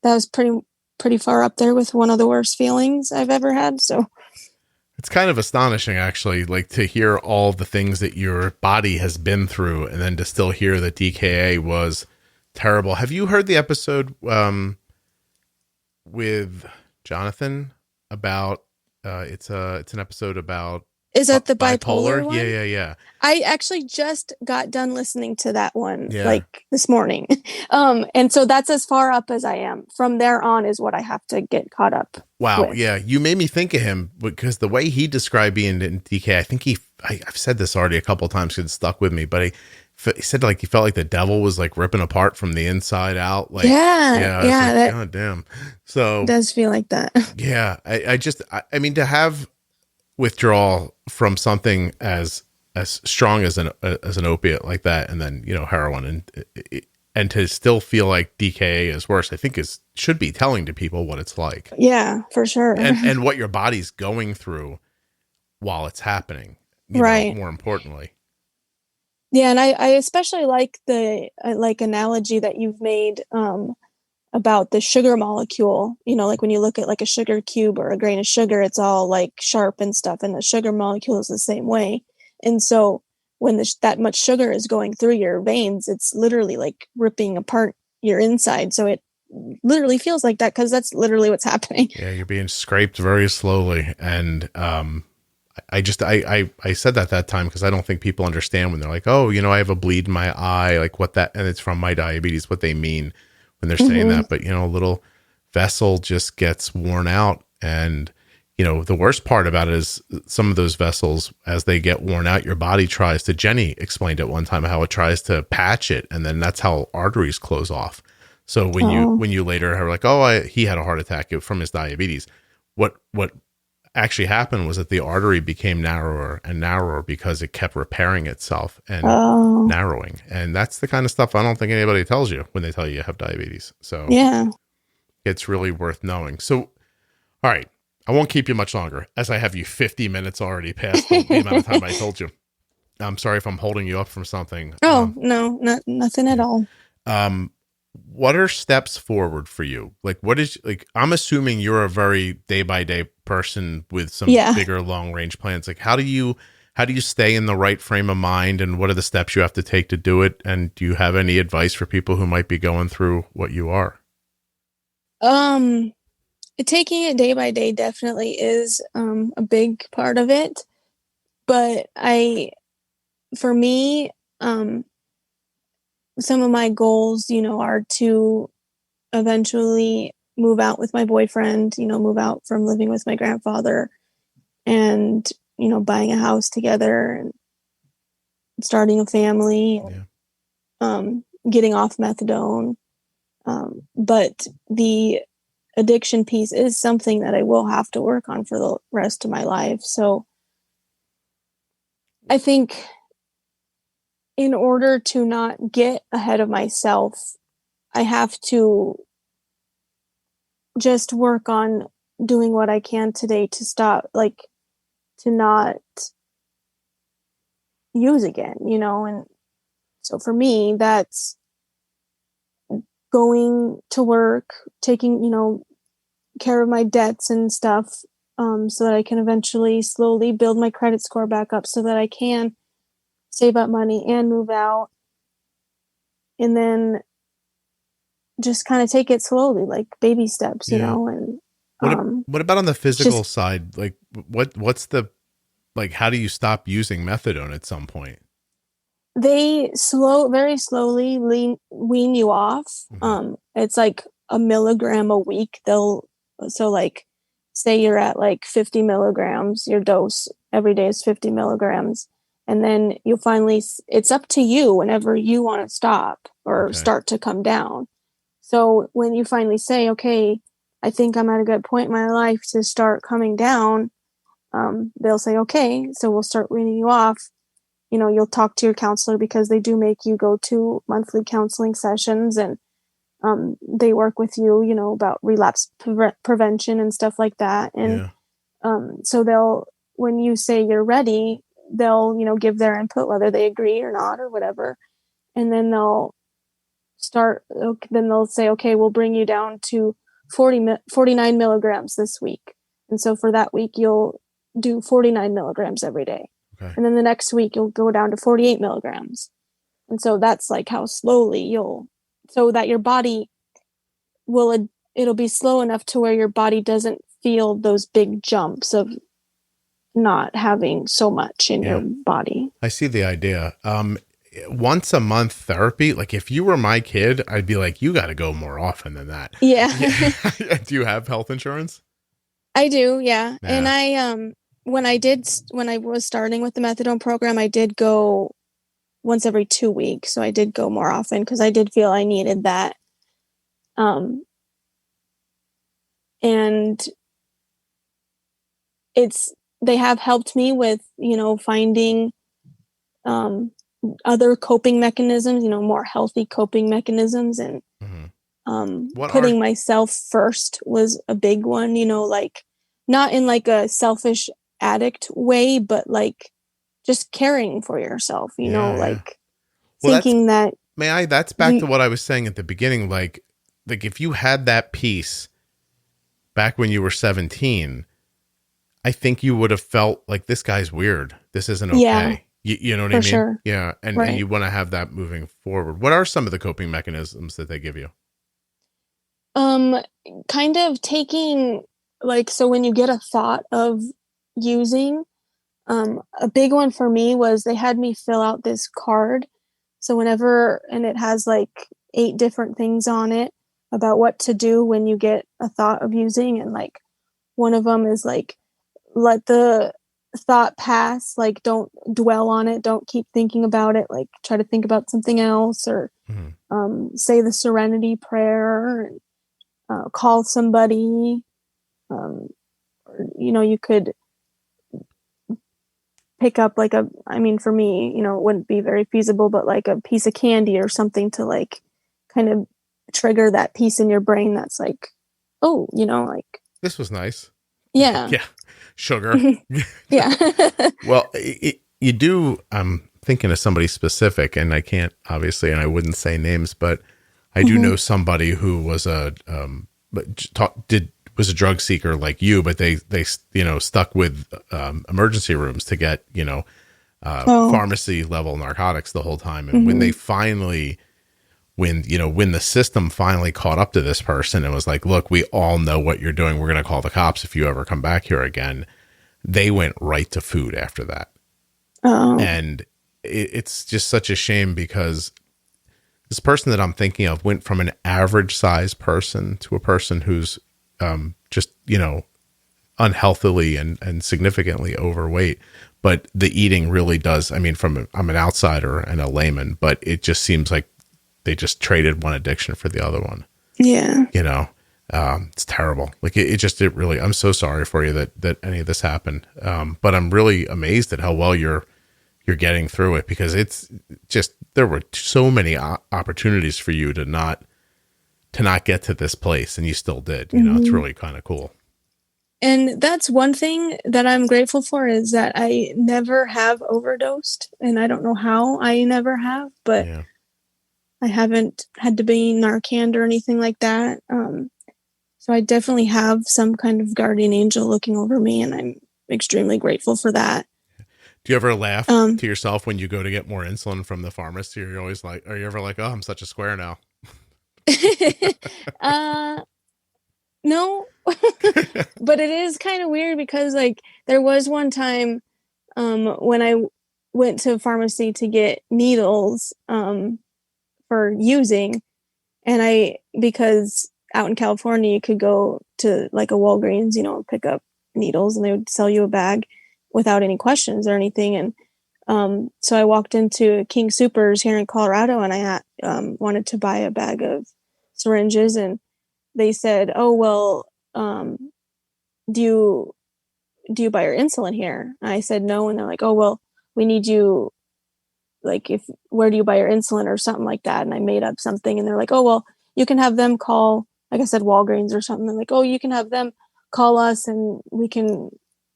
that was pretty far up there with one of the worst feelings I've ever had. So it's kind of astonishing, actually, like to hear all the things that your body has been through and then to still hear that DKA was terrible. Have you heard the episode with Jonathan about it's an episode about, is that the bipolar one? Yeah. I actually just got done listening to that one like this morning. And so that's as far up as I am. From there on is what I have to get caught up. Wow. With. Yeah. You made me think of him because the way he described being in DK, I think I've said this already a couple of times because it stuck with me, but he said like he felt like the devil was like ripping apart from the inside out. Like, yeah. God damn. So it does feel like that. Yeah. I mean, to have withdrawal from something as strong as an opiate like that, and then heroin, and to still feel like DKA is worse, I think should be telling to people what it's like. Yeah, for sure. And what your body's going through while it's happening. Right. More importantly. Yeah, and I especially like the analogy that you've made about the sugar molecule. Like when you look at like a sugar cube or a grain of sugar, it's all like sharp and stuff, and the sugar molecule is the same way. And so when that much sugar is going through your veins, it's literally like ripping apart your inside. So it literally feels like that because that's literally what's happening. Yeah, you're being scraped very slowly. And I said that time because I don't think people understand when they're like, oh, I have a bleed in my eye, like what that, and it's from my diabetes, what they mean when they're saying that. But, a little vessel just gets worn out. And, the worst part about it is some of those vessels, as they get worn out, your body tries to, Jenny explained at one time how it tries to patch it. And then that's how arteries close off. So when you later are like, oh, he had a heart attack from his diabetes. What actually happened was that the artery became narrower and narrower because it kept repairing itself and narrowing. And that's the kind of stuff I don't think anybody tells you when they tell you have diabetes. So yeah, it's really worth knowing. So, all right, I won't keep you much longer as I have you 50 minutes already past the amount of time I told you. I'm sorry if I'm holding you up from something. Oh, no, nothing at all. What are steps forward for you? Like, what is, like, I'm assuming you're a very day by day person with some bigger long range plans. Like, how do you stay in the right frame of mind, and what are the steps you have to take to do it? And do you have any advice for people who might be going through what you are? Taking it day by day definitely is a big part of it. But for me, some of my goals, are to eventually move out with my boyfriend, move out from living with my grandfather, and, buying a house together and starting a family, and, getting off methadone. But the addiction piece is something that I will have to work on for the rest of my life. So I think in order to not get ahead of myself, I have to just work on doing what I can today to stop, like, to not use again, and so for me, that's going to work, taking, care of my debts and stuff, so that I can eventually slowly build my credit score back up so that I can save up money and move out. And then just kind of take it slowly, like baby steps, and what about on the physical side? Like what's the, like, how do you stop using methadone at some point? They very slowly wean you off. Mm-hmm. It's like a milligram a week. So like, say you're at like 50 milligrams, your dose every day is 50 milligrams. And then you'll finally, it's up to you whenever you want to stop or start to come down. So when you finally say, okay, I think I'm at a good point in my life to start coming down, they'll say, okay, so we'll start weaning you off. You'll talk to your counselor because they do make you go to monthly counseling sessions, and they work with you, about relapse prevention and stuff like that. And so when you say you're ready, they'll, give their input, whether they agree or not or whatever. And then they'll say, okay, we'll bring you down to 49 milligrams this week. And so for that week, you'll do 49 milligrams every day. Okay. And then the next week you'll go down to 48 milligrams. And so that's like how slowly so that your body it'll be slow enough to where your body doesn't feel those big jumps of not having so much in your body. I see the idea. Once a month therapy, like if you were my kid, I'd be like, you got to go more often than that. Yeah. Do you have health insurance? I do. Yeah. And I, when I was starting with the methadone program, I did go once every 2 weeks. So I did go more often because I did feel I needed that. And they have helped me with, finding, other coping mechanisms, more healthy coping mechanisms, and, putting myself first was a big one, like not in like a selfish addict way, but like just caring for yourself, like thinking that. That's back to what I was saying at the beginning. Like if you had that piece back when you were 17, I think you would have felt like this guy's weird. This isn't okay. Yeah, you know what I mean? Sure. Yeah. And you want to have that moving forward. What are some of the coping mechanisms that they give you? Kind of taking, like, so when you get a thought of using, a big one for me was they had me fill out this card. So and it has like 8 different things on it about what to do when you get a thought of using. And like, one of them is like, let the thought pass, like don't dwell on it, don't keep thinking about it, like try to think about something else, or say the serenity prayer, and call somebody, or, you could pick up like for me, it wouldn't be very feasible, but like a piece of candy or something to like kind of trigger that piece in your brain that's like, oh, like, this was nice. Yeah. Yeah. Sugar. Yeah. Well, you do, I'm thinking of somebody specific, and I can't obviously, and I wouldn't say names, but I do know somebody who was was a drug seeker like you, but they stuck with emergency rooms to get, pharmacy level narcotics the whole time. And when they finally, when the system finally caught up to this person and was like, look, we all know what you're doing, we're going to call the cops if you ever come back here again, they went right to food after that. And it's just such a shame, because this person that I'm thinking of went from an average size person to a person who's just, unhealthily and significantly overweight. But the eating really does. I mean, I'm an outsider and a layman, but it just seems like they just traded one addiction for the other one. Yeah. You know, it's terrible. Like it really, I'm so sorry for you that any of this happened. But I'm really amazed at how well you're getting through it, because it's just, there were so many opportunities for you to not get to this place, and you still did. You know, it's really kind of cool. And that's one thing that I'm grateful for, is that I never have overdosed, and I don't know how I never have, but Yeah. I haven't had to be Narcaned or anything like that. So I definitely have some kind of guardian angel looking over me, and I'm extremely grateful for that. Do you ever laugh to yourself when you go to get more insulin from the pharmacist? You're always like, are you ever like, oh, I'm such a square now? No, but it is kind of weird, because like there was one time when I went to a pharmacy to get needles for using, and because out in California you could go to like a Walgreens, you know, and pick up needles, and they would sell you a bag without any questions or anything. And so I walked into King Soopers here in Colorado, and I wanted to buy a bag of syringes, and they said, oh, well, do you buy your insulin here? I said no. And they're like, oh, well, we need you, like, where do you buy your insulin, or something like that. And I made up something, and they're like, oh, well, you can have them call, like I said, Walgreens or something. They're like, oh, you can have them call us, and we can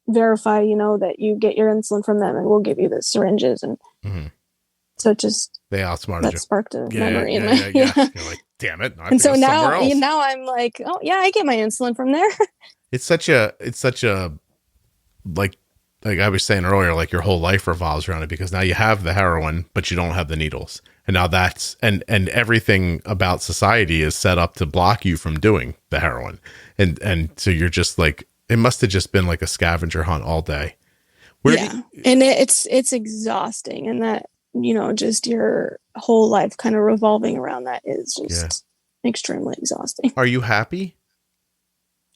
verify, you know, that you get your insulin from them, and we'll give you the syringes. And so it just, they outsmarted you. Sparked a memory in my You're like, damn it. And so now I'm like, oh yeah, I get my insulin from there. It's such a like I was saying earlier, like your whole life revolves around it, because now you have the heroin, but you don't have the needles. And now that's, and everything about society is set up to block you from doing the heroin. And so you're just like, it must have just been like a scavenger hunt all day. And it's exhausting. And that, you know, just your whole life kind of revolving around that is just extremely exhausting. Are you happy?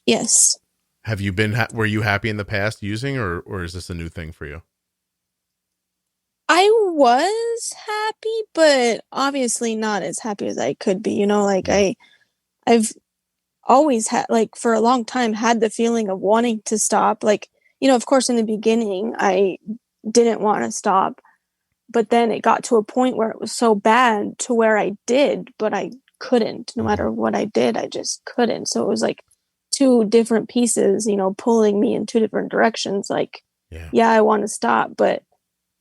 Yes. Have you been, were you happy in the past using, or is this a new thing for you? I was happy, but obviously not as happy as I could be. You know, like I've always had, like, for a long time, had the feeling of wanting to stop. Like, you know, of course, in the beginning, I didn't want to stop, but then it got to a point where it was so bad to where I did, but I couldn't. No matter what I did, I just couldn't. So it was like two different pieces, you know, pulling me in two different directions. Like, I want to stop, but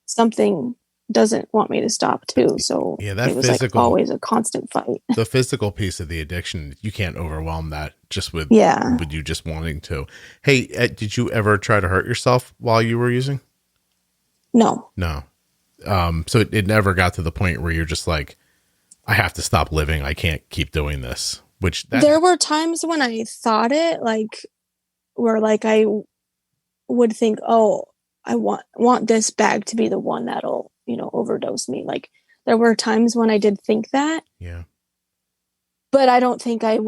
something doesn't want me to stop too. So that it was physical, like always a constant fight. The physical piece of the addiction, you can't overwhelm that just with you just wanting to. Hey, did you ever try to hurt yourself while you were using? No. So it never got to the point where you're just like, I have to stop living. I can't keep doing this. There were times when I thought it, like, where like I would think, oh, I want this bag to be the one that'll, you know, overdose me. Like, there were times when I did think that. Yeah. But I don't think I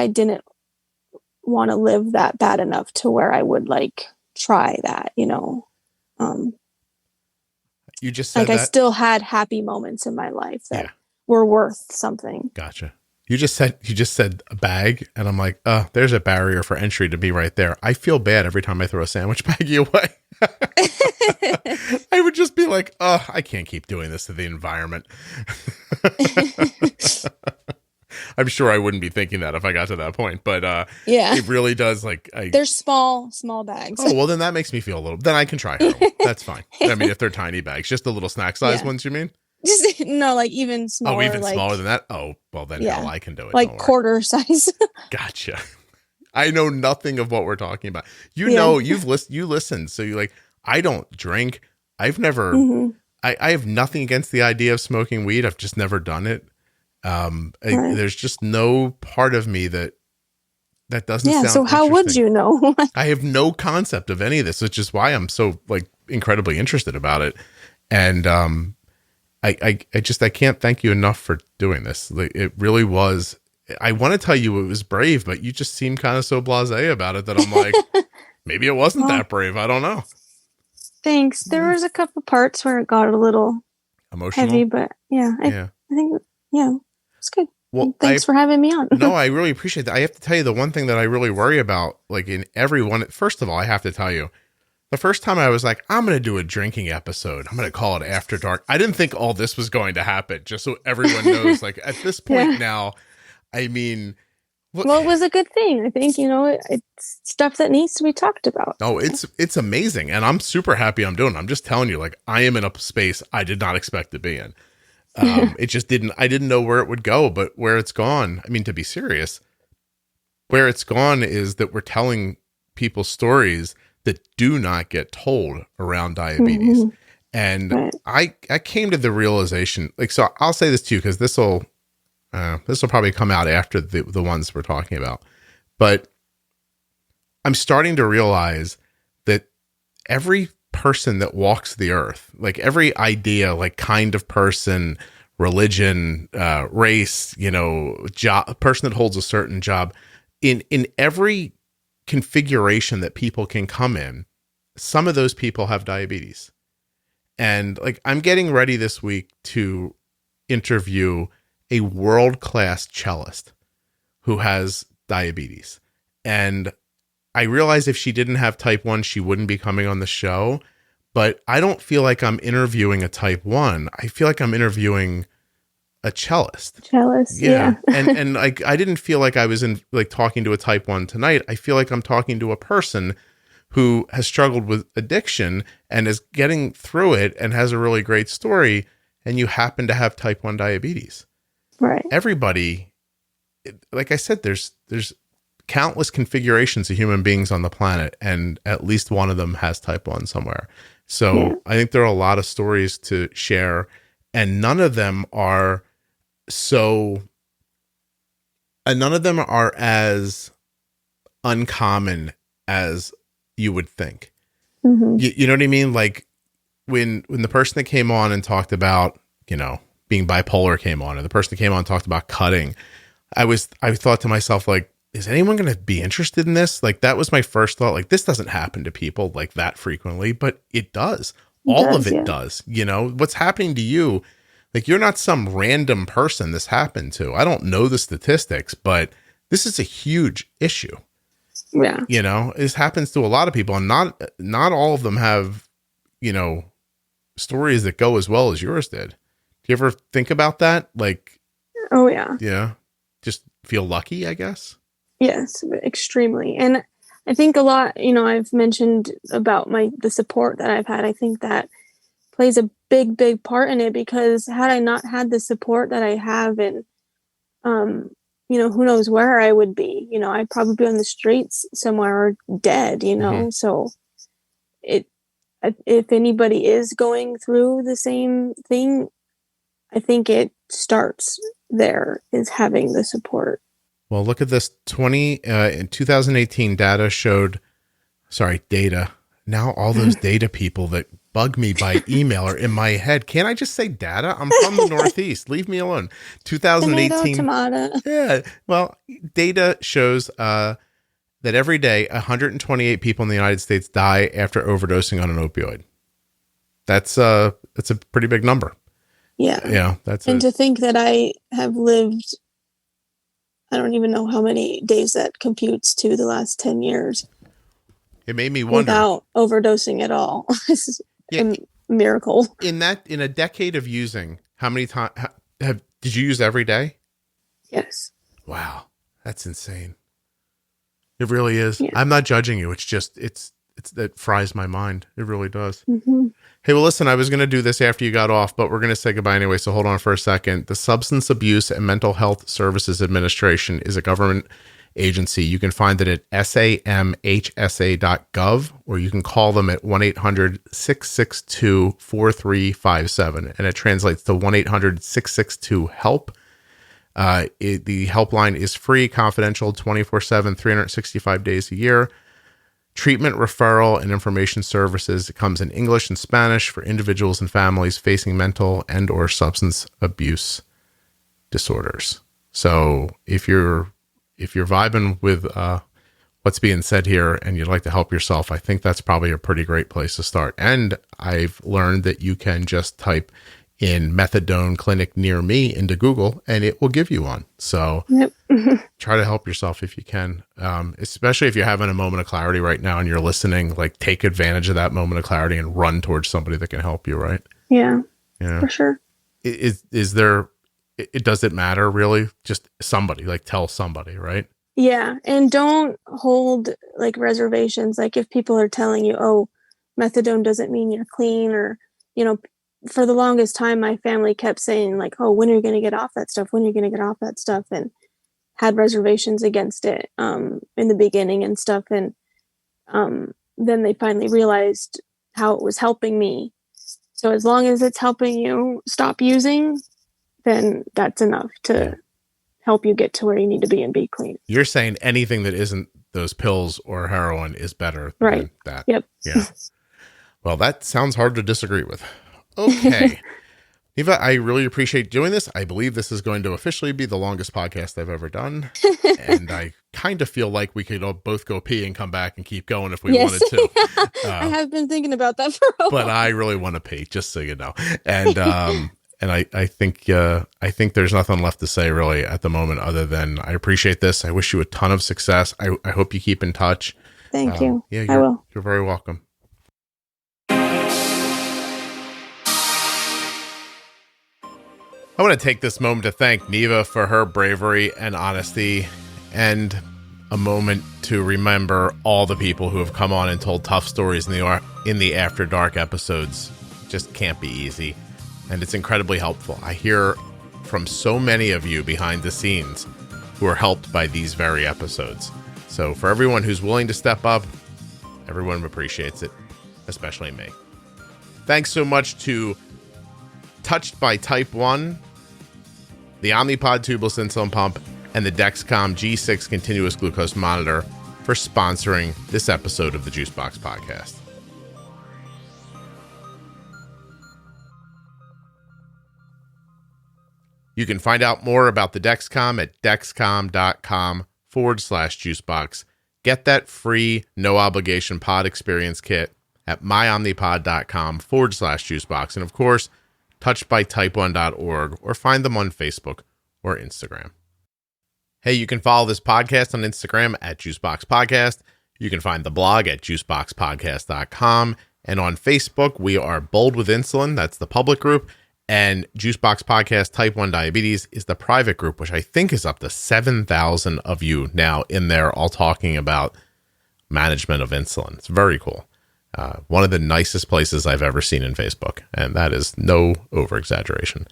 didn't want to live that bad enough to where I would like try that, you know. You just said like that. I still had happy moments in my life that were worth something. Gotcha. You just said a bag, and I'm like, oh, there's a barrier for entry to be right there. I feel bad every time I throw a sandwich baggie away. I would just be like, oh, I can't keep doing this to the environment. I'm sure I wouldn't be thinking that if I got to that point, but it really does. Like, they're small bags. Oh, well, then that makes me feel a little. Then I can try heroin. That's fine. I mean, if they're tiny bags, just the little snack size ones, you mean? Just, no, like even smaller. Oh, even like, smaller than that? Oh, well, then hell, I can do it. Like quarter size. Gotcha. I know nothing of what we're talking about. You know, you listen. So you're like, I don't drink. I've never, I have nothing against the idea of smoking weed. I've just never done it. There's just no part of me that doesn't sound so how would you know? I have no concept of any of this, which is why I'm so like incredibly interested about it. And I can't thank you enough for doing this. Like, it really was. I want to tell you it was brave, but you just seem kind of so blasé about it that I'm like, maybe it wasn't that brave. I don't know. Thanks. There was a couple parts where it got a little emotional, heavy, but I think it's good. Well, thanks for having me on. No, I really appreciate that. I have to tell you, the one thing that I really worry about, like in everyone, first of all, I have to tell you, the first time I was like, I'm going to do a drinking episode. I'm going to call it After Dark. I didn't think all this was going to happen, just so everyone knows, like at this point now, I mean, well, it was a good thing. I think, it's stuff that needs to be talked about. Oh, it's amazing. And I'm super happy I'm doing it. I'm just telling you, like, I am in a space I did not expect to be in. I didn't know where it would go, but where it's gone, I mean, to be serious, where it's gone is that we're telling people stories that do not get told around diabetes. Mm-hmm. And right. I came to the realization, like, so I'll say this to you, because this will probably come out after the ones we're talking about, but I'm starting to realize that every person that walks the earth, like every idea, like kind of person, religion, race, job, person that holds a certain job, in every configuration that people can come in, some of those people have diabetes. And like, I'm getting ready this week to interview a world-class cellist who has diabetes. And I realize if she didn't have type 1, she wouldn't be coming on the show, but I don't feel like I'm interviewing a type 1. I feel like I'm interviewing a cellist. Yeah. and like, I didn't feel like I was talking to a type 1 tonight. I feel like I'm talking to a person who has struggled with addiction and is getting through it and has a really great story. And you happen to have type 1 diabetes. Right. Everybody, like I said, there's countless configurations of human beings on the planet, and at least one of them has type 1 somewhere. So I think there are a lot of stories to share, and none of them are as uncommon as you would think. Mm-hmm. You know what I mean? Like when the person that came on and talked about, being bipolar came on, or the person that came on and talked about cutting, I thought to myself, like, is anyone going to be interested in this? Like, that was my first thought. Like, this doesn't happen to people like that frequently, but it does. All of it does. What's happening to you, like, you're not some random person this happened to. I don't know the statistics, but this is a huge issue. Yeah. This happens to a lot of people, and not all of them have, stories that go as well as yours did. Do you ever think about that? Like, oh yeah. Yeah. Just feel lucky, I guess. Yes, extremely. And I think a lot, I've mentioned about the support that I've had. I think that plays a big, big part in it, because had I not had the support that I have, and, who knows where I would be, I'd probably be on the streets somewhere or dead, Mm-hmm. So if anybody is going through the same thing, I think it starts there, is having the support. Well, look at this. In 2018, data. Now all those data people that bug me by email are in my head. Can't I just say data? I'm from the Northeast. Leave me alone. 2018. Tomato. Yeah. Well, data shows that every day, 128 people in the United States die after overdosing on an opioid. That's a pretty big number. Yeah. Yeah. To think that I have lived, I don't even know how many days that computes to, the last 10 years. It made me wonder. Without overdosing at all. This is a miracle. In a decade of using, how many times did you use every day? Yes. Wow. That's insane. It really is. Yeah. I'm not judging you. It's just, it fries my mind. It really does. Mm-hmm. Hey, well, listen, I was going to do this after you got off, but we're going to say goodbye anyway. So hold on for a second. The Substance Abuse and Mental Health Services Administration is a government agency. You can find it at samhsa.gov, or you can call them at 1-800-662-4357. And it translates to 1-800-662-HELP. The helpline is free, confidential, 24/7, 365 days a year. Treatment, referral, and information services. It comes in English and Spanish for individuals and families facing mental and or substance abuse disorders. So if you're vibing with what's being said here and you'd like to help yourself, I think that's probably a pretty great place to start. And I've learned that you can just type in methadone clinic near me into Google, and it will give you one. So Yep. try to help yourself if you can, especially if you're having a moment of clarity right now and you're listening. Like, take advantage of that moment of clarity and run towards somebody that can help you, right? Yeah, Yeah, for sure. Is there, it doesn't matter really, just somebody, like, tell somebody, right? Yeah, and don't hold like reservations. Like if people are telling you, oh, methadone doesn't mean you're clean, or, you know, for the longest time, my family kept saying like, oh, when are you going to get off that stuff? When are you going to get off that stuff? And had reservations against it in the beginning and stuff. And then they finally realized how it was helping me. So as long as it's helping you stop using, then that's enough to help you get to where you need to be and be clean. You're saying anything that isn't those pills or heroin is better than that. Yep. Yeah. Well, that sounds hard to disagree with. Okay. Neva, I really appreciate doing this. I believe this is going to officially be the longest podcast I've ever done. And I kind of feel like we could both go pee and come back and keep going if we wanted to. I have been thinking about that for a while. But I really want to pee, just so you know. And and I think there's nothing left to say really at the moment other than I appreciate this. I wish you a ton of success. I hope you keep in touch. Thank you. Yeah, I will. You're very welcome. I want to take this moment to thank Neva for her bravery and honesty, and a moment to remember all the people who have come on and told tough stories in the After Dark episodes. Just can't be easy, and it's incredibly helpful. I hear from so many of you behind the scenes who are helped by these very episodes. So for everyone who's willing to step up, everyone appreciates it, especially me. Thanks so much to Touched by Type 1, the Omnipod tubeless insulin pump, and the Dexcom G6 continuous glucose monitor for sponsoring this episode of the Juicebox Podcast. You can find out more about the Dexcom at dexcom.com/juicebox. Get that free, no obligation pod experience kit at myomnipod.com/juicebox. And of course, touchedbytype1.org, or find them on Facebook or Instagram. Hey, you can follow this podcast on Instagram at Juicebox Podcast. You can find the blog at juiceboxpodcast.com. And on Facebook, we are Bold with Insulin. That's the public group. And Juicebox Podcast Type 1 Diabetes is the private group, which I think is up to 7,000 of you now in there, all talking about management of insulin. It's very cool. One of the nicest places I've ever seen in Facebook, and that is no over-exaggeration.